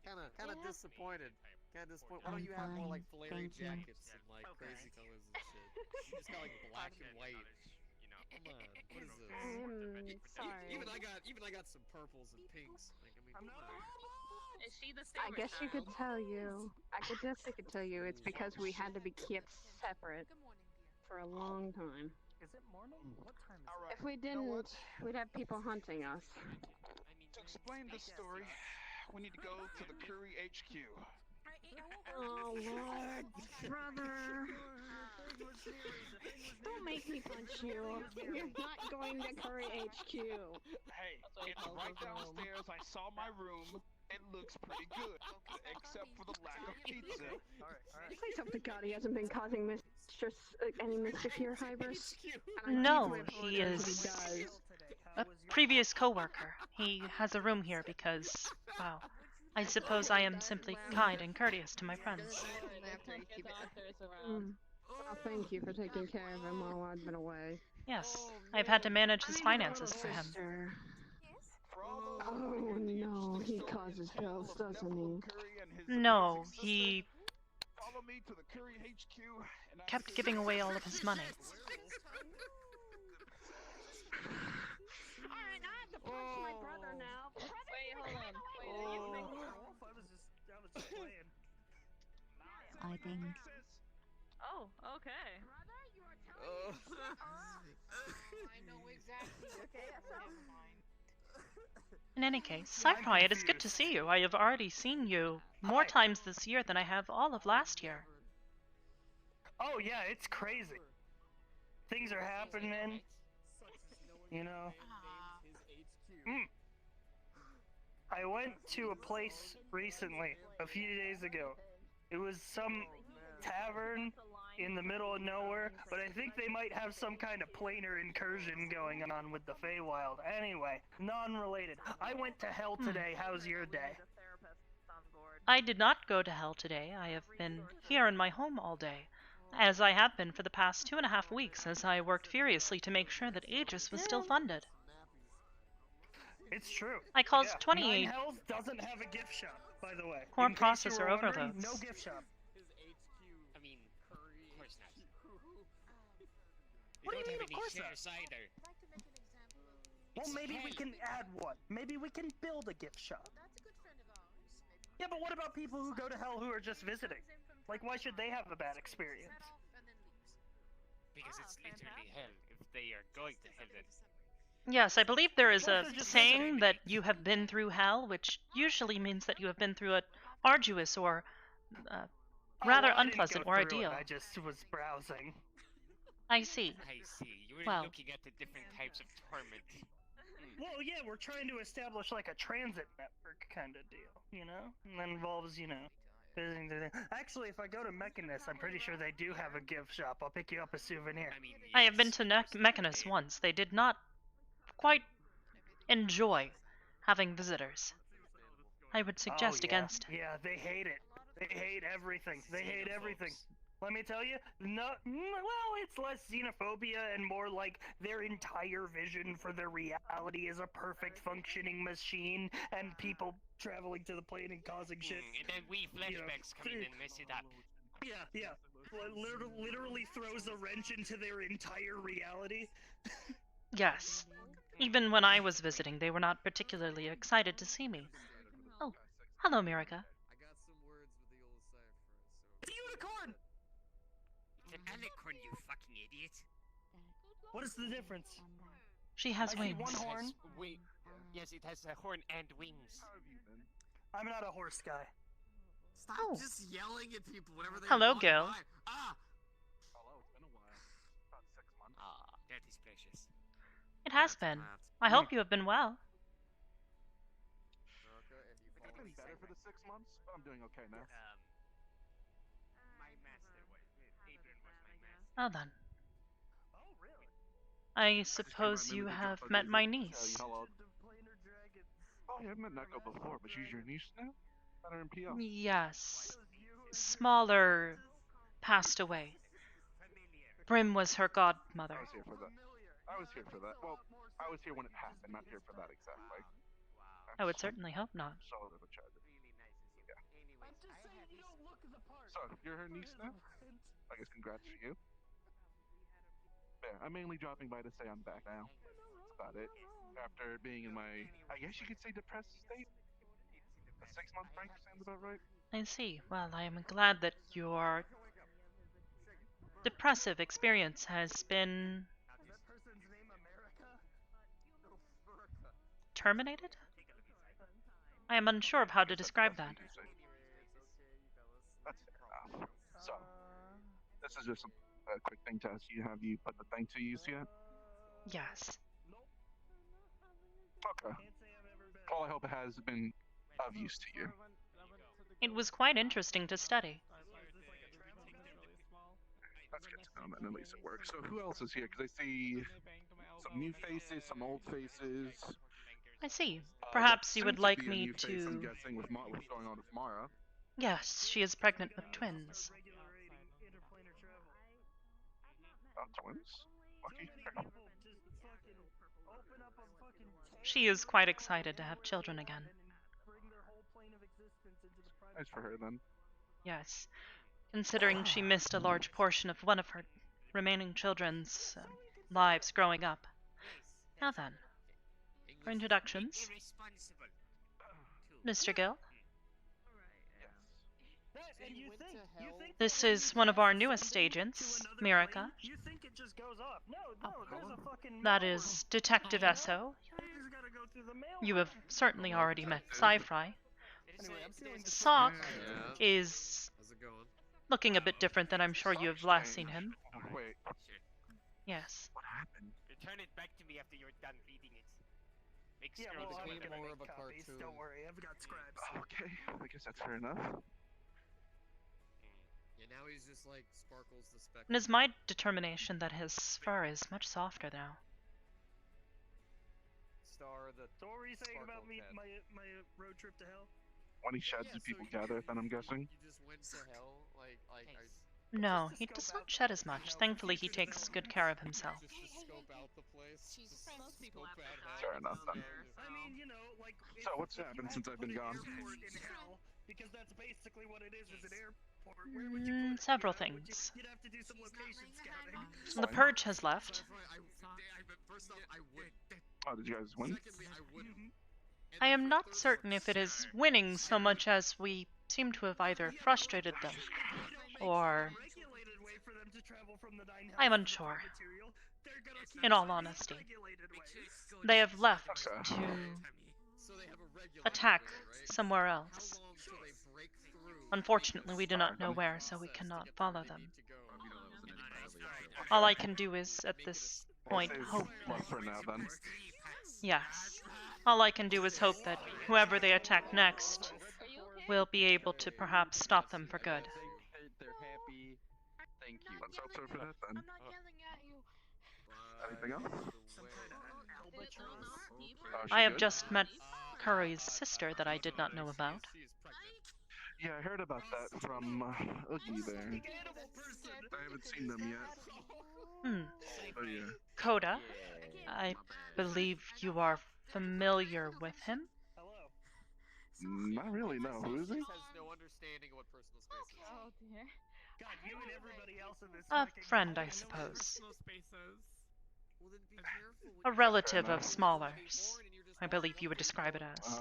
Kind of disappointed. Kind of disappointed. Why don't you have more like flary jackets and like crazy colors and shit? You just got like black and white. Come on, what is this? Sorry. Even I got some purples and pinks. Like, I mean, come on. Is she the I saber guess you could child? tell you. I could tell you it's because we had to be kept separate for a long time. Is it morning? What time is All right. If we You know didn't, what? we'd have people hunting us. To explain this story, we need to go to the Curry HQ. Oh Lord, brother! Don't make me punch you. You're not going to Curry HQ. Hey, it's right downstairs. I saw my room. It looks pretty good, except for the lack of pizza. Please hope to God he hasn't been causing any mischief here, Hybris. No, he He is does. a previous coworker. He has a room here because, well, I suppose I am simply kind and courteous to my friends. Well, thank you for taking care of him while I've been away. Yes, I've had to manage his finances for him. Sister. Oh no, he causes bills, doesn't he? No, he Follow me to the Curry HQ, and I kept giving away all of his money. Alright, I have to punch my brother now. Wait, hold on. I was just playing. I think. Oh, okay. I know exactly. Okay, never mind. In any case, Sci-Fi, it is good to see you. I have already seen you more times this year than I have all of last year. Oh yeah, it's crazy. Things are happening. You know. I went to a place recently, a few days ago. It was some tavern in the middle of nowhere, but I think they might have some kind of planar incursion going on with the Feywild. Anyway, non-related. I went to hell today. How's your day? I did not go to hell today. I have been here in my home all day, as I have been for the past 2.5 weeks, as I worked furiously to make sure that Aegis was still funded. It's true. I caused 28 Nine Hells doesn't have a gift shop, by the way. core In case you processor were wondering, overloads. No gift shop. I mean, of course not. What do you mean, don't of course have not? any shares either. Well, maybe we can add one. Maybe we can build a gift shop. Yeah, but what about people who go to hell who are just visiting? Like, why should they have a bad experience? Because it's literally hell. If they are going to hell, then Yes, I believe there is a Plus, it's just saying that you have been through hell, which usually means that you have been through an arduous or rather well, I didn't unpleasant go or through it, ordeal. I just was browsing. I see. I see. You were Well, looking at the different types of torment. Well, yeah, we're trying to establish like a transit network kind of deal, you know? And that involves, visiting the... Actually, if I go to Mechanist, I'm pretty sure they do have a gift shop. I'll pick you up a souvenir. I have been to Mechanus once. They did not quite enjoy having visitors. I would suggest against it. Yeah, they hate it. They hate everything. They hate everything. Let me tell you, well, it's less xenophobia and more like their entire vision for their reality is a perfect functioning machine and people traveling to the plane and causing shit. And then we flashbacks come in and mess it up. Yeah. Literally throws a wrench into their entire reality. Yes. Even when I was visiting, they were not particularly excited to see me. Oh, hello, Mirika. It's a unicorn! It's an alicorn, you fucking idiot. What is the difference? She has I see wings. one horn. Yes, it has a horn and wings. I'm not a horse guy. Stop just yelling at people whenever they Hello, walk girl. by. Ah! Hello, it's been a while. About 6 months. Ah, that is precious. It has been. I hope you have been well. It could have been better for the 6 months, but I'm doing okay now. My master was... Adrian was my master. Oh then. Oh, really? I suppose you have met my niece. Oh, yeah, I've met Neko before, but she's your niece now? Met her in PL. Yes. Smaller passed away. Brim was her godmother. I was here for that. Well, I was here when it happened, not here for that exactly. I would certainly hope not. So of a tragedy. Yeah. So, you're her niece now? I guess congrats to you. Yeah, I'm mainly dropping by to say I'm back now. That's about it. After being in my, I guess you could say, depressed state. A 6-month break sounds about right. I see. Well, I am glad that your depressive experience has been terminated? I am unsure of how to describe that. That's enough. So, this is just a quick thing to ask you. Have you put the thing to use yet? Yes. Okay. Well, I hope it has been of use to you. It was quite interesting to study. That's good to know, then at least it works. So who else is here? Because I see some new faces, some old faces. I see. Perhaps you would like be a me new face, I'm to... guessing, with what's going on with Mara. Yes, she is pregnant with twins. Twins? Lucky. She is quite excited to have children again. Nice for her, then. Yes. Considering she missed a large portion of one of her remaining children's lives growing up. Now then, for introductions, Mr. Gill. This is one of our newest agents, Mirika. You think it just goes off? No, there's a fucking That is Detective Esso. You have certainly already met Sci-Fry. Sock is looking a bit different than I'm sure you have last seen him. Wait. Yes. What happened? Return it back to me after you're done reading it. Make Yeah, sure well, I'm it's gonna more make copies. Don't worry, I've got scribes. Okay, I guess that's fair enough. Yeah, now he's just like Sparkles the Spectre. It is my determination that his fur is much softer now. Star the. So what were you saying about me, my road trip to hell? When he sheds, do people gather, then I'm guessing? You just went to hell, like. No, he does not shed as much. Thankfully, he takes good care of himself. Just to scope out the place. Most people have Fair enough, then. I mean, like. So what's happened since I've been gone? In hell, because that's basically what it is an airport. Where would you put it? Several things. You'd have to do some location scouting. The Purge has left. First off, I would. Oh, did you guys win? Secondly, I wouldn't. I am not certain if it is winning so much as we seem to have either frustrated them or to travel from the 9 I'm houses of unsure. material, they're gonna keep In all it honesty, regulated ways. they have left to So they have a regulated attack way, right? somewhere How else. long till they break through? Unfortunately, we do not know where, so we cannot follow them. You know, that wasn't entirely All I can do is, at this point, We'll save hope. one for now then. Yes. All I can do is hope that whoever they attack next will be able to perhaps stop them for good. They're happy. Thank you. Let's hope so for that then. I'm not yelling at you. Anything else? I have just met Curry's sister that I did not know about. Yeah, I heard about that from Oogie there. I haven't seen them yet. But yeah. Coda, I believe you are familiar with him? Not really, no. Who is he? Has no understanding of what personal space is. Oh dear. God, you and everybody else in this A fucking friend, I suppose. A relative of Smaller's, I believe you would describe it as.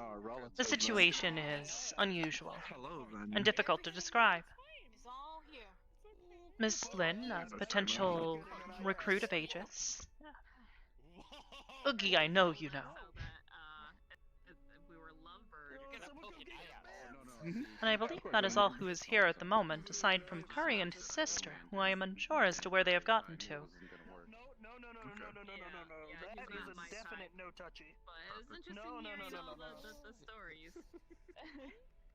The situation is unusual Hello, then. and difficult to describe. It's all here. Miss Lynn, a potential recruit of Aegis. Oogie, I know you know. We were lovebirds. And I believe that is all who is here at the moment, aside from Curry and his sister, who I am unsure as to where they have gotten to. No. That is a definite no touchy. But it was interesting hearing all the stories.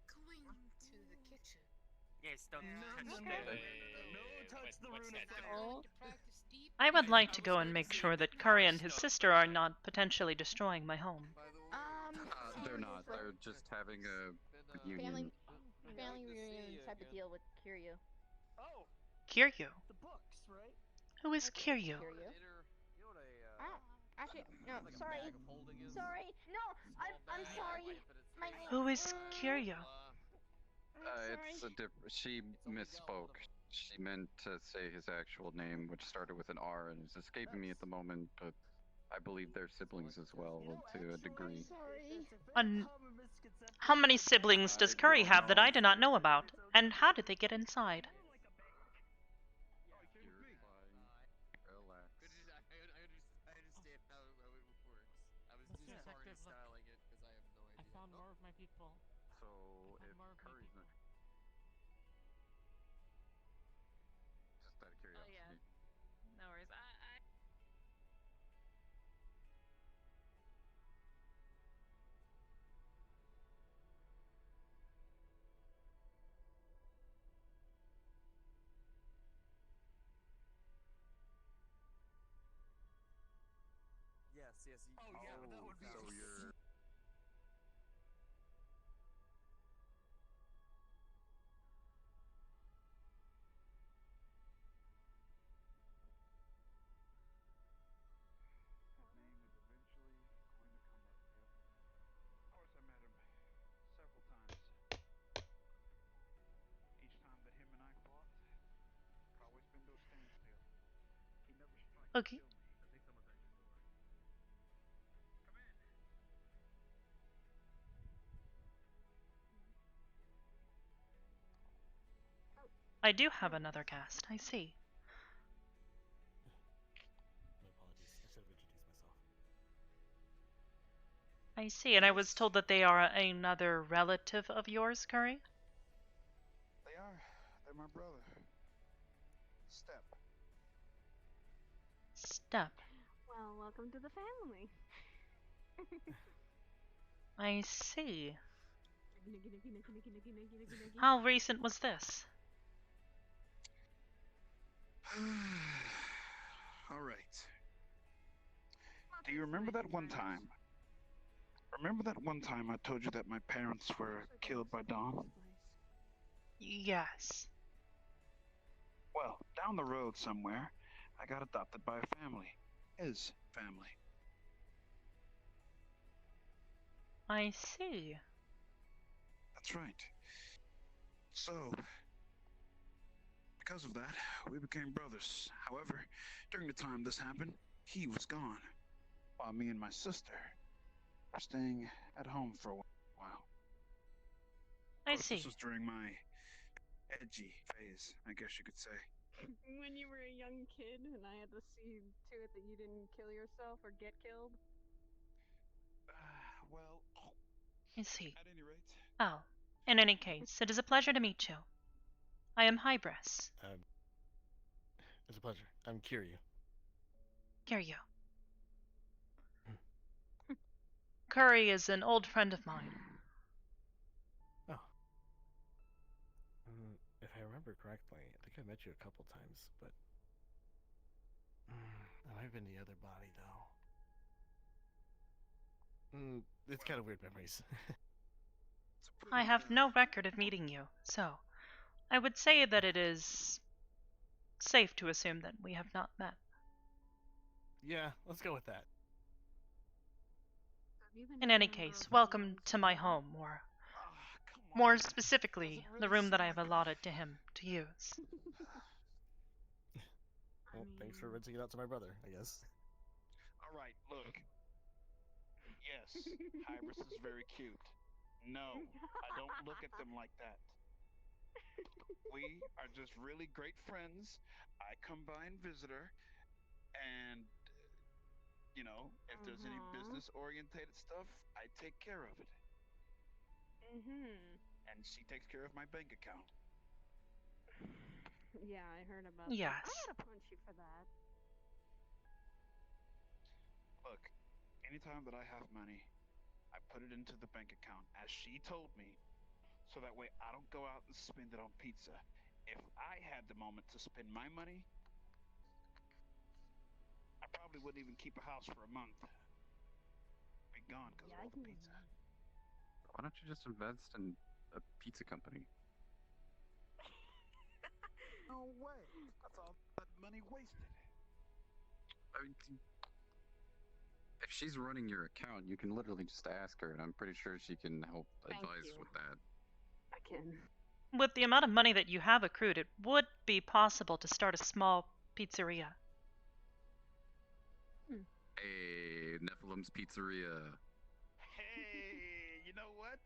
Going to the kitchen. Yes, don't touch touch the what's rune that? of I would like to go and make sure that Curry and his sister are not potentially destroying my home. They're not. They're just having a reunion. Family reunion type of deal with Kiryu. Oh, Kiryu? the books, right? Who is Kiryu? Actually, no, sorry. Sorry. No, I'm sorry. My name Who is Kiryu? It's a different. She misspoke. She meant to say his actual name, which started with an R, and is escaping me at the moment. But I believe they're siblings as well, to a degree. How many siblings does Curry have that I do not know about? And how did they get inside? I understand how it works. I was just already styling it because I have no idea. I found more of my people. So if Curry's not, just out of curiosity. Oh yeah. No worries. Yes. Oh yeah, that would be. So you're. Of course, I met him several times. Each time that him and I fought, it always been to a standstill. He never tried to Okay. kill me. I do have another cast, I see. My apologies. I should have introduced myself. I see, and I was told that they are another relative of yours, Curry? They are. They're my brother. Step. Step. Well, welcome to the family. I see. How recent was this? All right. Do you remember that one time? Remember that one time I told you that my parents were killed by Dawn? Yes. Well, down the road somewhere, I got adopted by a family. His family. I see. That's right. So, because of that, we became brothers. However, during the time this happened, he was gone, while me and my sister were staying at home for a while. I Of course, see. This was during my edgy phase, I guess you could say. when you were a young kid and I had to see to it that you didn't kill yourself or get killed? Well, I see. at any rate, Oh, in any case, it is a pleasure to meet you. I am Hybris. It's a pleasure. I'm Kiryu. Kiryu. Curry is an old friend of mine. Oh. If I remember correctly, I think I met you a couple times, but it might have been the other body, though. It's kind of weird memories. I have no record of meeting you, so I would say that it is safe to assume that we have not met. Yeah, let's go with that. In any case, welcome to my home, or more specifically, the room that I have allotted to him to use. Well, thanks for renting it out to my brother, I guess. all right, look. Yes, Hybris is very cute. No, I don't look at them like that. We are just really great friends. I come by and visit her, and you know, if there's any business-orientated stuff, I take care of it. And she takes care of my bank account. Yeah, I heard about Yes. that. I gotta punch you for that. Look, anytime that I have money, I put it into the bank account, as she told me, so that way I don't go out and spend it on pizza. If I had the moment to spend my money, I probably wouldn't even keep a house for a month. Be gone because of all the pizza. Why don't you just invest in a pizza company? No way. That's all that money wasted. I mean, if she's running your account, you can literally just ask her, and I'm pretty sure she can help advise with that. I can. With the amount of money that you have accrued, it would be possible to start a small pizzeria. Hey, Nephilim's Pizzeria. Hey, you know what?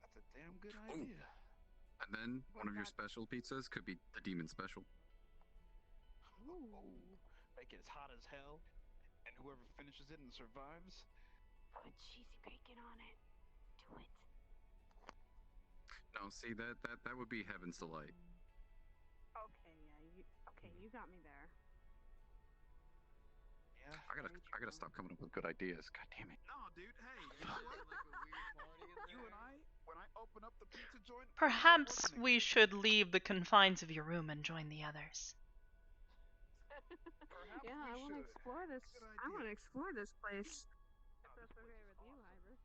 That's a damn good idea. And then one of your special pizzas could be the Demon Special. Ooh. Make it as hot as hell, and whoever finishes it and survives, put cheesy bacon on it. Do it. No, see that would be Heaven's Delight. Okay, yeah, you got me there. Yeah. I gotta stop coming up with good ideas. God damn it. No, dude. Hey, you know what? You and I, when I open up the pizza joint, Perhaps we should leave the confines of your room and join the others. Yeah, I want to explore this. I want to explore this place. If that's okay with you, Hybris.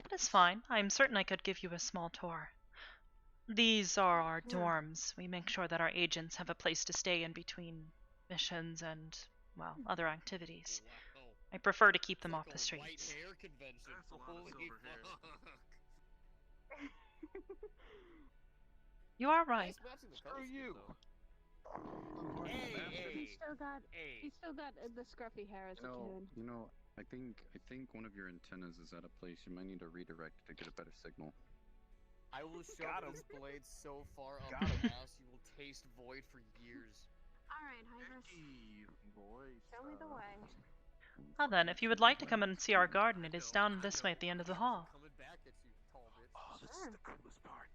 That is fine. I'm certain I could give you a small tour. These are our dorms. We make sure that our agents have a place to stay in between missions and, well, other activities. I prefer to keep them off the streets. White hair convention. Holy fuck. You are right. Screw you. He's still got the scruffy hair as a kid. You know, I think one of your antennas is out of place. You might need to redirect to get a better signal. I will shove this blade so far up your ass you will taste void for years. Alright, Hybris. Show me the way. Well then, if you would like to come and see our garden, it is down this way at the end of the hall. Coming back at you, tall bitch. Oh, this is the coolest part.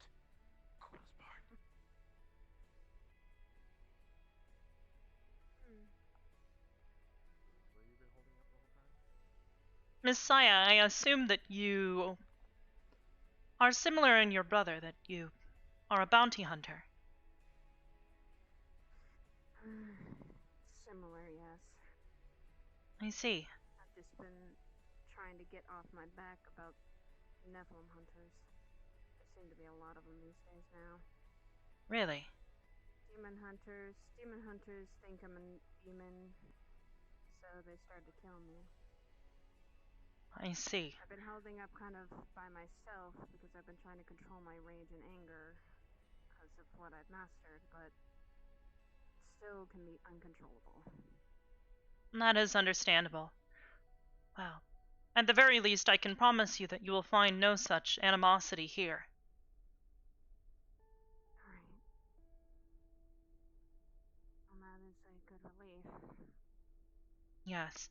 Miss Saya, I assume that you are similar in your brother, that you are a bounty hunter. Similar, yes. I see. I've just been trying to get off my back about Nephilim hunters. There seem to be a lot of them these days now. Really? Demon hunters think I'm a demon, so they started to kill me. I see. I've been holding up kind of by myself because I've been trying to control my rage and anger because of what I've mastered, but still can be uncontrollable. That is understandable. Well, at the very least, I can promise you that you will find no such animosity here. Alright. good relief. Yes.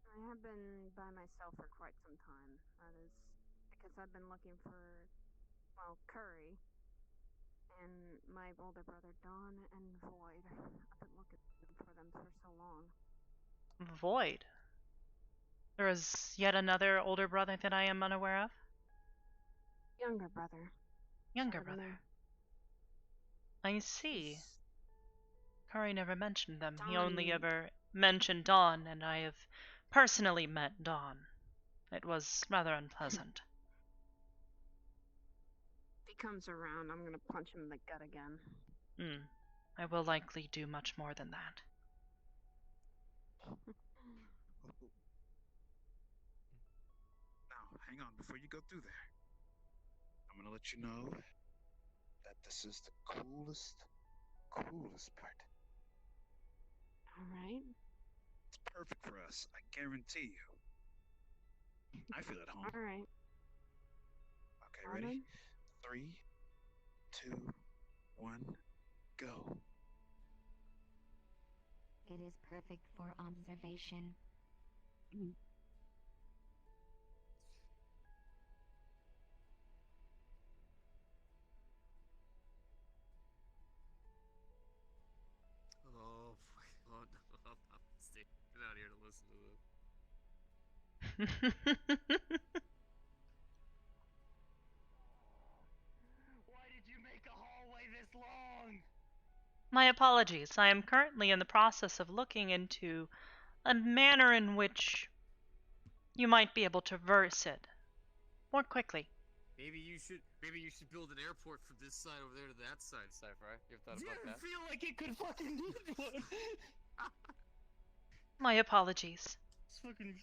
I have been by myself for quite some time. That is because I've been looking for, well, Curry and my older brother Don and Void. I've been looking for them for so long. Void. There is yet another older brother that I am unaware of? Younger brother. Younger brother. I see. Curry never mentioned them. He only Dawn. ever mentioned Dawn, and I have personally met Dawn. It was rather unpleasant. If he comes around, I'm gonna punch him in the gut again. I will likely do much more than that. Now, hang on before you go through there. I'm gonna let you know that this is the coolest part. Alright. It's perfect for us, I guarantee you. I feel at home. Alright. Okay, ready? 3, 2, 1, go. It is perfect for observation. Oh, oh no, I'm staying out here to listen to this. Why did you make a hallway this long? My apologies. I am currently in the process of looking into a manner in which you might be able to verse it more quickly. Maybe you should build an airport from this side over there to that side, Sci-Fi. You ever thought about that? Didn't feel like it could fucking need one. My apologies. It's fucking.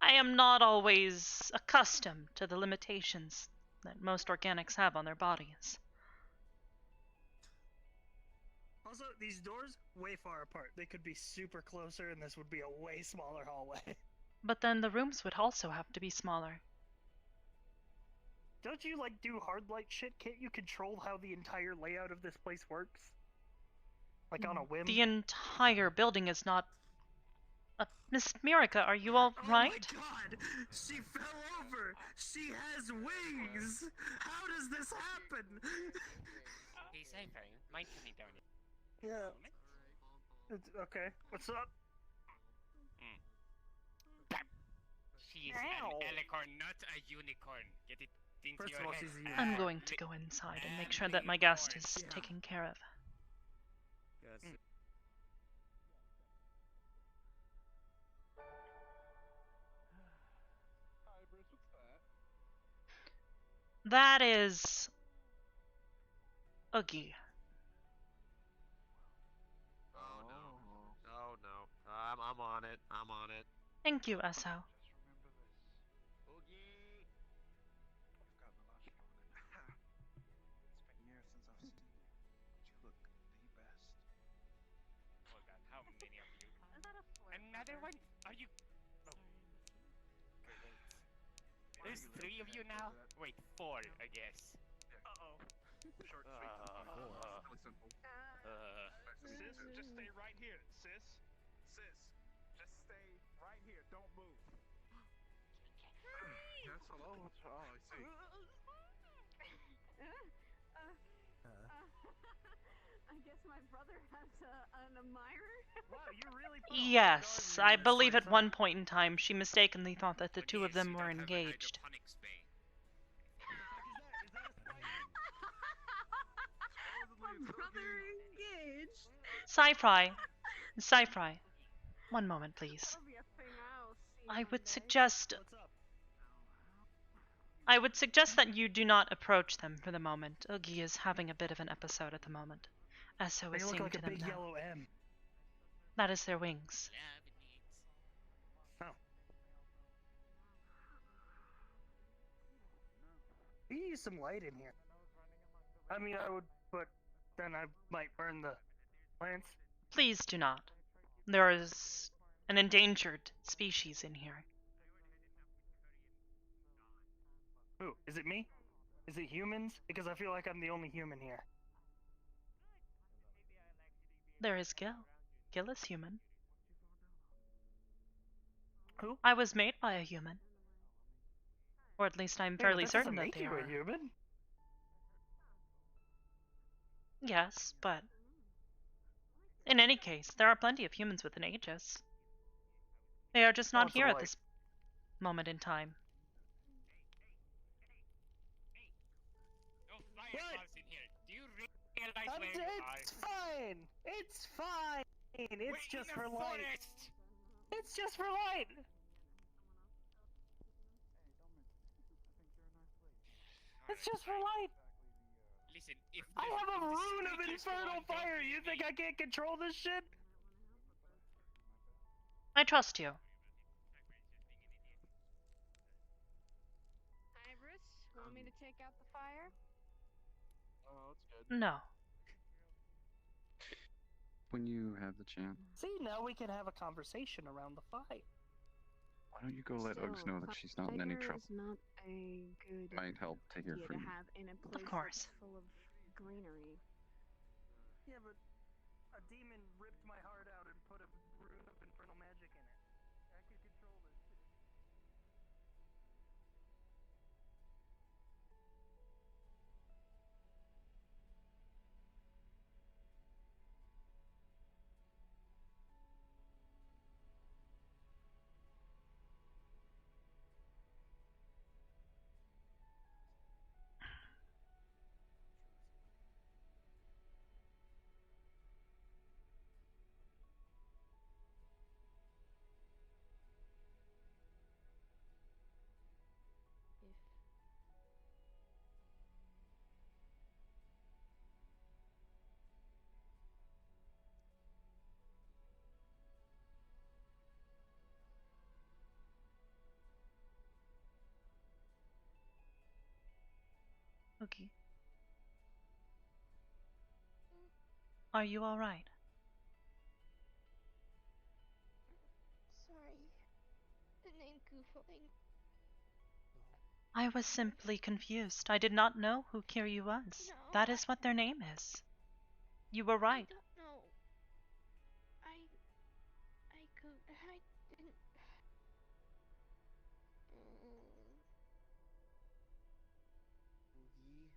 I am not always accustomed to the limitations that most organics have on their bodies. Also, these doors way far apart. They could be super closer, and this would be a way smaller hallway. But then the rooms would also have to be smaller. Don't you like do hard light shit? Can't you control how the entire layout of this place works? Like on a whim? The entire building is not. Miss Mirica, are you all right? Oh my god! She fell over! She has wings! How does this happen? Hey, Sci-Fi, mind coming down here? Yeah. Okay, what's up? She is an alicorn, not a unicorn. Get it into First your of all, head. she's a unicorn. I'm going to go inside and make sure that my guest is taken care of. Hybris, what's that? That is Oogie. Oh no. Oh no. I'm on it. I'm on it. Thank you, Esso. Oogie. I've gotten a lot stronger. It's been years since I've seen you. But you look the best. Hold on, how many of you? Another one? Are you? Oh. Okay, wait. There's 3 of you now? Wait, 4, I guess. Uh-oh. Short, sweet. Really simple. Sis, just stay right here. Sis, just stay right here. Don't move. Yes, hello. Oh, I see. I guess my brother has an admirer. Wow, you really put Yes, I believe at one point in time she mistakenly thought that the two of them were engaged. My brother engaged. Sci-Fi. One moment, please. That'll be a thing I'll see I one would day. suggest that you do not approach them for the moment. Oogie is having a bit of an episode at the moment. Esso They is look seeing like to a them big now. yellow M. That is their wings. Oh. We use some light in here. I mean, I would, but then I might burn the plants. Please do not. There is an endangered species in here. Who? Is it me? Is it humans? Because I feel like I'm the only human here. There is Gil. Gil is human. Who? I was made by a human. Or at least I'm Yeah, but fairly that certain doesn't that make they you are. a human. Yes, but in any case, there are plenty of humans within Aegis. They are just not Lots of here at light. this moment in time. No fireballs in here. Do you realize where you are? It's fine. It's fine. It's just for light. Forest. It's just for light. It's just for light. Listen, if I have a rune of speakers infernal go on, fire. don't You think I can't control this shit? I trust you. Hybris, want me to take out the fire? Oh, it's good. No. When you have the chance, See, now we can have a conversation around the fire. why don't you go let Uggs know that she's not in any trouble? Is not a good Might help to hear idea from to you. have in a place course. that's full of greenery. Yeah, but a demon ripped my heart out and put a rune of infernal magic in it. I could control this shit. Okay. Are you alright? Sorry. The name Goofling. I was simply confused. I did not know who Kiryu was. No, That is what their name is. You were right. I don't know. I didn't. Oogie.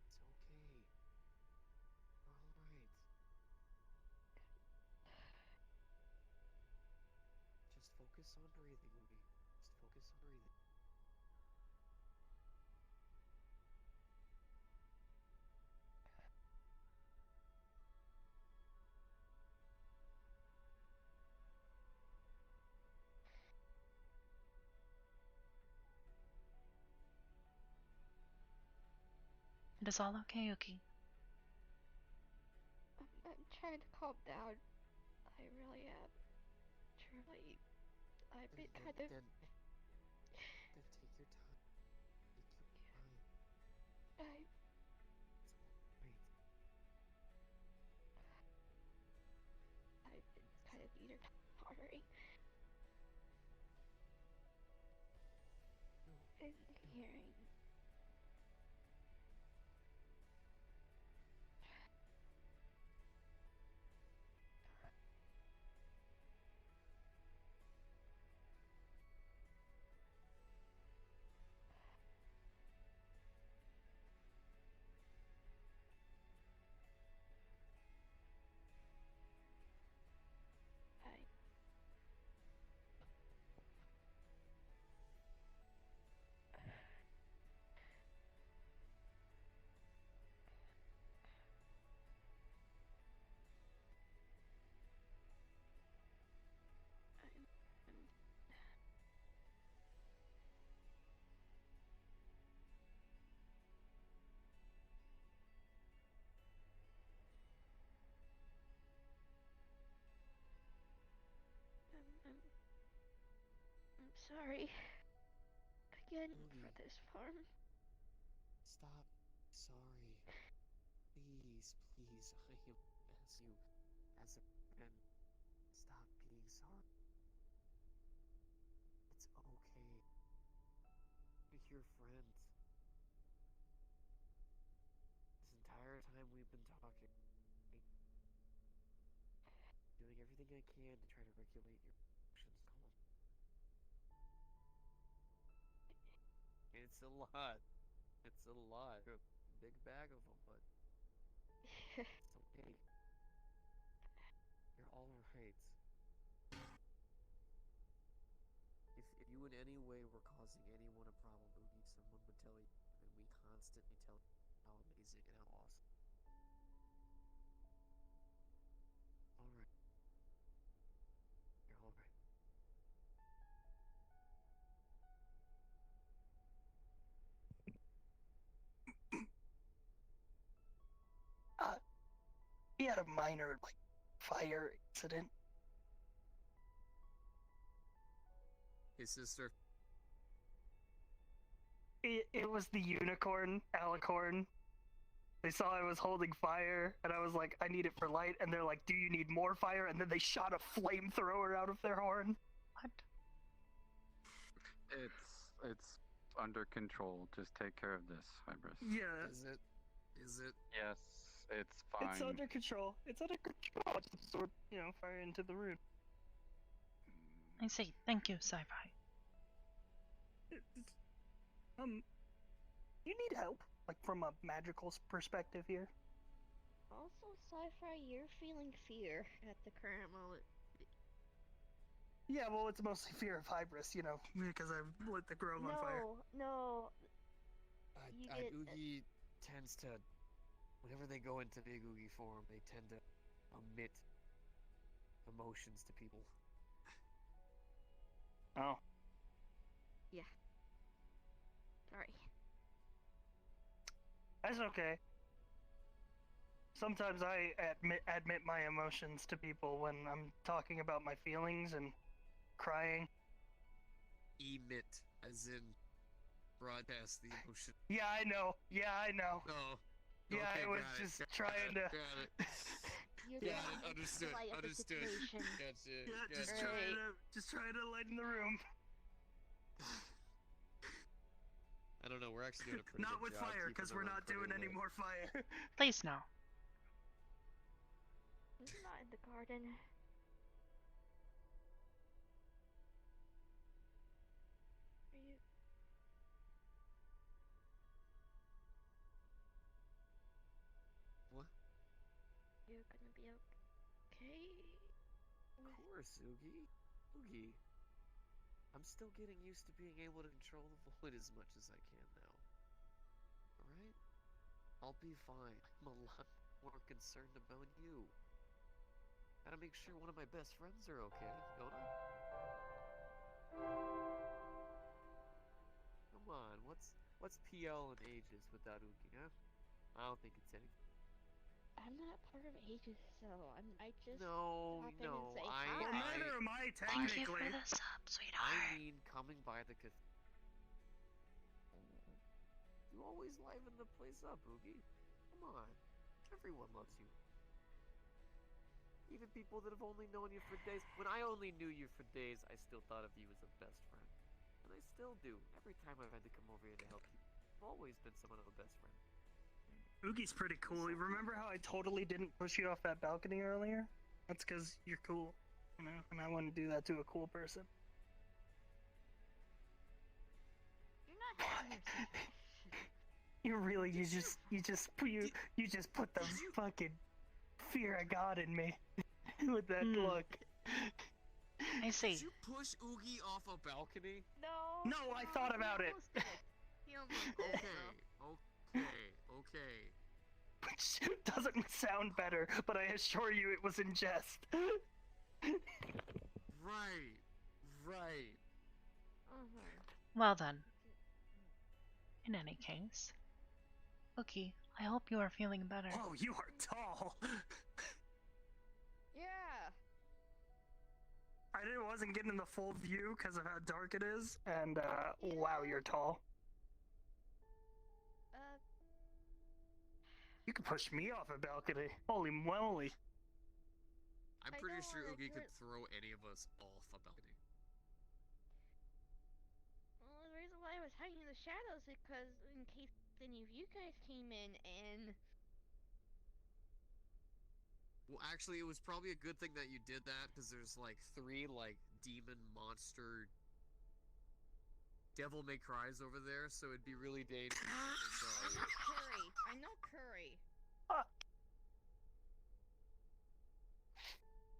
It's okay. We're alright. Just focus on breathing, Oogie. Just focus on breathing. It is all okay, Yuki. I'm trying to calm down. I really am. Truly. I've been kind of. Then take your time. Take your time. I. It's alright. I've been kind of either tottering and hearing. I'm sorry again for this farm. Stop. Sorry. Please, please, I am as you as a friend. Stop being sorry. It's okay. We're your friends. This entire time we've been talking, everything I can to try to regulate your emotions. It's a lot. It's a lot. A big bag of them, but it's okay. You're all right. If you in any way were causing anyone a problem, Oogie, someone would tell you, and we constantly tell you how amazing and how awesome. Alright. You're alright. He had a minor, like, fire incident. Hey, sister. It was the unicorn, alicorn. They saw I was holding fire, and I was like, I need it for light, and they're like, do you need more fire? And then they shot a flamethrower out of their horn. What? It's under control. Just take care of this, Hybris. Yeah. Is it? Is it? Yes, it's fine. It's under control. It's under control. Just absorb, fire into the room. I see. Thank you, Sci-Fi. You need help, like from a magical perspective here. Also, Sci-Fi, you're feeling fear at the current moment. Yeah, well, it's mostly fear of Hybris, because I lit the grove on fire. No. Oogie tends to, whenever they go into big Oogie form, they tend to omit emotions to people. Oh. Yeah. Sorry. That's okay. Sometimes I admit my emotions to people when I'm talking about my feelings and crying. Emit, as in broadcast the emotion. Yeah, I know. Oh. Yeah, okay, I was got it, just got trying it, to. Got it. You're Understood. Understood. Gotcha. Yeah, Gotcha. just trying to lighten the room. I don't know. We're actually doing a pretty Not good with job fire, keeping because the we're room not pretty doing any lit. more fire. Please no. He's not in the garden. Are you? What? You're gonna be okay? Of course, Oogie. Oogie. I'm still getting used to being able to control the void as much as I can now. Alright? I'll be fine. I'm a lot more concerned about you. Gotta make sure one of my best friends are okay, don't I? Come on, what's PL and Aegis without Oogie, huh? I don't think it's anything. I'm not part of Aegis, so I just No, pop in and say I hi. Well, neither am I, Thank you technically. for the sub, sweetheart. I mean, coming by the You always liven the place up, Oogie. Come on. Everyone loves you. Even people that have only known you for days. When I only knew you for days, I still thought of you as a best friend. And I still do. Every time I've had to come over here to help you, I've always been someone of a best friend. Oogie's pretty cool. You remember how I totally didn't push you off that balcony earlier? That's because you're cool, and I want to do that to a cool person. You're not happy yourself. You really, you just put the fucking fear of God in me with that look. I see. Did you push Oogie off a balcony? No, I thought about it. He almost did. Okay. Which doesn't sound better, but I assure you it was in jest. Right. Well then. In any case. Oogie, I hope you are feeling better. Oh, you are tall. Yeah. I wasn't getting the full view because of how dark it is, and wow, you're tall. You could push me off a balcony. Holy moly. I'm pretty sure Oogie could throw any of us off a balcony. Well, the reason why I was hiding in the shadows is because in case any of you guys came in and... Well, actually, it was probably a good thing that you did that, because there's like 3 like demon monster devil may cries over there, so it'd be really dangerous. Curry. I know Curry.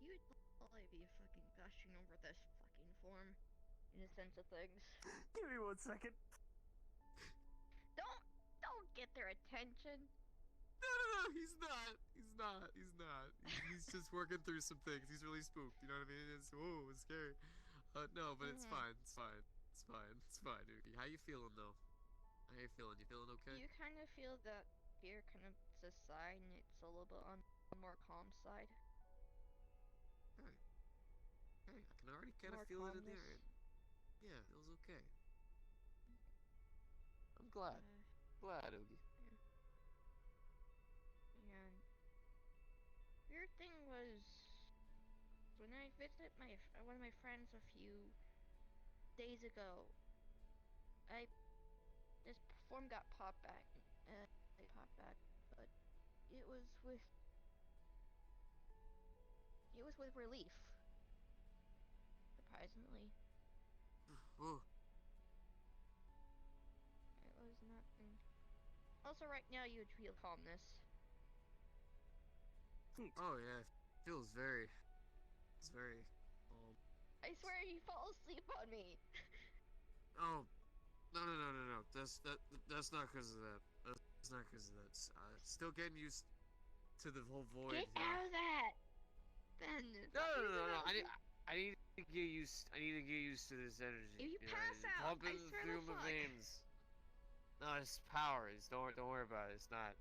He would probably be fucking gushing over this fucking form, in a sense of things. Give me 1 second. Don't get their attention. No, he's not. He's just working through some things. He's really spooked, you know what I mean? It's scary. No, but it's fine. It's fine, Oogie. How you feeling, though? How you feeling? You feeling okay? You kind of feel that fear kind of subside, and it's a little bit on the more calm side. Hey, I can already kind of feel it in there. Yeah, it feels okay. I'm glad. Glad, Oogie. And weird thing was when I visited one of my friends a few days ago, this form got popped back. They popped back, but it was with relief. Surprisingly. Oh. It was nothing. Also, right now you would feel calmness. Oh yeah, feels very. It's very. I swear he falls asleep on me. Oh, no. That's not because of that. That's not because of that. Still getting used to the whole void. Get out of that. Ben. No. I need to get used. I need to get used to this energy. If you pass out, pumping I swear through to my fuck. veins. No, it's power. Don't worry about it. It's not.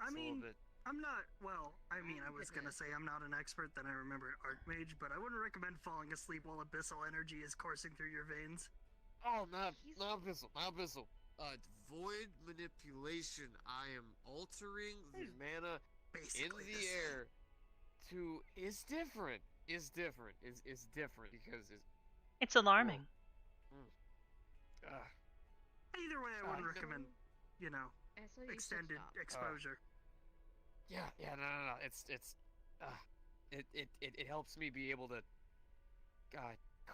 I It's a mean, little bit. I'm not, well, I mean, I was gonna say I'm not an expert, then I remembered Archmage, but I wouldn't recommend falling asleep while abyssal energy is coursing through your veins. Oh, not abyssal. Void manipulation. I am altering the mana in the air to. It's different. It's different because It's alarming. Either way, I wouldn't recommend, extended exposure. Yeah, no. It helps me be able to,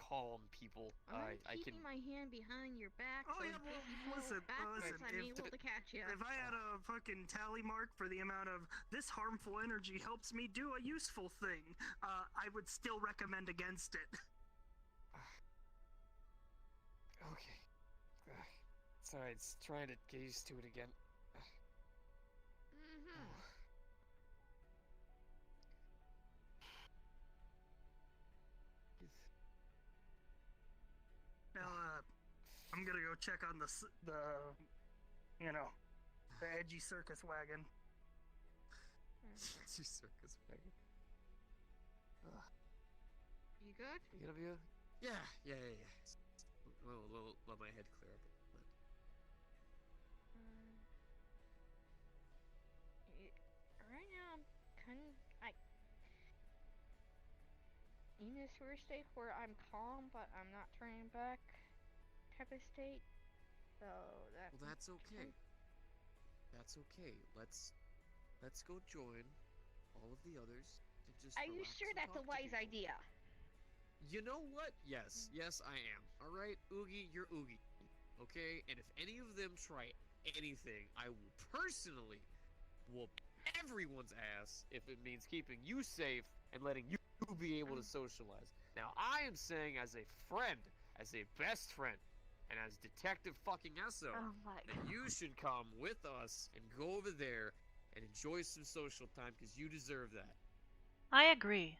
calm people. I'm I keeping can. my hand behind your back. Oh so yeah, if you well, fall listen, backwards, I'm able to catch you. If I had a fucking tally mark for the amount of this harmful energy helps me do a useful thing, I would still recommend against it. Okay. Sorry, it's trying to get used to it again. Now, I'm gonna go check on the edgy circus wagon. Edgy circus wagon. You good? You gonna be good? Yeah. Let my head clear up a bit. Right now, I'm kind of in this weird state where I'm calm, but I'm not turning back type of state. So that's okay. That's okay. Let's go join all of the others to just. Are you sure that's a wise idea? You know what? Yes, I am. All right, Oogie, you're Oogie. Okay, and if any of them try anything, I will personally whoop everyone's ass if it means keeping you safe and letting you be able to socialize. Now, I am saying as a friend, as a best friend, and as Detective fucking Esso, that you should come with us and go over there and enjoy some social time because you deserve that. I agree.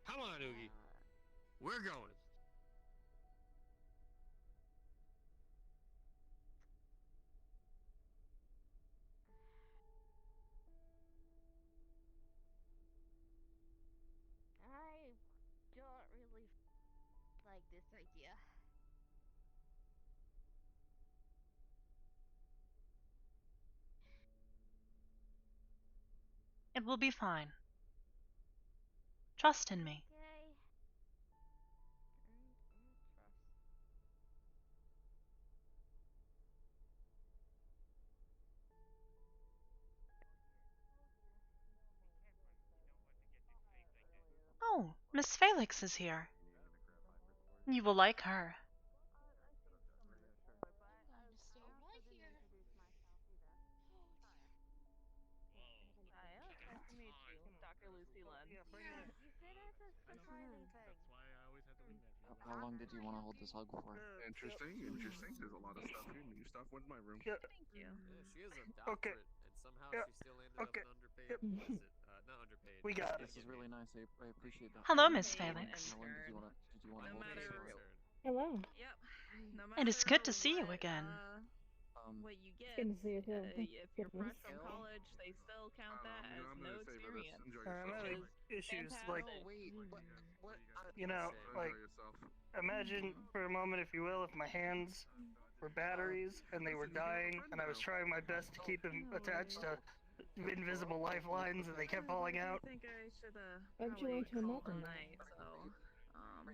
Come on, Oogie. We're going. I don't really like this idea. It will be fine. Trust in me. Okay. Miss Felix is here. You will like her. Nice to meet you, Dr. Lucy Lund. You say that's a surprising thing. That's why I always had to wing that. How long did you want to hold this hug for? Interesting, interesting. There's a lot of stuff here. New stuff went in my room. Yeah, she is a doctorate, and somehow she still ended up an underpaid visit. Not underpaid. We got it. This is really nice. I appreciate that. Hello, Miss Felix. How long did you want to hold this for? Hello. Yep. No It is good to see you what, again. What you get, Good to see you too. if you're Goodness. fresh from college, they still count that as I'm no gonna savor this. experience. Enjoy I'm yourself. having issues, like, What? you know, like, Enjoy yourself. imagine for a moment, if you will, if my hands were batteries and they were dying, and I was trying my best to keep them attached to invisible lifelines, and they kept falling out. I think I should Why would you want to imagine that? night, so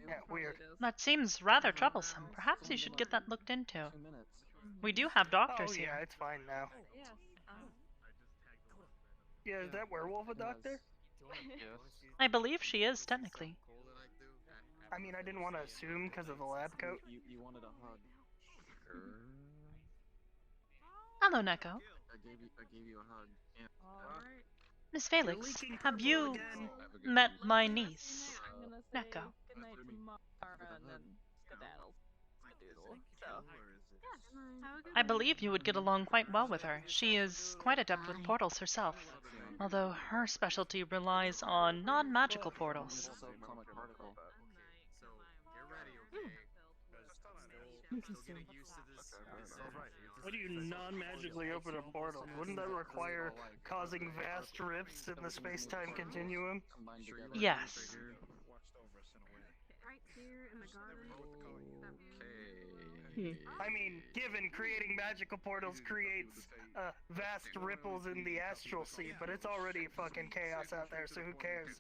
Yeah, weird. That seems rather troublesome. Perhaps you should get that looked into. We do have doctors Oh here. yeah, it's fine now. Yes. Yeah, is that werewolf a doctor? I believe she is, technically. I mean, I didn't want to assume because of the lab coat. You wanted a hug. Hello, Neko. I gave you a hug. Yeah. Alright. Miss Felix, have you met my niece, I'm gonna say Neko? goodnight tomorrow and then skedaddle. Skadoodle. So, I believe you would get along quite well with her. She is quite adept with portals herself, although her specialty relies on non-magical portals. What do you non-magically open a portal? Wouldn't that require causing vast rifts in the space-time continuum? Yes. Right here in the garden. I mean, given creating magical portals creates vast ripples in the astral sea, but it's already fucking chaos out there, so who cares?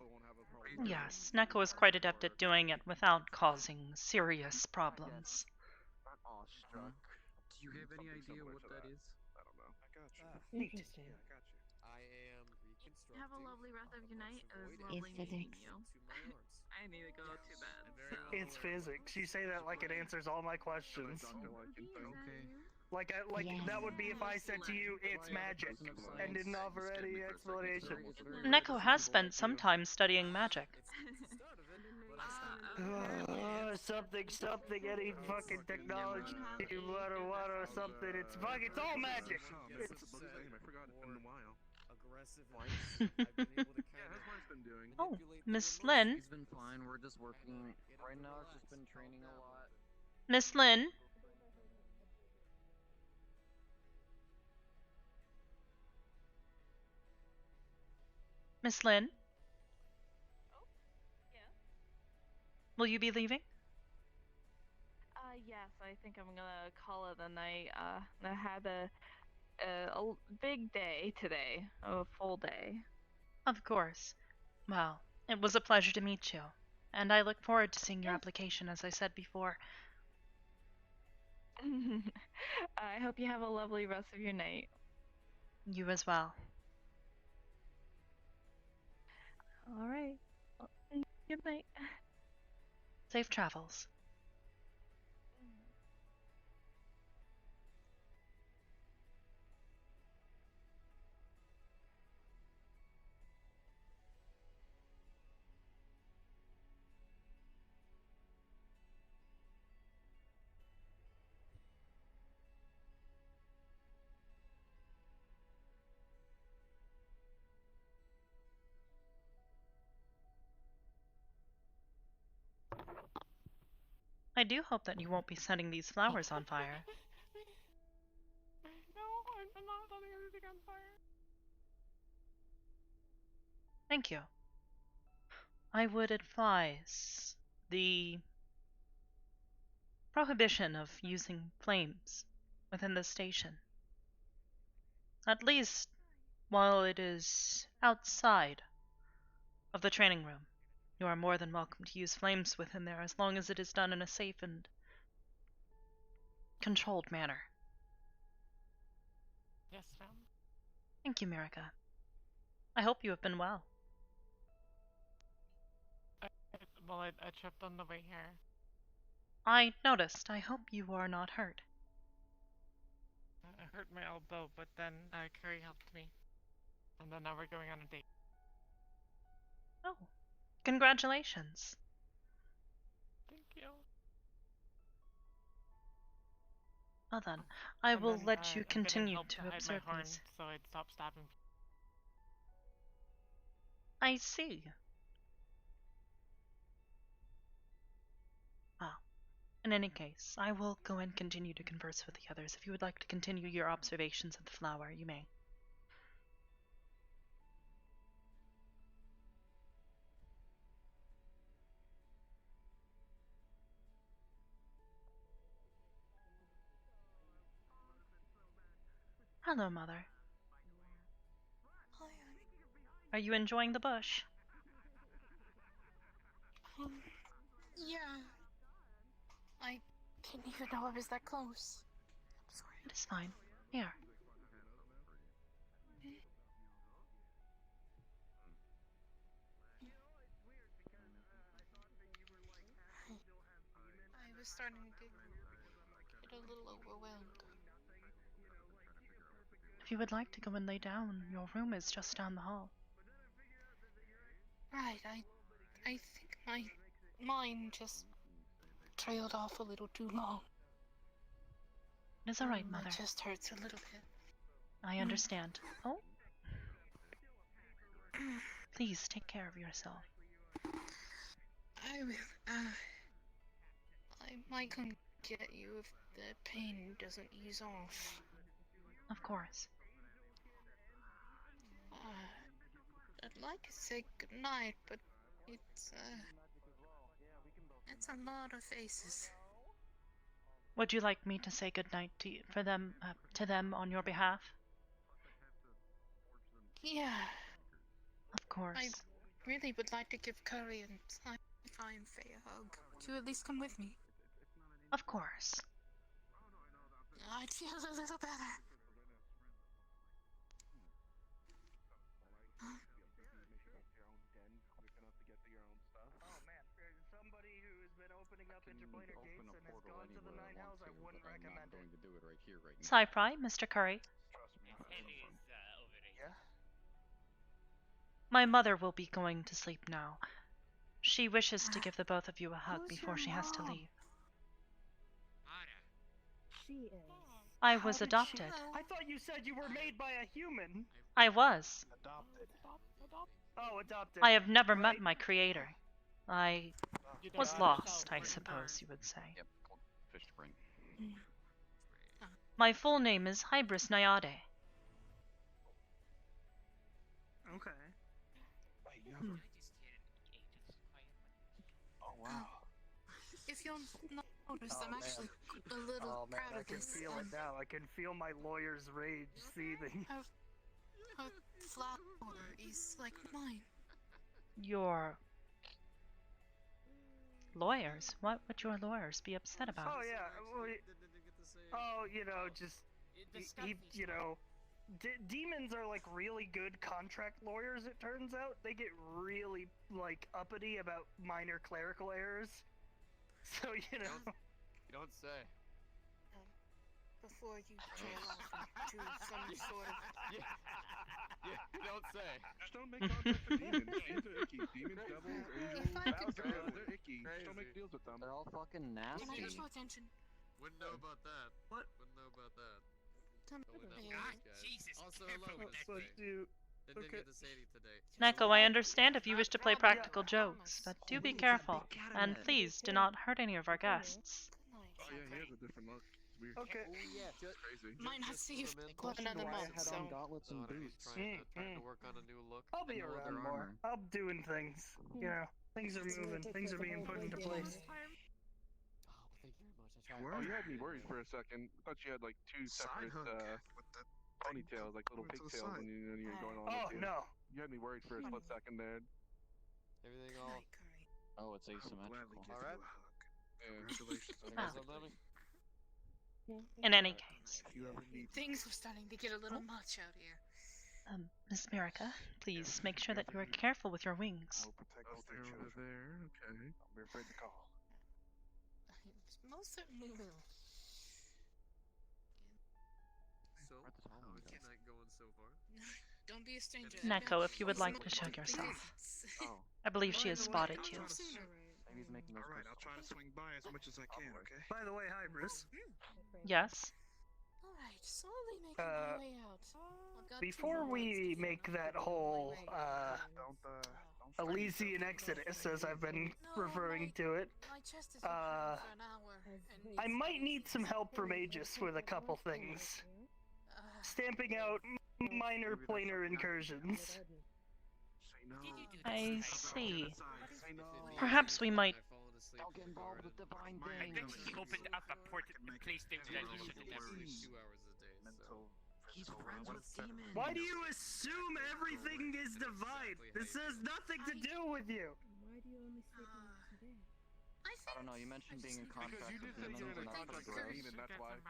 Yes, Neko is quite adept at doing it without causing serious problems. Awestruck. Do you have any idea what that is? I don't know. I got you. Interesting. I got you. I am reconstructing. have a lovely rest of your night. It was It's lovely meeting physics. you. I need to go to bed. So. It's physics. You say that like it answers all my questions. Like that would be if I said to you, it's magic, and didn't offer any explanation. Neko has spent some time studying magic. Something, any fucking technology, water, something. It's all magic. What's his name? I forgot. It's been a while. Oh, Miss Lynn. He's been fine. We're just working. Right now, it's just been training a lot. Miss Lynn. Miss Lynn. Yeah. Will you be leaving? Yes, I think I'm gonna call it a night. I had a big day today, a full day. Of course. Well, it was a pleasure to meet you, and I look forward to seeing your application, as I said before. I hope you have a lovely rest of your night. You as well. All right. Good night. Safe travels. I do hope that you won't be setting these flowers on fire. No, I'm not setting anything on fire. Thank you. I would advise the prohibition of using flames within the station. At least while it is outside of the training room. You are more than welcome to use flames within there as long as it is done in a safe and controlled manner. Yes, ma'am. Thank you, Mirika. I hope you have been well. Well, I tripped on the way here. I noticed. I hope you are not hurt. I hurt my elbow, but then Curry helped me. And then now we're going on a date. Oh, congratulations. Thank you. Well then, I And will then, let you I'm getting continue help to hide observe my horn, these. so I'd stop stabbing people. I see. Well, in any case, I will go and continue to converse with the others. If you would like to continue your observations of the flower, you may. Hello, Mother. Hi, Are you enjoying the bush? yeah. I didn't even know I was that close. I'm sorry. It is fine. Here. I was starting to get a little overwhelmed. If you would like to go and lay down, your room is just down the hall. Right, I think my mind just trailed off a little too long. It is alright, Mother. It just hurts a little bit. I understand. Oh? Please take care of yourself. I will, I might come get you if the pain doesn't ease off. Of course. I'd like to say goodnight, but it's a lot of faces. Would you like me to say goodnight to you, to them on your behalf? Yeah. Of course. I really would like to give Curry and Fine Faye a hug. Would you at least come with me? Of course. I'd feel a little better. Oh man, there's somebody who has been opening up interplanar gates and has gone to the Nine Hells. I wouldn't recommend it. Cypri, Mr. Curry. Yeah? My mother will be going to sleep now. She wishes to give the both of you a hug Who's before your she has to mom? leave. She is. I How was did adopted. I thought you said you were made by a human. I was. Adopted. Oh, adopted. I have never Right. met my creator. I was lost, I suppose you would say. Yep, cold fish to bring. My full name is Hybris Nayade. Okay. Wait, you Hmm. Oh wow. If you'll notice, I'm actually a little Oh man, proud I of can this. feel it now. I can feel my lawyer's rage seething. Her flower is like mine. Your lawyers? What would your lawyers be upset about? Oh yeah. Well, oh, you know, just you know, demons are like really good contract lawyers. It turns out they get really like uppity about minor clerical errors. So you know. You don't say. Before you trail off into some sort of... Yeah, you don't say. Just don't make contact with demons. Demons are icky. Demons, devils, angels, If I could... they're icky. Just don't make deals with them. They're all fucking Can I nasty. get your attention? Wouldn't know about that. What? Wouldn't know about that. Totally not God, these guys. Jesus, Also, careful hello, with Miss that Faye. thing. Didn't get to say anything today. Neko, I understand if you wish to play practical jokes, but do be careful, and please do not hurt any of our guests. Oh yeah, he has a different look. It's weird. Okay. Oh yeah, Crazy. Might not see you for another Why I month, had so... on gauntlets and boots. Trying to work on a new look. I'll be No other around more. armor. I'm doing things. You know, things are moving. Things are being put into place. Oh, thank you very much. I tried. Oh, you had me worried for a second. I thought you had like two separate with the ponytails, like little to the pigtails, side. when you were going on. Oh with you. no. You had me worried for a split second there. Everything all. Oh, it's asymmetrical. All right. Congratulations. Ah. Dummy. In any case, If you ever need Things are starting to get a little much out here. Miss Merica, please make sure that you are careful with your wings. Over there, okay. Don't be afraid to call. Most certainly will. So, how's the night going so far? Don't be a stranger. Neko, if you would like to show yourself. I believe she has spotted you. Maybe he's making Alright, I'll try to swing by as much as I can, okay? By the way, Hybris. Yes? Alright, slowly making my way out. Before we make that whole, Elysian Exodus, as I've been referring to it, I might need some help from Aegis with a couple things. Stamping out minor planar incursions. I see. Perhaps we might... Don't get involved with divine things. I think he opened up a place that he shouldn't have. 2 hours a day, so... He's friends with demons. Why do you assume everything is divine? This has nothing to do with you. Why do you only sleep on today? I don't know, you mentioned being in contract with demons and not for gross. That's why.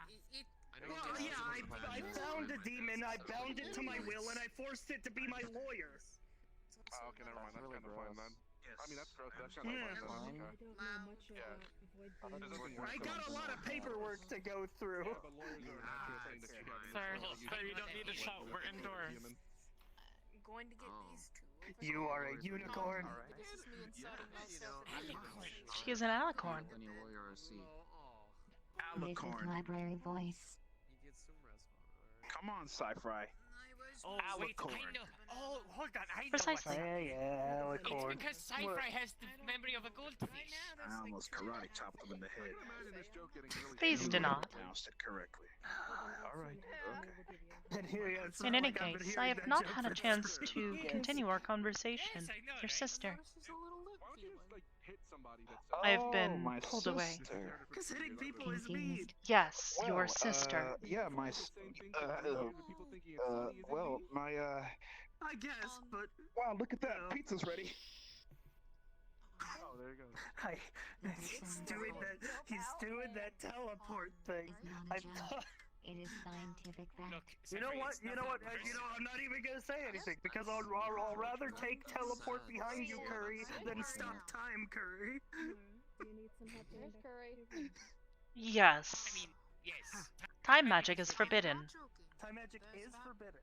Well, yeah, I found a demon, I bound it to my will, and I forced it to be my lawyer. Oh, okay, never mind. That's really kind of fine then. I mean, that's gross. That's kind of fine. I don't know much about avoid demons. I got a lot of paperwork to go through. Sir, you don't need to shout. We're indoors. I'm going to get these two. You are a unicorn. This is me inserting myself in the She is an alicorn. Alicorn. Library voice. He gets some rest. Come on, Sci-Fi. Oh, wait, I know. Oh, hold on, I know. Precisely. Yeah, alicorn. It's because Sci-Fi has the memory of a goldfish. I almost karate chopped him in the head. Please do not. Pronounced it correctly. Alright, okay. And here, yeah, it's In not any like I've been case, hearing I have that not joke had a for chance to years. continue our conversation with your sister. Oh, I've been my pulled away. sister. Because hitting people is mean. Yes, your Well, sister. Yeah, my well, my I guess, but wow, look at that. Pizza's ready. Oh, there you go. Hi. He's doing that teleport thing. I thought. It is scientific fact. You know what? I'm not even gonna say anything because I'll rather take teleport behind you, Curry, than stop time, Curry. Do you need some help getting back to your room? Yes. Yes. Time magic is forbidden. Time magic is forbidden.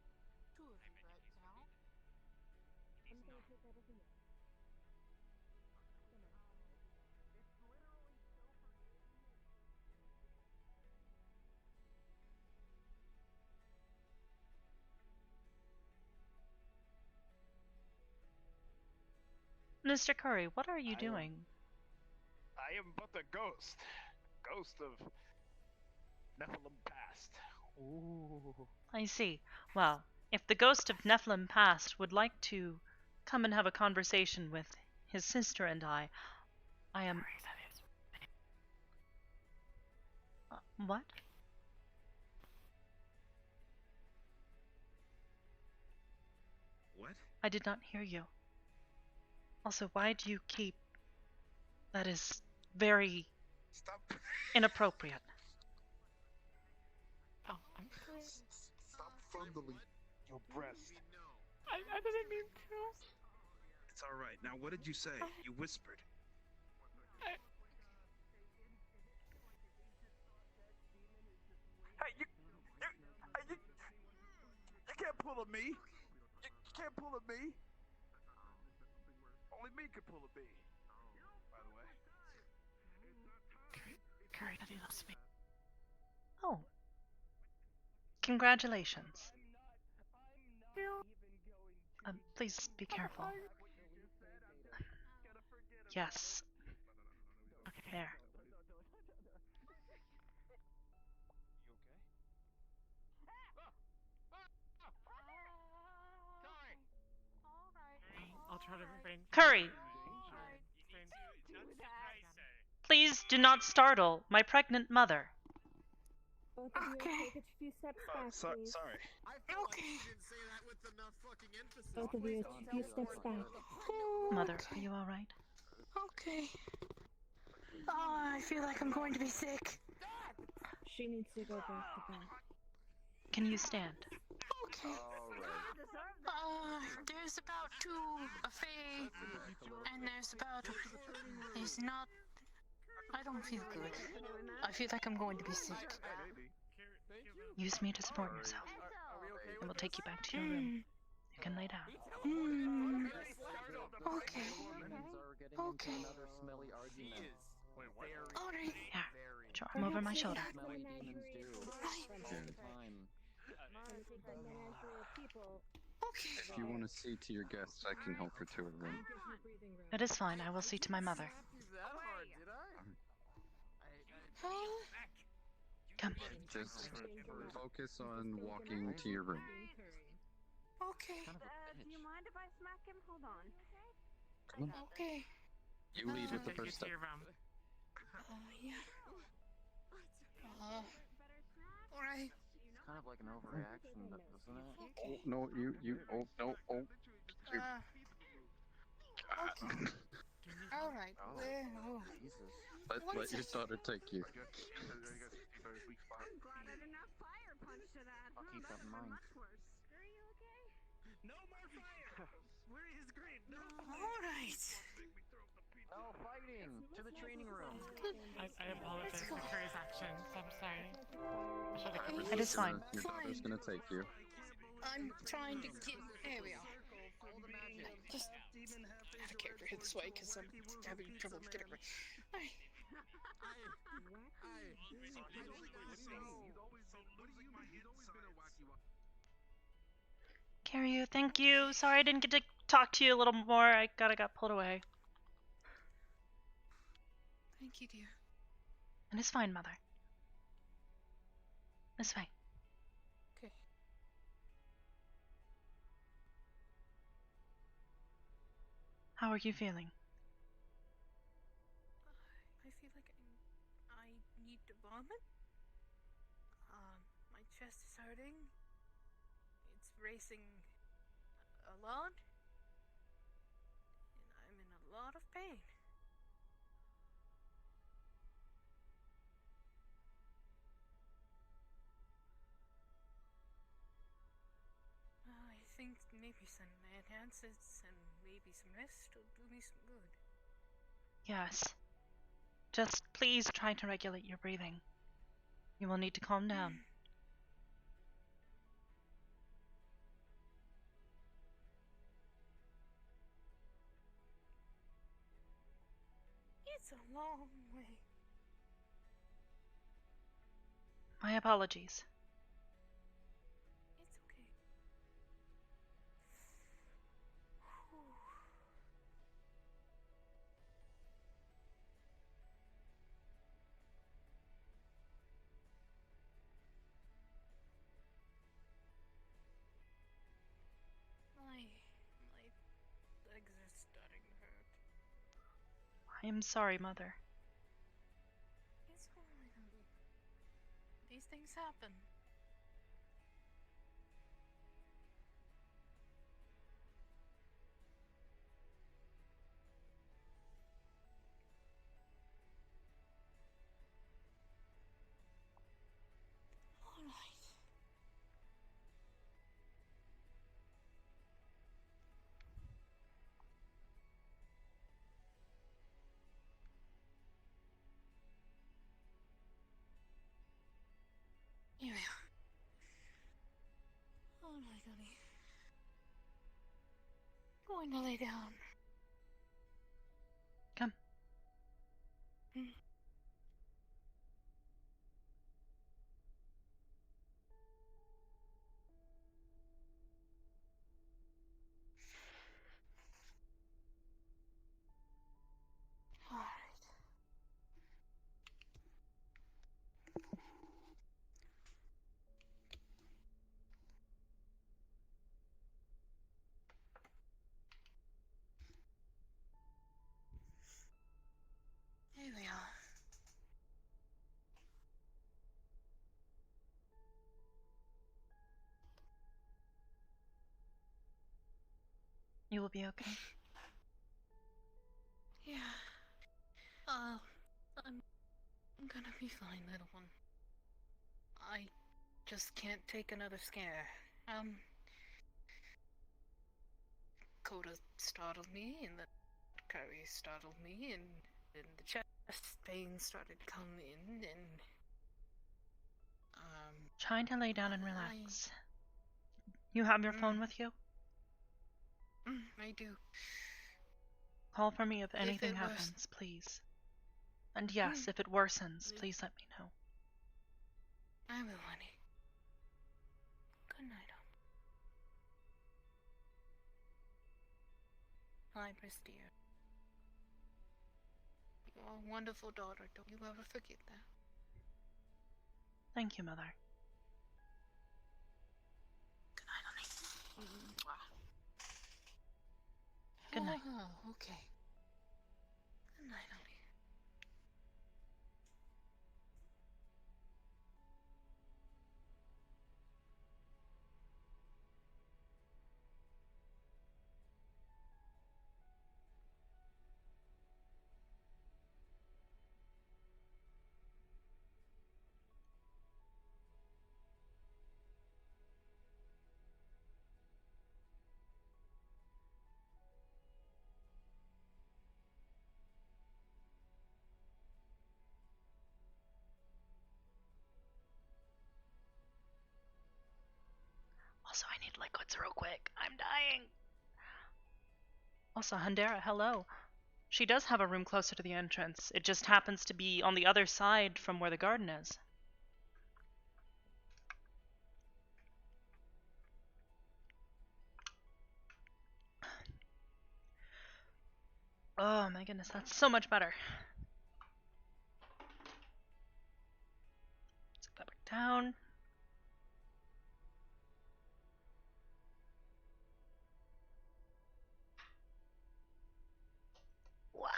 I'm gonna take everything else. Mr. Curry, what are you doing? I am but a ghost. Ghost of Nephilim past. Ooh. I see. Well, if the ghost of Nephilim past would like to come and have a conversation with his sister and I am... what? What? I did not hear you. Also, why do you keep... That is very... Stop. inappropriate. Oh, Stop fondling your breast. I didn't mean to. It's alright. Now, what did you say? You whispered. Hey, you can't pull a me. You can't pull a me. Only me could pull a B. By the way. Curry, that he loves me. Oh. Congratulations. Please be careful. Yes. There. I'll try to remain. Curry! Please do not startle my pregnant mother. Both of you take a few steps back, please. Sorry. Both of you a few steps back. Mother, are you alright? Okay. Oh, I feel like I'm going to be sick. She needs to go back to bed. Can you stand? Okay. There's about a Fae, and there's not. I don't feel good. I feel like I'm going to be sick. Use me to support yourself. I will take you back to your room. You can lay down. Okay. Okay. Alright. Yeah. Put your arm over my shoulder. Okay. If you want to see to your guests, I can help her to her room. It is fine. I will see to my mother. Come. Just focus on walking to your room. Okay. Do you mind if I smack him? Hold on. Okay. You lead with the first step. Yeah. Alright. It's kind of like an overreaction, isn't it? Oh, no, oh, no, oh. You. Okay. Alright. Oh, Jesus. Let your daughter take you. I'm glad I didn't have fire punch to that. I'll keep that in mind. Much worse. Are you okay? No more fire! Where is Green? No! Alright. No fighting! To the training room! I apologize for Curry's actions. I'm sorry. It is fine. Your daughter's gonna take you. I'm trying to get. There we are. Just have a character hit this way because I'm having trouble getting away. Alright. Carry you. Thank you. Sorry I didn't get to talk to you a little more. I got pulled away. Thank you, dear. And it's fine, Mother. It's fine. Okay. How are you feeling? I feel like I need to vomit. My chest is hurting. It's racing a lot. And I'm in a lot of pain. I think maybe some enhancers and maybe some rest will do me some good. Yes. Just please try to regulate your breathing. You will need to calm down. It's a long way. My apologies. It's okay. My legs are starting to hurt. I am sorry, Mother. It's alright, honey. These things happen. Alright. Here we are. Alright, honey. Going to lay down. Come. Alright. Here we are. You will be okay. Yeah. I'm gonna be fine, little one. I just can't take another scare Coda startled me, and then Curry startled me, and then the chest pain started coming in, and Try to lay down and relax. You have your phone with you? I do. Call for me if anything happens, please. And yes, if it worsens, please let me know. I will, honey. Good night, Hybris, dear. You are a wonderful daughter. Don't you ever forget that. Thank you, Mother. Good night, honey. Good night. Oh, okay. Good night, honey. Also, I need liquids real quick. I'm dying. Also, Handera, hello. She does have a room closer to the entrance. It just happens to be on the other side from where the garden is. Oh my goodness, that's so much better. Set that back down. What?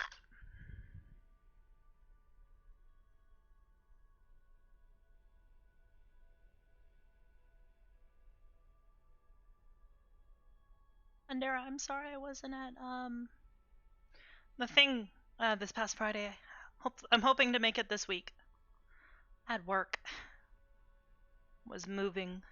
Andera, I'm sorry I wasn't at the thing this past Friday. I'm hoping to make it this week. At work. Was moving.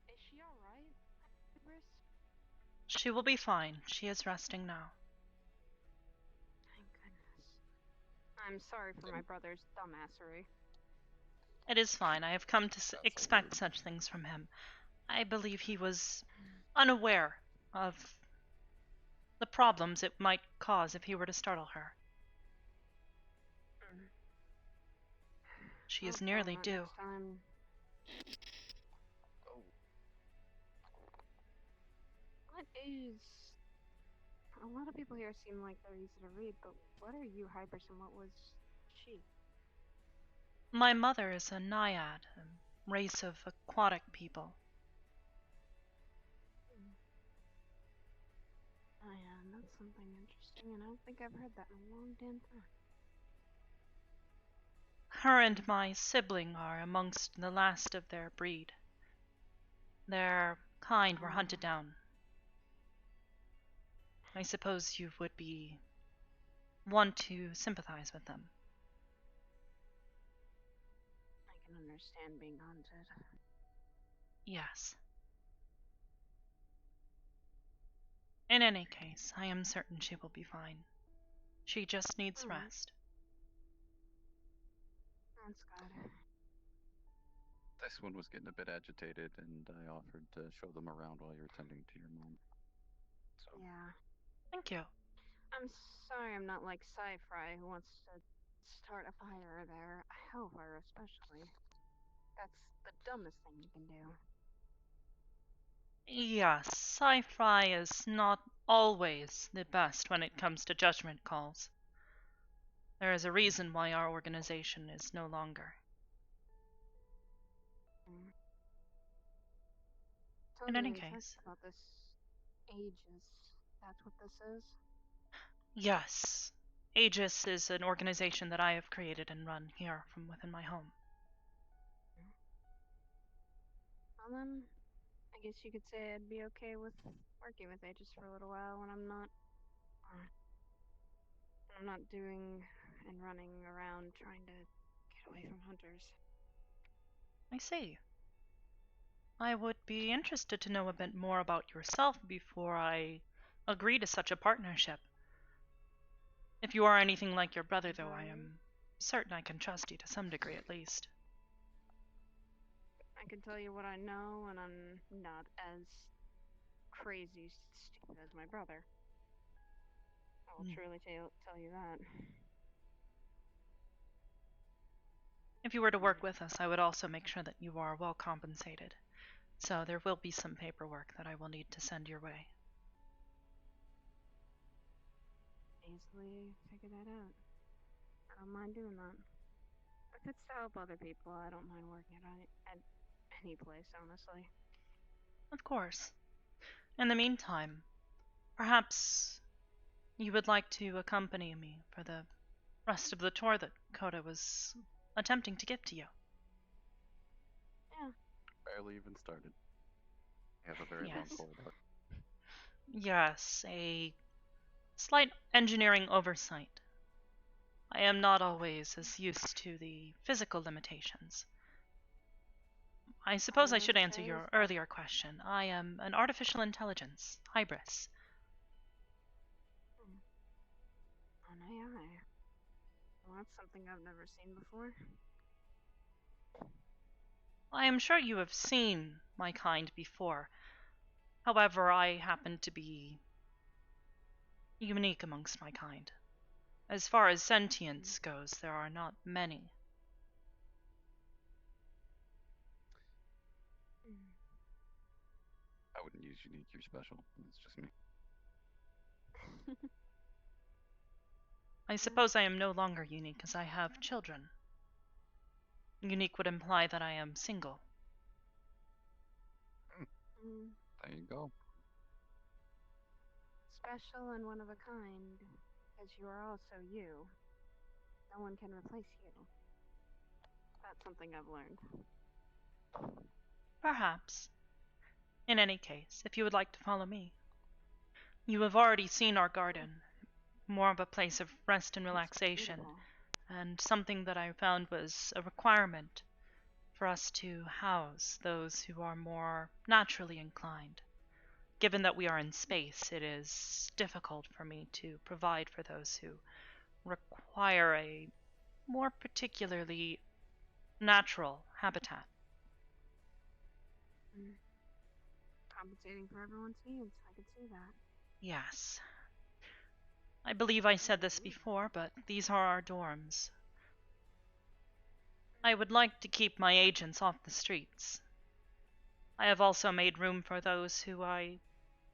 Is she alright, Hybris? She will be fine. She is resting now. Thank goodness. I'm sorry for my brother's dumbassery. It is fine. I have come to expect such things from him. I believe he was unaware of the problems it might cause if he were to startle her. She is nearly due. What is... A lot of people here seem like they're easy to read, but what are you, Hybris, and what was she? My mother is a naiad, a race of aquatic people. Oh yeah, that's something interesting, and I don't think I've heard that in a long damn time. Her and my sibling are amongst the last of their breed. Their kind were hunted down. I suppose you would be one to sympathize with them. I can understand being hunted. Yes. In any case, I am certain she will be fine. She just needs rest. That's good. This one was getting a bit agitated, and I offered to show them around while you're tending to your mom. So. Yeah. Thank you. I'm sorry I'm not like Sci-Fi who wants to start a fire there. A hellfire especially. That's the dumbest thing you can do. Yes, sci-fi is not always the best when it comes to judgment calls. There is a reason why our organization is no longer. In any case. About this Aegis. That's what this is? Yes. Aegis is an organization that I have created and run here from within my home. Well then, I guess you could say I'd be okay with working with Aegis for a little while when I'm not doing and running around trying to get away from hunters. I see. I would be interested to know a bit more about yourself before I agree to such a partnership. If you are anything like your brother, though, I am certain I can trust you to some degree at least. I can tell you what I know, and I'm not as crazy stupid as my brother. I will truly tell you that. If you were to work with us, I would also make sure that you are well compensated. So there will be some paperwork that I will need to send your way. Easily figure that out. I don't mind doing that. If it's to help other people, I don't mind working at any place, honestly. Of course. In the meantime, perhaps you would like to accompany me for the rest of the tour that Coda was attempting to give to you. Yeah. Barely even started. I have a very long pull about. Yes, a slight engineering oversight. I am not always as used to the physical limitations. I suppose I should answer your earlier question. I am an artificial intelligence, Hybris. An AI. Well, that's something I've never seen before. I am sure you have seen my kind before. However, I happen to be unique amongst my kind. As far as sentience goes, there are not many. I wouldn't use unique, you're special. It's just me. I suppose I am no longer unique as I have children. Unique would imply that I am single. There you go. Special and one of a kind, because you are also you. No one can replace you. That's something I've learned. Perhaps. In any case, if you would like to follow me. You have already seen our garden. More of a place of rest and relaxation, and something that I found was a requirement for us to house those who are more naturally inclined. Given that we are in space, it is difficult for me to provide for those who require a more particularly natural habitat. Compensating for everyone's needs, I could see that. Yes. I believe I said this before, but these are our dorms. I would like to keep my agents off the streets. I have also made room for those who I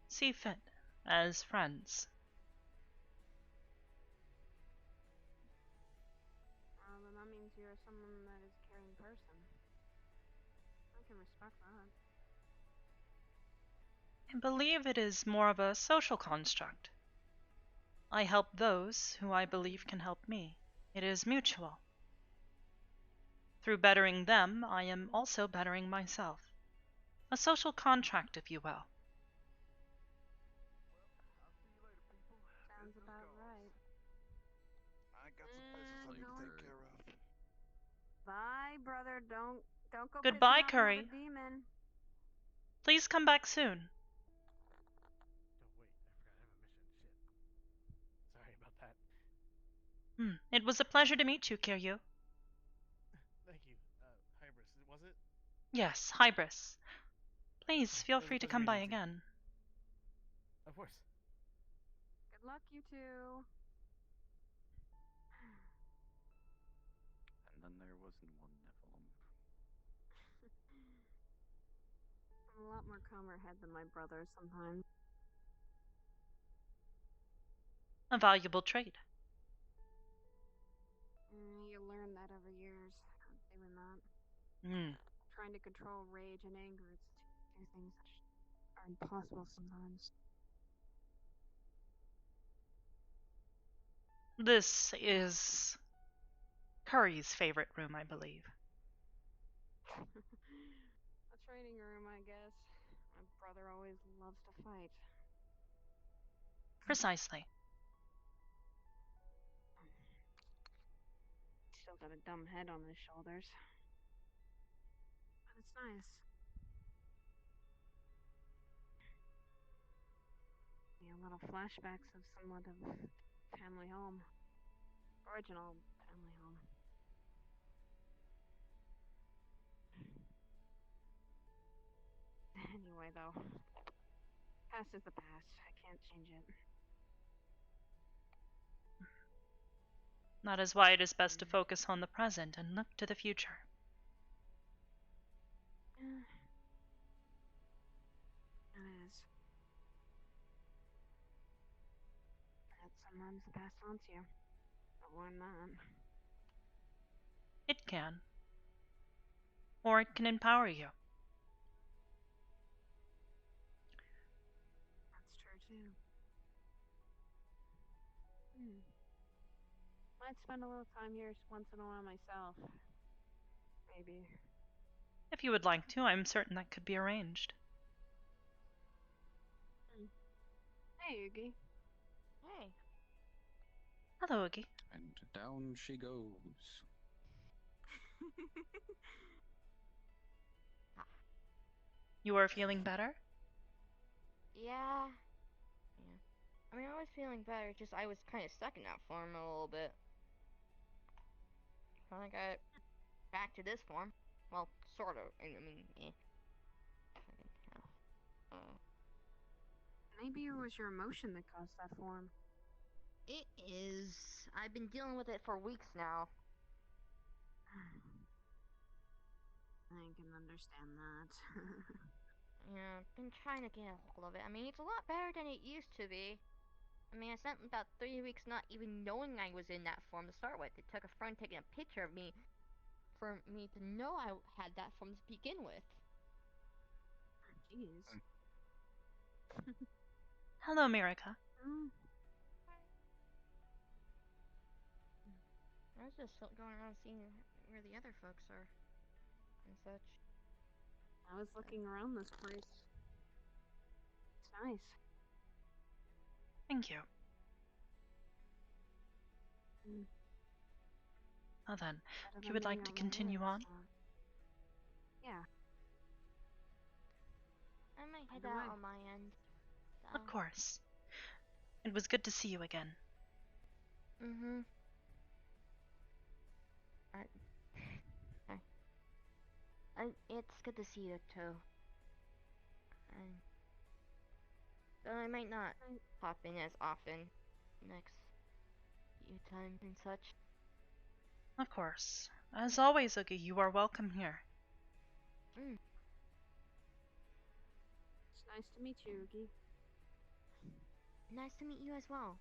see fit as friends. Well, then that means you're someone that is a caring person. I can respect that. I believe it is more of a social construct. I help those who I believe can help me. It is mutual. Through bettering them, I am also bettering myself. A social contract, if you will. Sounds about right. I got some business I need to take care of. Bye, brother. Don't go Goodbye, pissing off Curry. another demon. Please come back soon. Sorry about that. It was a pleasure to meet you, Kiryu. Thank you. Hybris, was it? Yes, Hybris. Please feel free to pleasure come by meeting you. again. Of course. Good luck, you two. And then there was one Nephilim. I'm a lot more calmer head than my brother sometimes. A valuable trait. You learn that over years. Doing that. Trying to control rage and anger. It's two things that are impossible sometimes. This is Curry's favorite room, I believe. That training room, I guess. My brother always loves to fight. Precisely. Still got a dumb head on his shoulders. But it's nice. Yeah, little flashbacks of somewhat of family home. Original family home. Anyway, though, past is the past. I can't change it. That is why it is best to focus on the present and look to the future. Yeah. It is. That sometimes passed on to you. But why not? It can. Or it can empower you. That's true, too. Might spend a little time here once in a while myself. Maybe. If you would like to, I'm certain that could be arranged. Hey, Oogie. Hey. Hello, Oogie. And down she goes. You are feeling better? Yeah. Yeah. I mean, I was feeling better, just I was kind of stuck in that form a little bit. Finally got back to this form. Well, sort of. I mean, yeah. Maybe it was your emotion that caused that form. It is. I've been dealing with it for weeks now. I can understand that. Yeah, I've been trying to get a hold of it. I mean, it's a lot better than it used to be. I mean, I spent about 3 weeks not even knowing I was in that form to start with. It took a friend taking a picture of me for me to know I had that form to begin with. Jeez. Hello, Mirica. I was just going around seeing where the other folks are and such. I was looking around this place. It's nice. Thank you. Well then, if you would like to continue on. Yeah. I might head out on my end. So. Of course. It was good to see you again. Mm-hmm. It's good to see you too. Though I might not pop in as often next few times and such. Of course. As always, Oogie, you are welcome here. It's nice to meet you, Oogie. Nice to meet you as well.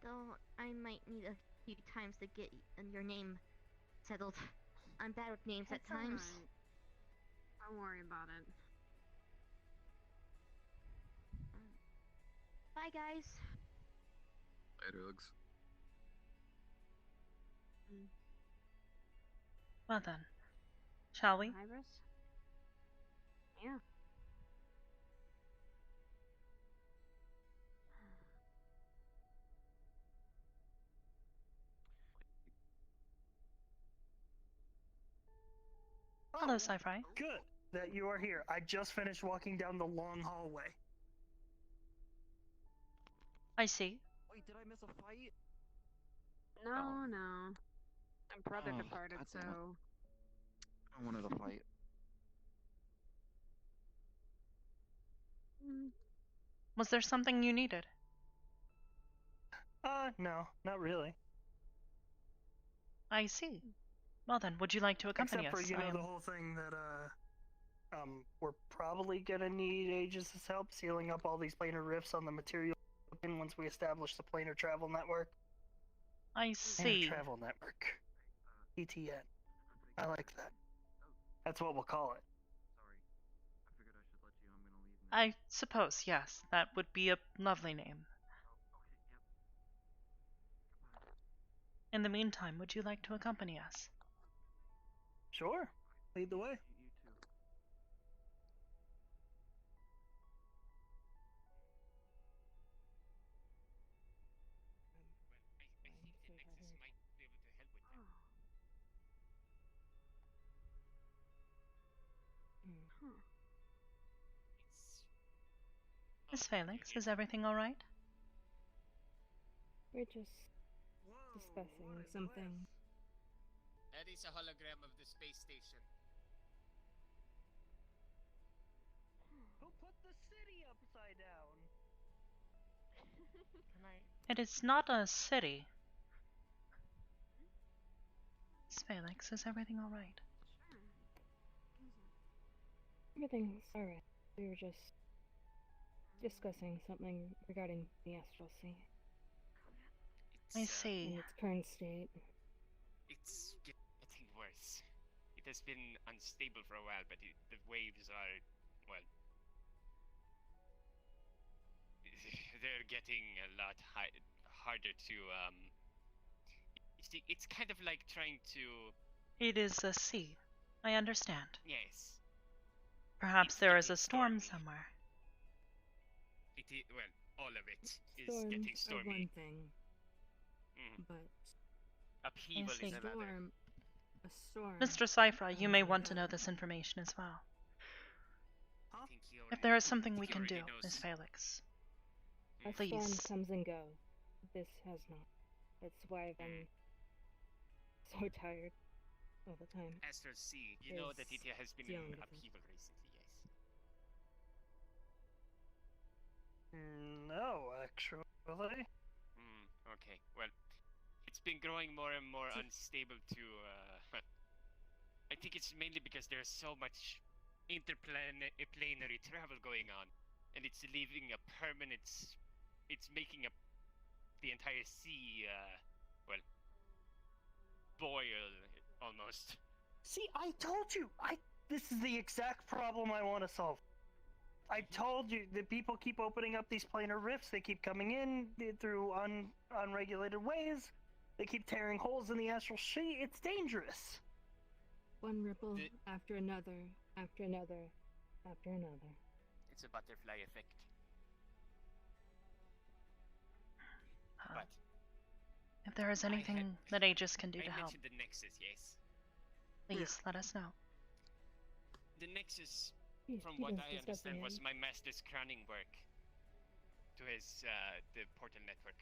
Though I might need a few times to get your name settled. I'm bad with names at times. Right. Don't worry about it. Bye, guys. Later, Uggs. Well then, shall we? Hybris? Yeah. Hello, Sci-Fi. Good that you are here. I just finished walking down the long hallway. I see. Wait, did I miss a fight? No, no. My brother departed, God damn it. so... I wanted a fight. Was there something you needed? No, not really. I see. Well then, would you like to accompany Except for, us? you know, the whole thing that, we're probably gonna need Aegis' help sealing up all these planar rifts on the material once we establish the planar travel network. I see. Planar travel network. ETN. I like that. That's what we'll call it. I suppose, yes. That would be a lovely name. In the meantime, would you like to accompany us? Sure. Lead the way. Miss Felix, is everything alright? We're just discussing something. That is a hologram of the space station. Who put the city upside down? Can I? It is not a city. Miss Felix, is everything alright? Everything's alright. We were just discussing something regarding the astral sea. I see. In its current state. It's getting worse. It has been unstable for a while, but the waves are, well, they're getting a lot harder to, it's kind of like trying to... It is a sea. I understand. Yes. Perhaps there is a storm somewhere. Well, all of it is Storms getting are stormy. one thing, but Upheaval see. is another. a storm. Mr. Cypher, you may want to know this information as well. I think he If there is something I we think he can do, already knows. Miss Felix. A Please. storm comes and goes. This has not. That's why I've been so tired all the time. Astral Sea, you know that it has been in dealing with it. upheaval recently, yes? No, actually. Okay, well, it's been growing more and more unstable to, I think it's mainly because there's so much interplanetary travel going on, and it's leaving a permanent, it's making the entire sea, well, boil, almost. See, I told you! This is the exact problem I want to solve. I told you that people keep opening up these planar rifts. They keep coming in through unregulated ways. They keep tearing holes in the astral sea. It's dangerous. One ripple after another, after another, after another. It's a butterfly effect. But If there is anything that Aegis can do I to help, mentioned the Nexus, yes. please let us know. The Nexus, You from didn't what I discuss understand, it, was right? my master's crowning work to his the portal network.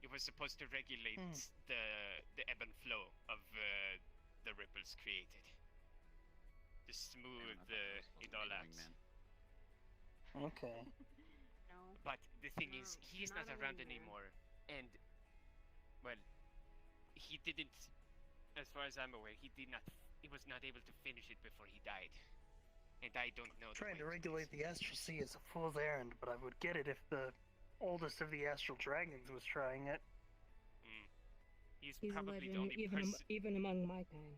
It was supposed to regulate the ebb and flow of the ripples created, to smooth it all out. Okay. But the thing is, he is not around anymore, and well, he didn't, as far as I'm aware, he was not able to finish it before he died. And I don't know. Trying to regulate the astral sea is a fool's errand, but I would get it if the oldest of the astral dragons was trying it. He's He's a probably the legend, only person. even among my kind.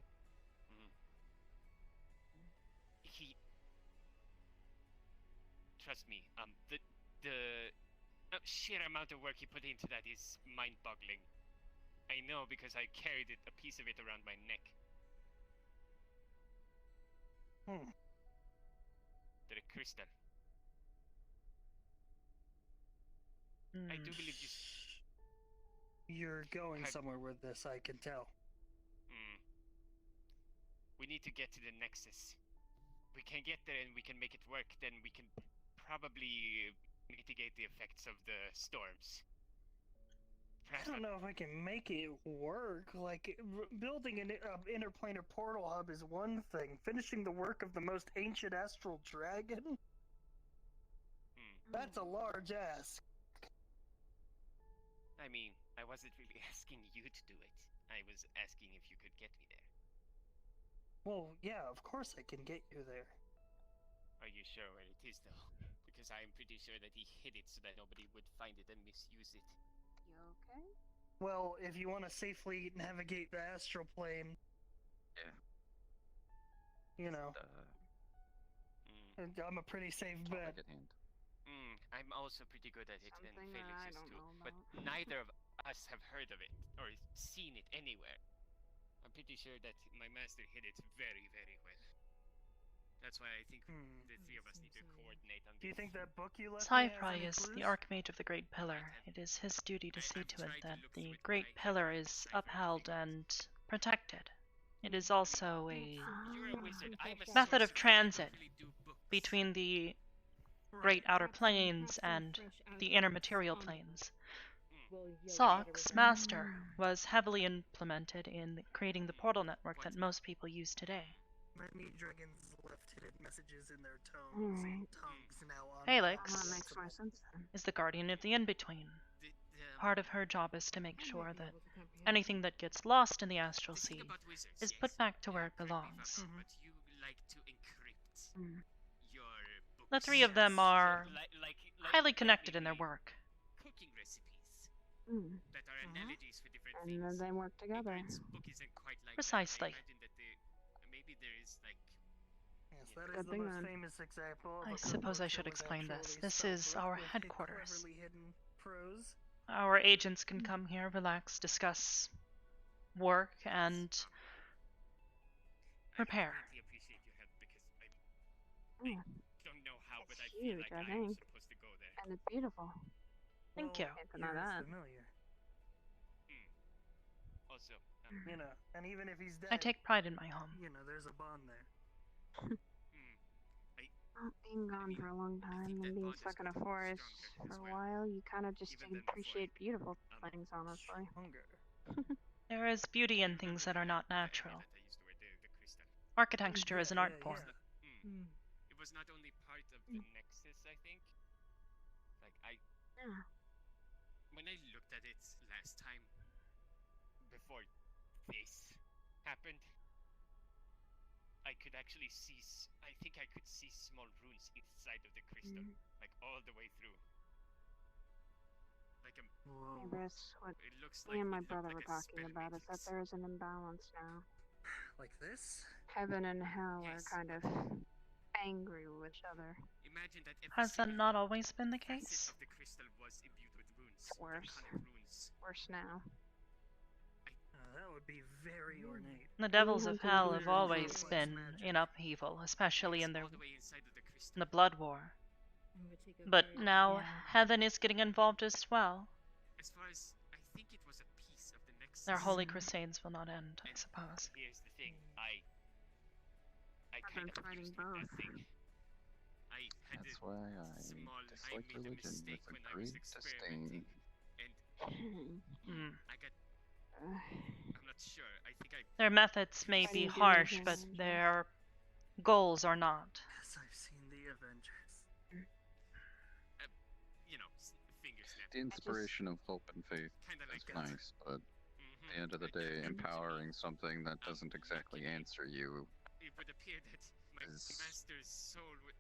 He, trust me, the sheer amount of work he put into that is mind-boggling. I know because I carried a piece of it around my neck. The crystal. I do believe you. You're going somewhere with this, I can tell. We need to get to the Nexus. We can get there and we can make it work, then we can probably mitigate the effects of the storms. I don't know if I can make it work. Like, building an interplanar portal hub is one thing. Finishing the work of the most ancient astral dragon? That's a large ask. I mean, I wasn't really asking you to do it. I was asking if you could get me there. Well, yeah, of course I can get you there. Are you sure where it is, though? Because I'm pretty sure that he hid it so that nobody would find it and misuse it. You okay? Well, if you want to safely navigate the astral plane, you know, I'm a pretty safe bet. I'm also pretty good at it, and Something Felix I is don't too. know But about. neither of us have heard of it or seen it anywhere. I'm pretty sure that my master hid it very, very well. That's why I think the three of us need to coordinate on this. Do you think that book you left me has Cypri any is clues? the Archmage of the Great Pillar. It is his duty to see to it that the Great Pillar is upheld and protected. It is also a You're a wizard. I'm a method of sorcerer. I transit don't really do books. between the great outer planes and the inner material planes. Sock's master was heavily implemented in creating the portal network that most people use today. My meat dragons left hidden messages in their tones and tongues now on. Helix That makes more sense then. is the guardian of the in-between. Part of her job is to make sure that anything that gets lost in the astral sea is put back to where it belongs. But you like to encrypt your books. The three of them are Like highly connected in their work. cooking recipes Mm. that are analogies for different And then things. they work together. Ingrid's book isn't quite like Precisely. that. I imagine that maybe there is like Yes, that Good is the thing most then. famous example of I a suppose I cookbook should that was explain this. actually This is spelled our with headquarters. cleverly hidden prose. Our agents can come here, relax, discuss work, and prepare. I greatly appreciate your help because I don't know how, but I feel Huge, like I I'm think. supposed to go there. And it's beautiful. Thank you. Can't deny You're that. familiar. Also, You know, and even if he's dead, I take pride in my home. you know, there's a bond there. Well, being gone for a long time and being stuck in a forest for a while, you kind of just appreciate beautiful things, honestly. There is beauty in things that are not natural. Architecture is an art form. It was not only part of the Nexus, I think. Like when I looked at it last time, before this happened, I could actually see. I think I could see small runes inside of the crystal, like all the way through. Like Hybris, what it looks me and my it looked brother like were a talking spell about is that there is an imbalance now. Like this? Heaven and hell are kind of angry with each other. Imagine that every Has that single not always been the facet case? of the crystal was imbued with runes. It's worse. Runes. Worse now. That would be very ornate. The devils of hunting hell demons have always is been in upheaval, especially in the Blood War. But now Heaven is getting involved as well. As far as I think it was a piece of the Nexus. Their holy crusades will not end, I suppose. Here's the thing, I I've kind been of fighting used that both. thing. I had That's a why I small, dislike I made a religion mistake with when a I was great experimenting, disdain. and I got. I'm not sure. I think I. Their methods may be harsh, but their goals are not. Yes, I've seen the Avengers. You know, finger snap. The inspiration of hope and faith Kinda like is that. nice, but at the end of the day, empowering something that doesn't exactly answer you It would appear that my is master's soul would.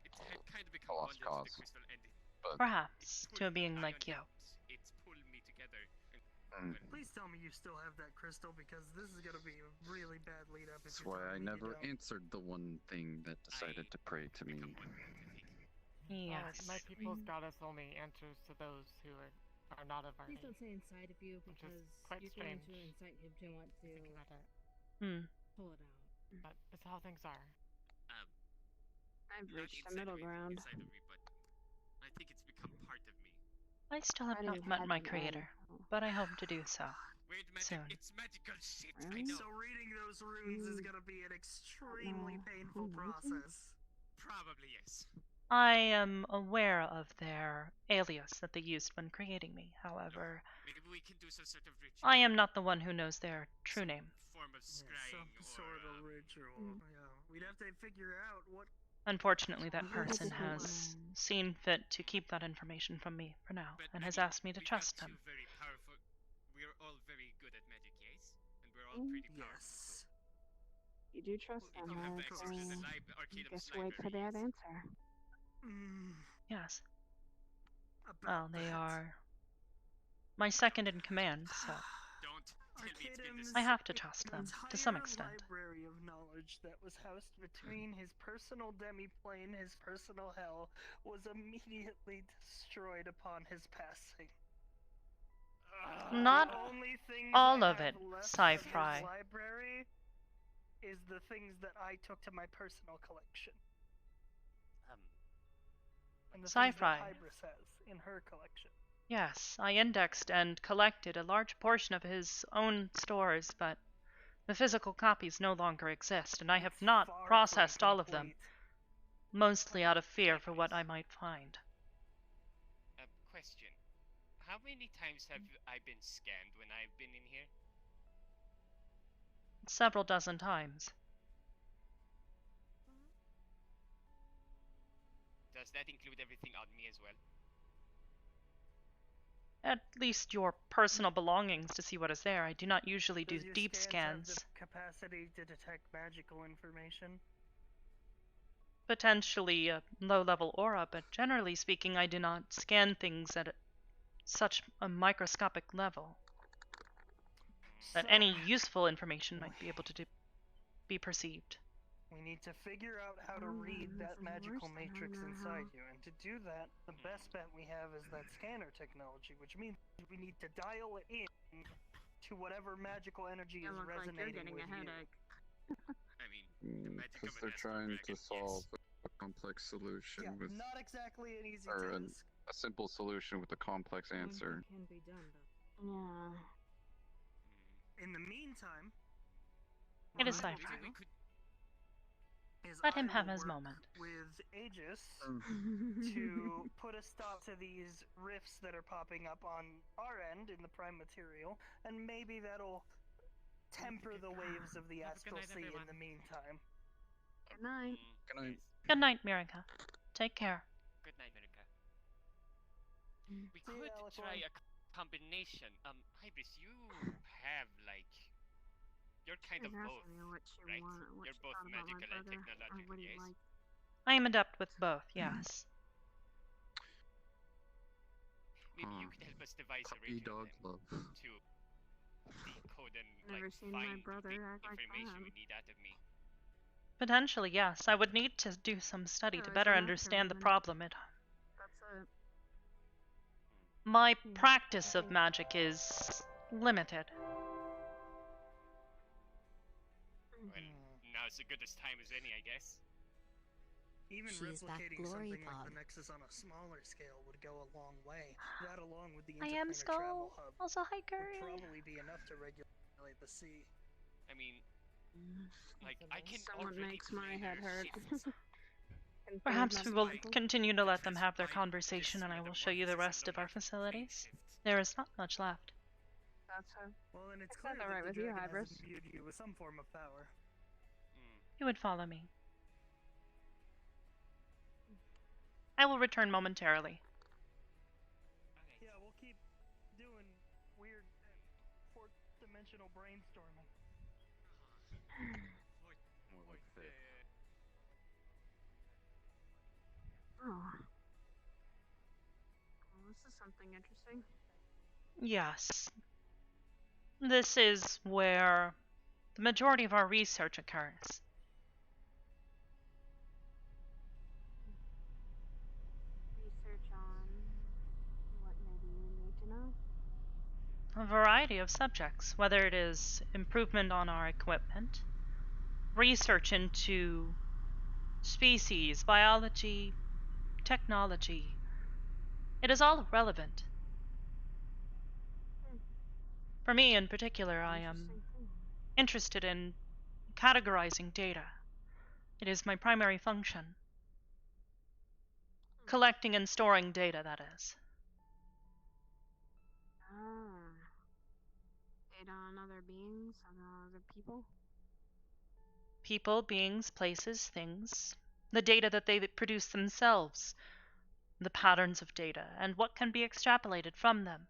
It had kind of a become lost bonded to the cause. crystal, and But Perhaps, to a being like you. it's pulled me together. Please tell me you still have that crystal, because this is gonna be a really bad lead up. that's why I never answered the one thing that decided to pray to me. Yes. My people's goddess only answers to those who are not of our Please age. don't say inside of you Which because is quite you're strange. going to incite him to want to Hmm. pull it out. But it's how things are. I've Not reached the inside middle of me, ground. inside of me, but I think it's become part of me. I still have Fighting not met my Heaven creator, and but I hope to do so Weird magic. soon. It's magical shit. I Really? know. So reading those runes is gonna be an extremely painful process. Probably yes. I am aware of their alias that they used when creating me. However, Maybe we can do some sort of ritual. I am not the one who knows their true name. Form of Some scrying sort of ritual. Yeah, we'd have to figure out what. Unfortunately, that person has seen fit to keep that information from me for now, and has asked me to trust them. Very powerful. We're all very good at magic, yes, and we're all pretty powerful. Yes. You do trust If them, you have right? access to the Arcanum's Just wait for library, that answer. Yes. About Well, they that. are my second in command, so Don't tell me it's been this. I have to trust them to some extent. Library of knowledge that was housed between his personal demiplane, his personal hell, was immediately destroyed upon his passing. Not the only things all I of have it, left sci-fi. of his library is the things that I took to my personal collection. And the things Sci-fi. that Hybris has in her collection. Yes, I indexed and collected a large portion of his own stores, but the physical copies no longer exist, and I have not processed all of them. mostly out of fear for what I might find. Question. How many times have I been scanned when I've been in here? Several dozen times. Does that include everything on me as well? At least your personal belongings to see what is there. I do not usually do Does your deep scans scans. have the capacity to detect magical information? Potentially a low-level aura, but generally speaking, I do not scan things at such a microscopic level that So, any useful information might be able to be perceived. we need to figure out how to read that magical matrix inside you, and to do that, the best bet we have is that scanner technology, which means we need to dial it in to whatever magical energy is resonating with you. I mean, Because they're trying to solve a complex solution Yeah, with, not exactly an easy or task. a simple solution with a complex answer. Can be done, but yeah. In the meantime, It is what I will cipher. do is Let him I have will his work moment. with Aegis to put a stop to these rifts that are popping up on our end in the prime material, and maybe that'll temper the waves of the astral sea in the meantime. Good night. Good night. Good night, Mirika. Take care. Good night, America. We See ya, could try a combination. Hybris, you have like, you're kind of both, right? You're both magical and technological, yes? I am adept with both, yes. Maybe you could help us devise a Puppy dog love. to decode and Never like seen my find brother the act like information that. we need out of me. Potentially, yes. I would need to do some study to Oh, better it's an understand the afternoon. problem. That's it. My practice of magic is limited. Well, now's as good as time as any, I guess. Even She is that replicating glory something like pod. the Nexus on a smaller scale would go a long way. That, along with the I am interplanar travel Skull. hub, Also, hi, would Curry. probably be enough to regulate the sea. I mean, like, I can Someone already makes my head hurt. Perhaps we will continue to let them have their conversation, and I will show you the rest of our facilities. There is not much left. That's her. Well, then it's Is clear that that alright the with you, dragon Hybris? has imbued you with some form of power. You would follow me. I will return momentarily. Yeah, we'll keep doing weird fourth-dimensional brainstorming. Oh. Well, this is something interesting. Yes. This is where the majority of our research occurs. Research on what maybe you need to know. A variety of subjects, whether it is improvement on our equipment, research into species, biology, technology. It is all relevant. For me in particular, I am interested in categorizing data. It is my primary function. Collecting and storing data, that is. Ah. Data on other beings, on other people? People, beings, places, things. The data that they produce themselves. The patterns of data, and what can be extrapolated from them.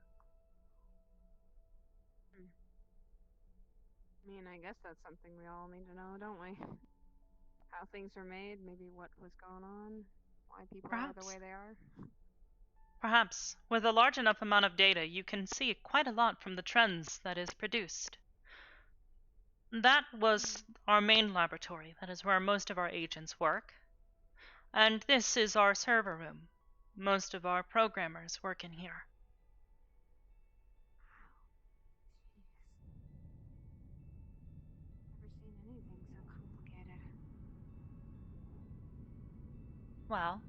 I mean, I guess that's something we all need to know, don't we? How things are made, maybe what was going on, why people are the Perhaps. way they are. Perhaps, with a large enough amount of data, you can see quite a lot from the trends that is produced. That was our main laboratory. That is where most of our agents work. And this is our server room. Most of our programmers work in here. Never seen anything so complicated. Well,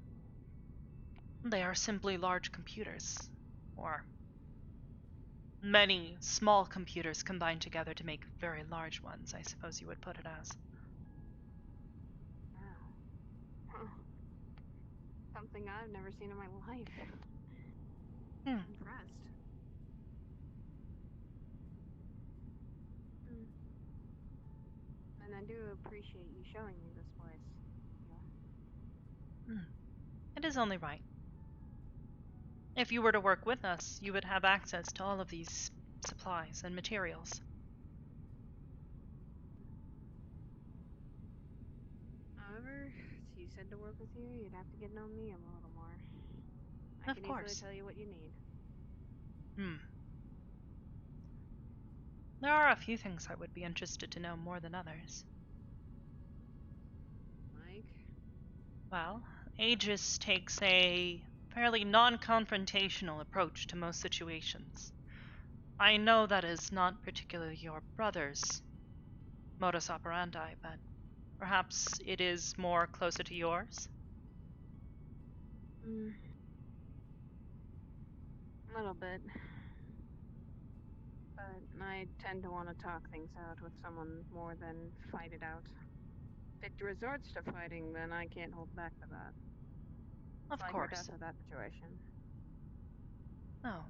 they are simply large computers. Or many small computers combined together to make very large ones, I suppose you would put it as. Oh. Huh. something I've never seen in my life. Hmm. Impressed. And I do appreciate you showing me this place. Yeah. It is only right. If you were to work with us, you would have access to all of these supplies and materials. However, so you said to work with you, you'd have to get to know me a little more. I Of can easily course. tell you what you need. There are a few things I would be interested to know more than others. Like? Well, Aegis takes a fairly non-confrontational approach to most situations. I know that is not particularly your brother's modus operandi, but perhaps it is more closer to yours? A little bit. But I tend to want to talk things out with someone more than fight it out. If it resorts to fighting, then I can't hold back for that. Of It's life or course. death of that situation. Oh,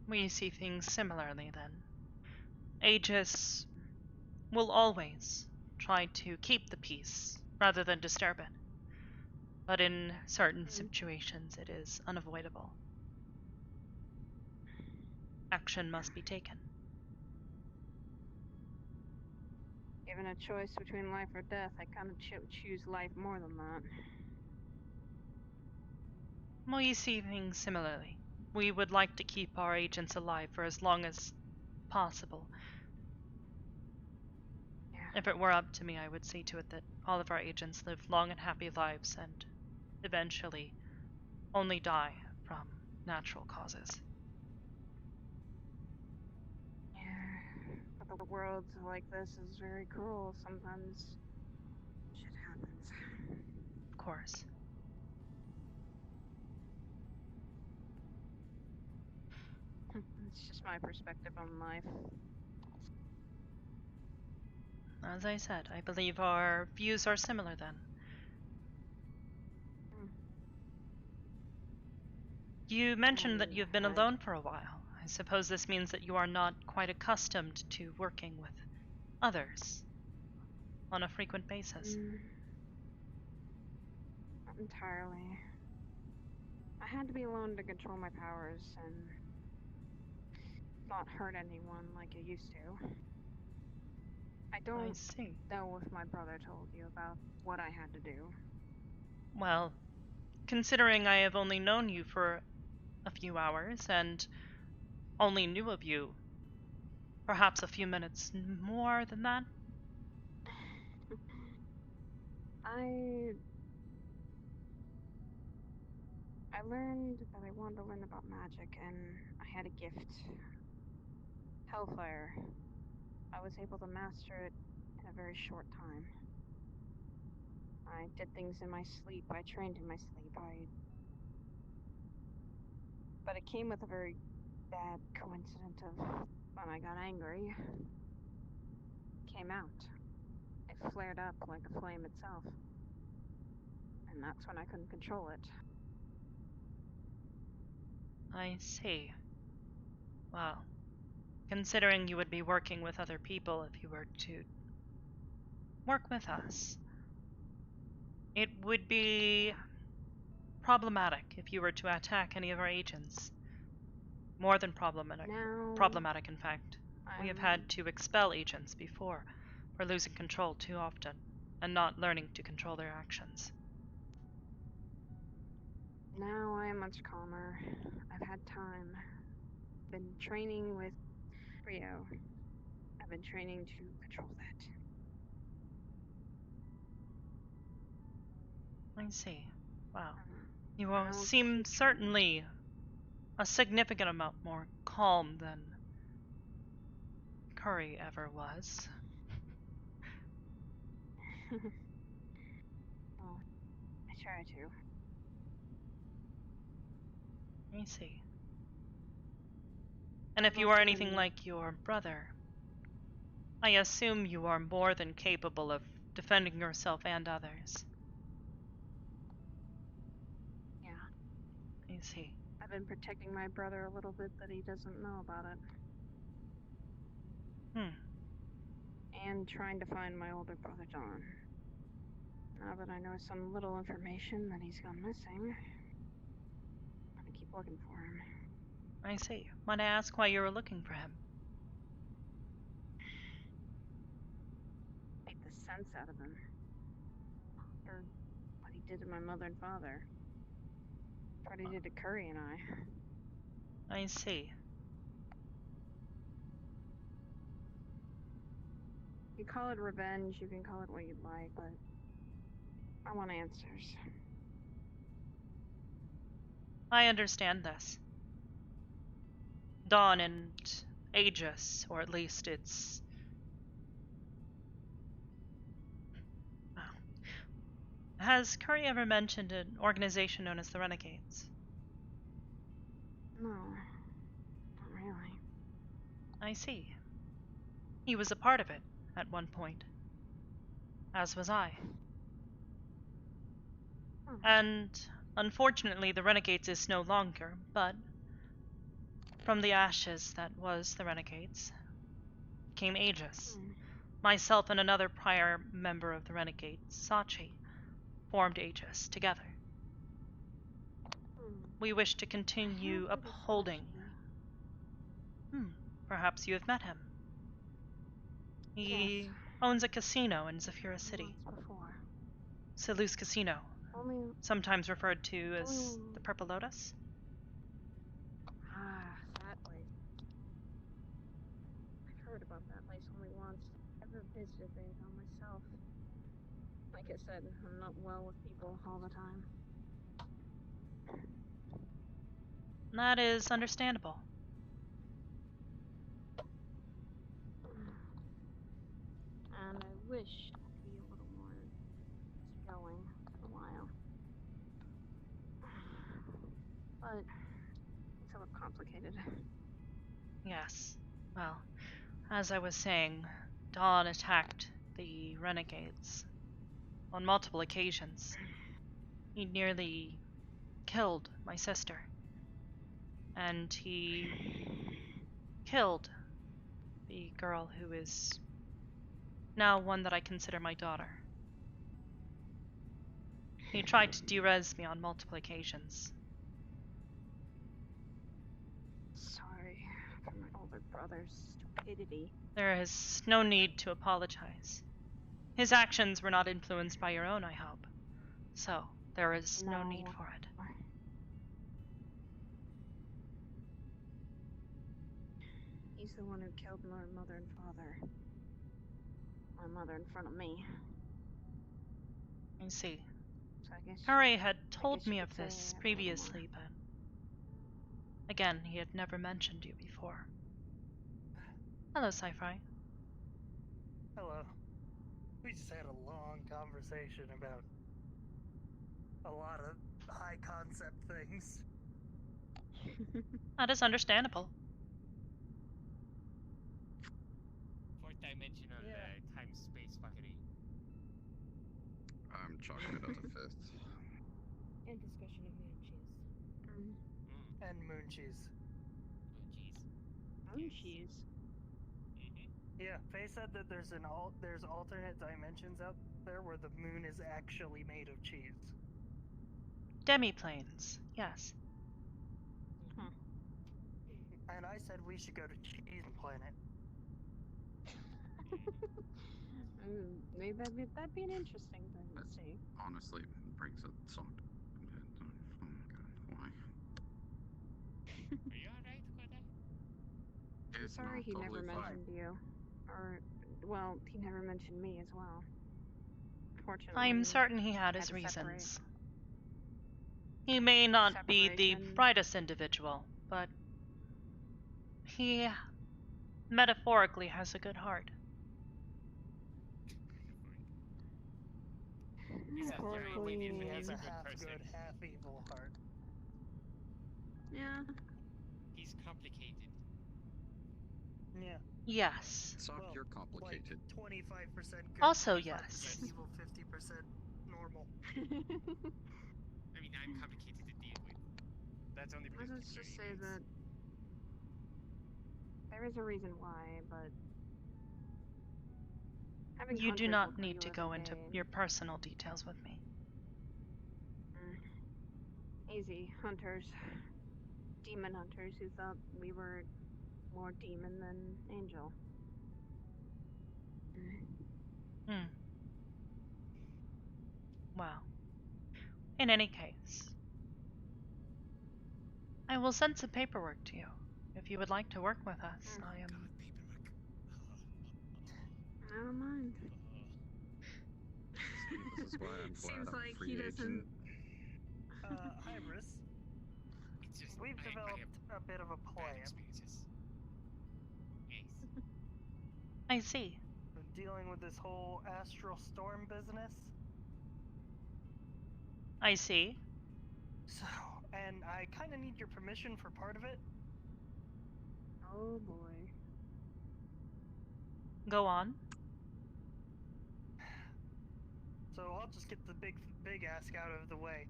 we see things similarly then. Aegis will always try to keep the peace rather than disturb it. But in certain situations, it is unavoidable. Action must be taken. Given a choice between life or death, I kind of choose life more than that. We see things similarly. We would like to keep our agents alive for as long as possible. If it were up to me, I would see to it that all of our agents live long and happy lives and eventually only die from natural causes. Yeah, but the world like this is very cruel. Sometimes shit happens. Of course. It's just my perspective on life. As I said, I believe our views are similar then. You mentioned that you've been alone for a while. I suppose this means that you are not quite accustomed to working with others on a frequent basis. Not entirely. I had to be alone to control my powers and not hurt anyone like I used to. I don't know if my brother told you about what I had to do. Well, considering I have only known you for a few hours and only knew of you perhaps a few minutes more than that. I learned that I wanted to learn about magic, and I had a gift. Hellfire. I was able to master it in a very short time. I did things in my sleep. I trained in my sleep. But it came with a very bad coincidence of when I got angry, it came out. It flared up like a flame itself. And that's when I couldn't control it. I see. Well, considering you would be working with other people if you were to work with us, it would be problematic if you were to attack any of our agents. More than problematic. Problematic, in fact. We have had to expel agents before for losing control too often and not learning to control their actions. Now I am much calmer. I've had time. Been training with Rio. I've been training to control that. I see. Wow. You all seem certainly a significant amount more calm than Curry ever was. Well, I try to. I see. And if you are anything like your brother, I assume you are more than capable of defending yourself and others. Yeah. I see. I've been protecting my brother a little bit that he doesn't know about it. And trying to find my older brother Don. Now that I know some little information that he's gone missing, I'm gonna keep looking for him. I see. Might I ask why you were looking for him? Take the sense out of him. Or what he did to my mother and father. What he did to Curry and I. I see. You call it revenge, you can call it what you'd like, but I want answers. I understand this. Dawn and Aegis, or at least its... Wow. Has Curry ever mentioned an organization known as the Renegades? No, not really. I see. He was a part of it at one point. As was I. And unfortunately, the Renegades is no longer, but from the ashes that was the Renegades came Aegis. Myself and another prior member of the Renegades, Sachi, formed Aegis together. We wish to continue upholding. Perhaps you have met him. He owns a casino in Zafira City. Selous Casino, sometimes referred to as the Purple Lotus. Ah, that place. I've heard about that place only once. Never visited there though myself. Like I said, I'm not well with people all the time. That is understandable. And I wish I could be a little more easygoing for a while. But it's a little complicated. Yes. Well, as I was saying, Dawn attacked the Renegades on multiple occasions. He nearly killed my sister. And he killed the girl who is now one that I consider my daughter. He tried to de-res me on multiple occasions. Sorry for my older brother's stupidity. There is no need to apologize. His actions were not influenced by your own, I hope. So, there is no need for it. He's the one who killed my mother and father. My mother in front of me. I see. So I guess Curry had told you me could of say this I have a little previously, but again, he had never mentioned you before. Hello, Sci-Fi. Hello. We just had a long conversation about a lot of high concept things. That is understandable. Fourth dimensional time-space fuckery. I'm chalking it as a fifth. And discussion of moon cheese. And moon cheese. Moon cheese? Yeah, Faye said that there's alternate dimensions out there where the moon is actually made of cheese. Demiplanes, yes. And I said we should go to Cheese Planet. Maybe that'd be an interesting thing to see. Honestly, brings a song to my head. Oh my god, why? Are you alright, Koda? I'm sorry he never mentioned you. Or, well, he never mentioned me as well. Fortunately, I'm certain he had his to separate. reasons. He may not be the Separation. brightest individual, but he metaphorically has a good heart. Metaphorically, He has a half good, half evil heart. Yeah. He's complicated. Yeah. Yes. Sock, you're complicated. Like 25% good, Also 25% yes. evil, 50% normal. I mean, I'm complicated to deal with. that's only because Let's just say that there is a reason why, but having You do hunters not look for need you to every go into day your personal details with me. Easy hunters, demon hunters who thought we were more demon than angel. Hmm. Well, in any case, I will send some paperwork to you. If you would like to work with us, I am... I don't mind. This is why I'm glad Seems I'm a like free he doesn't. agent. Hybris, It's just we've I developed have a bit of a bad plan. experiences. Yes. I see. For dealing with this whole astral storm business. I see. So, and I kind of need your permission for part of it. Oh boy. Go on. So I'll just get the big ask out of the way.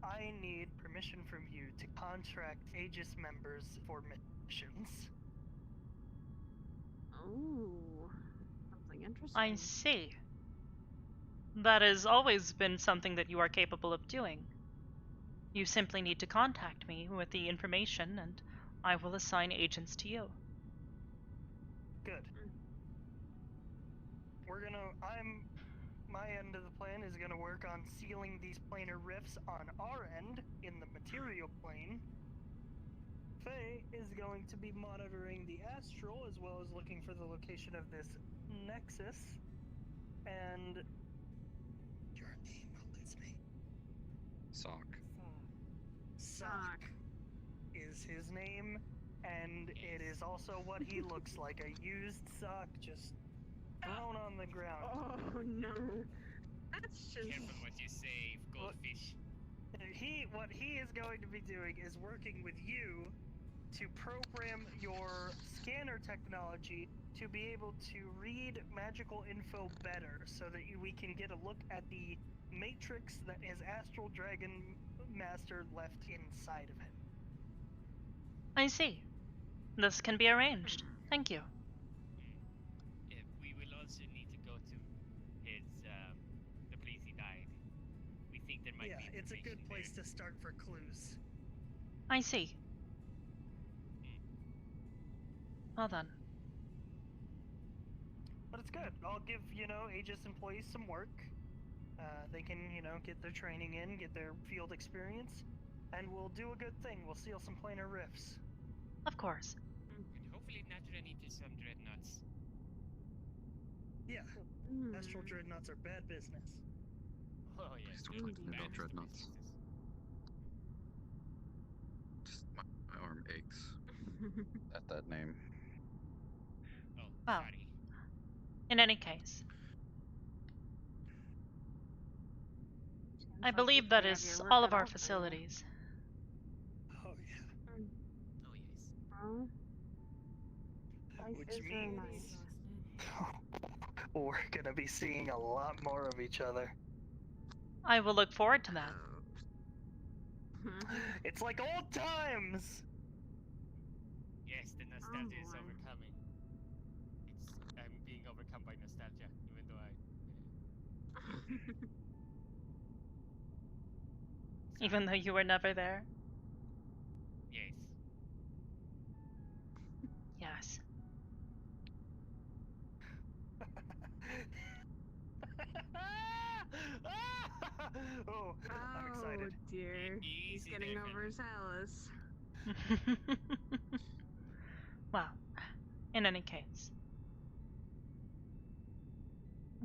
I need permission from you to contract Aegis members for missions. Oh, something interesting. I see. That has always been something that you are capable of doing. You simply need to contact me with the information, and I will assign agents to you. Good. My end of the plan is gonna work on sealing these planar rifts on our end in the material plane. Faye is going to be monitoring the astral as well as looking for the location of this nexus. And your name eludes me. Sock. Sock is his name, and it is also what he looks like. A used sock just thrown on the ground. Oh no. That's just. Careful what you say, goldfish. What he is going to be doing is working with you to program your scanner technology to be able to read magical info better so that we can get a look at the matrix that his astral dragon master left inside of him. I see. This can be arranged. Thank you. We will also need to go to his, the place he died. We think there might be Yeah, it's a good place to start for clues. I see. Well then. But it's good. I'll give, Aegis employees some work. They can, get their training in, get their field experience, and we'll do a good thing. We'll seal some planar rifts. Of course. And hopefully not run into some dreadnoughts. Yeah. Astral dreadnoughts are bad business. Oh yes. Still thinking about dreadnoughts. Just my arm aches at that name. Oh, well, sorry. In any case, I Like believe you that have is your work all of cut our out for you. facilities. Oh yeah. Oh yes. Oh. Life Which is very means nice. we're gonna be seeing a lot more of each other. I will look forward to that. It's like old times! Yes, the nostalgia is overcoming. I'm being overcome by nostalgia, even though Even though you were never there? Yes. Yes. Oh, I'm excited. Oh dear. He's getting over his Alice. Well, in any case.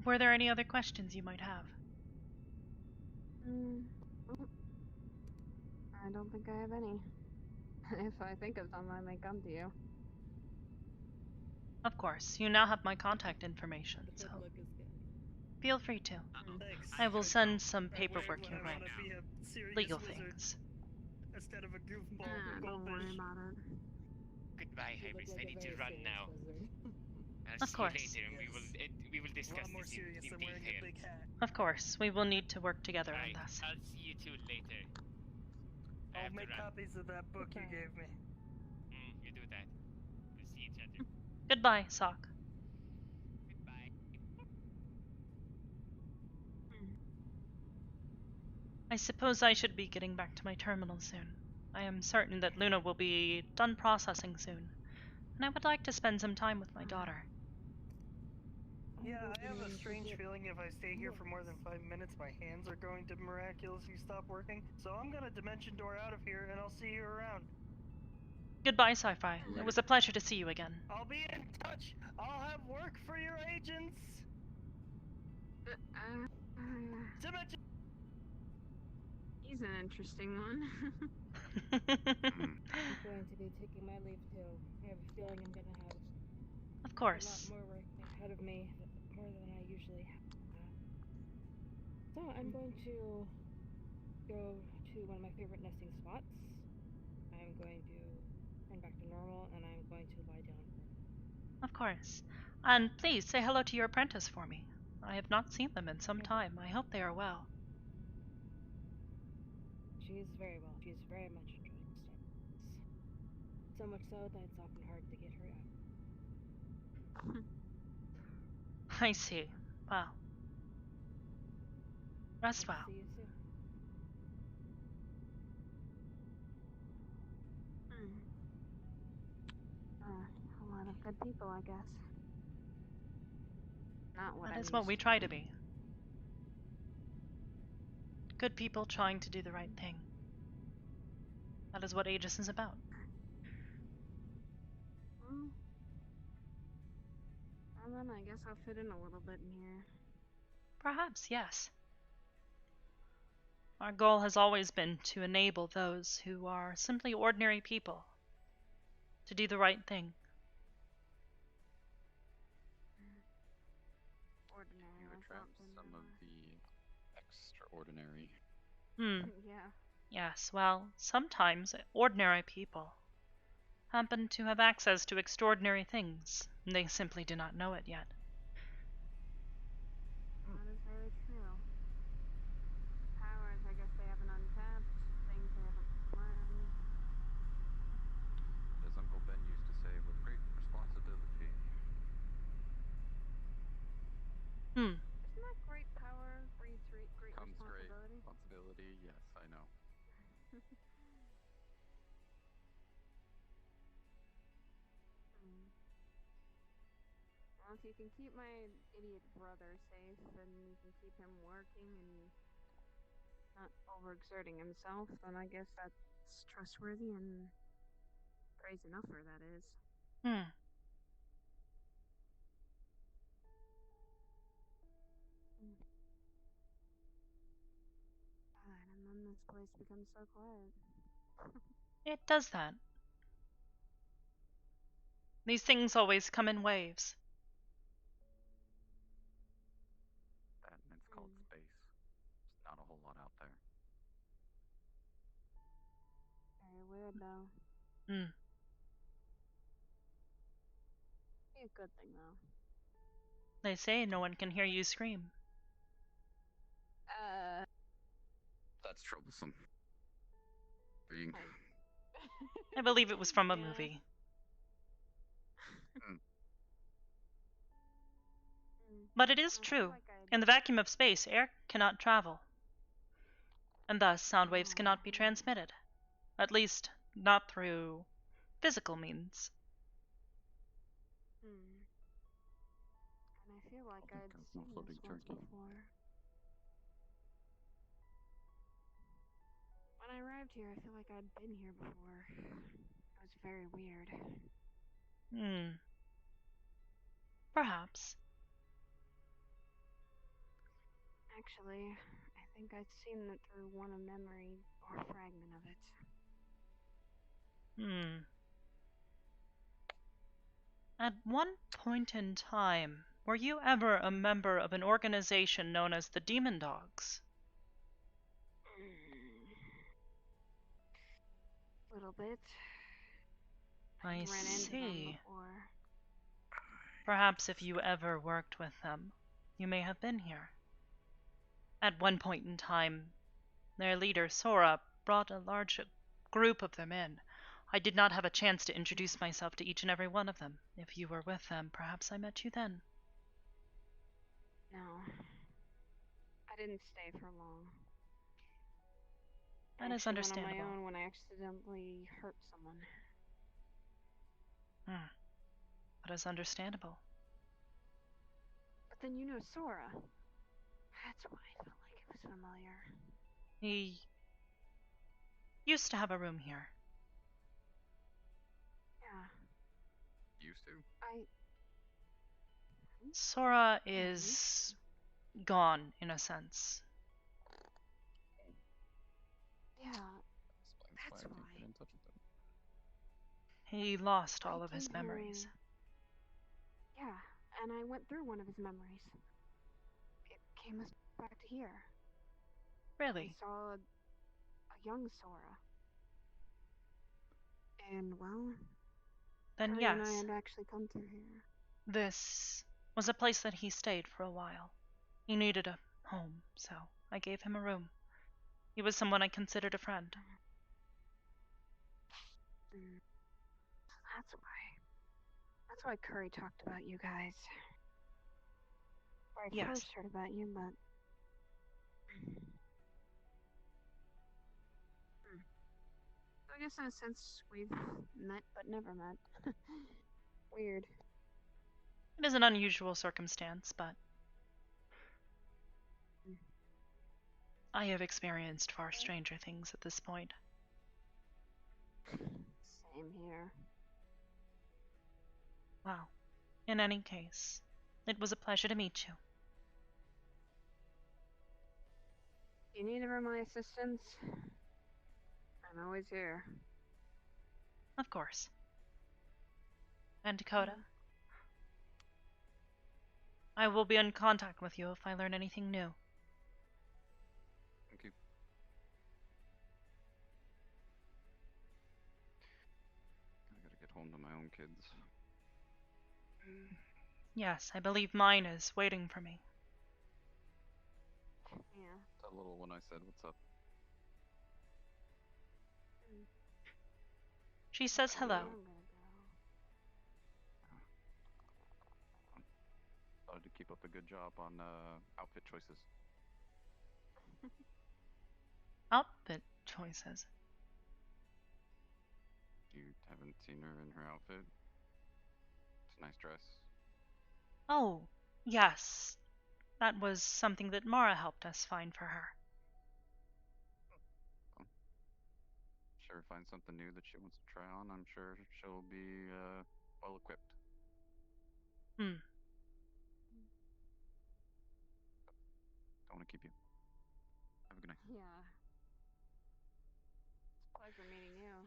Were there any other questions you might have? I don't think I have any. If I think of them, I may come to you. Of course, you now have my contact information, so feel free to. Thanks. I will send some I paperwork wish your when I way. wanna be a serious Legal wizard things. instead of a goofball Don't worry goldfish. about it. Goodbye, Hybris. I need to run now. I'll Of see course. you later, and we will discuss A lot more this serious in than wearing detail. a big hat. Of course, we will need to work together on Right. this. I'll see you two later. I I'll have to make run. copies of that book you gave me. You do that. We'll see each other. Goodbye, Sock. Goodbye. I suppose I should be getting back to my terminal soon. I am certain that Luna will be done processing soon, and I would like to spend some time with my daughter. Yeah, I have a strange feeling if I stay here for more than 5 minutes, my hands are going to miraculously stop working. So I'm gonna dimension door out of here, and I'll see you around. Goodbye, Sci-Fi. It was a pleasure to see you again. I'll be in touch. I'll have work for your agents. Dimension. He's an interesting one. I'm going to be taking my leave too. I have a feeling I'm gonna have Of a course. lot more work ahead of me, more than I usually have. So I'm going to go to one of my favorite nesting spots. I'm going to turn back to normal, and I'm going to lie down. Of course. And please say hello to your apprentice for me. I have not seen them in some time. I hope they are well. She's very well. She's very much enjoying studies. So much so that it's often hard to get her out. I see. Well. Rest well. See you soon. A lot of good people, I guess. Not what That I'm is what used we to. try to be. Good people trying to do the right thing. That is what Aegis is about. And then I guess I'll fit in a little bit in here. Perhaps, yes. Our goal has always been to enable those who are simply ordinary people to do the right thing. Ordinary. You attract some of the extraordinary. Yeah. Yes, well, sometimes ordinary people happen to have access to extraordinary things. They simply do not know it yet. That is very true. Powers, I guess they haven't untapped. Things they haven't learned. As Uncle Ben used to say, with great responsibility. Isn't that great power breeds great Comes great responsibility? responsibility, yes, I know. Well, if you can keep my idiot brother safe, and you can keep him working and not overexerting himself, then I guess that's trustworthy and praise enough for that is. God, and then this place becomes so quiet. It does that. These things always come in waves. That and it's called space. There's not a whole lot out there. Very weird, though. Be a good thing, though. They say no one can hear you scream. That's troublesome. I believe it was from a movie. But it is true. In the vacuum of space, air cannot travel. And thus, sound waves cannot be transmitted. At least, not through physical means. And I feel like I'd seen this once before. When I arrived here, I feel like I'd been here before. It was very weird. Perhaps. Actually, I think I'd seen it through one a memory or fragment of it. At one point in time, were you ever a member of an organization known as the Demon Dogs? Little bit. I ran into them see. before. Perhaps if you ever worked with them, you may have been here. At one point in time, their leader, Sora, brought a large group of them in. I did not have a chance to introduce myself to each and every one of them. If you were with them, perhaps I met you then. No. I didn't stay for long. That I is actually went on understandable. my own when I accidentally hurt someone. That is understandable. But then you know Sora. That's why I felt like it was familiar. He used to have a room here. Yeah. Used to? Sora is gone, in a sense. Yeah. That's why I can't get in touch with them. He lost all I of his came here- memories. Yeah, and I went through one of his memories. It came us back to here. Really? I saw a young Sora. And, well, Then Curry and I yes, had actually come through here. this was a place that he stayed for a while. He needed a home, so I gave him a room. He was someone I considered a friend. That's why. That's why Curry talked about you guys. Where I Yes. first heard about you, but... So I guess in a sense we've met but never met. Weird. It is an unusual circumstance, but I have experienced far stranger things at this point. Same here. Well, in any case, it was a pleasure to meet you. You need ever my assistance? I'm always here. Of course. And Dakota, I will be in contact with you if I learn anything new. Thank you. I gotta get home to my own kids. Yes, I believe mine is waiting for me. Yeah. That little one I said, what's up? She says hello. Started to keep up a good job on outfit choices. Outfit choices. You haven't seen her in her outfit? It's a nice dress. Oh, yes. That was something that Mara helped us find for her. Sure, find something new that she wants to try on. I'm sure she'll be well equipped. Don't want to keep you. Have a good night. Yeah. It's a pleasure meeting you.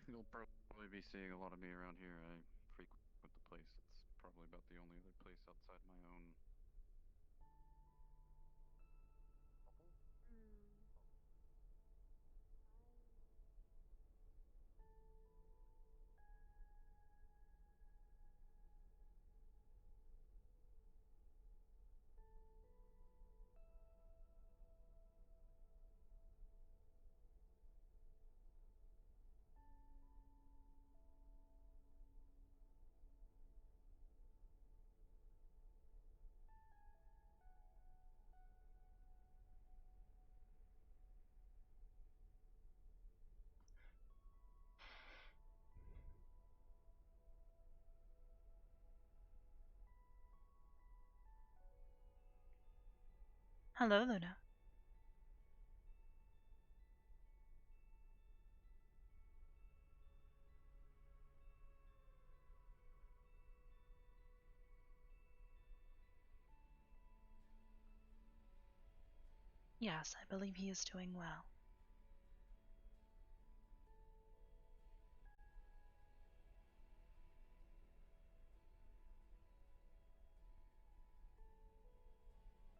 You'll probably be seeing a lot of me around here. I frequent the place. It's probably about the only other place outside my own. Hello, Luna. Yes, I believe he is doing well.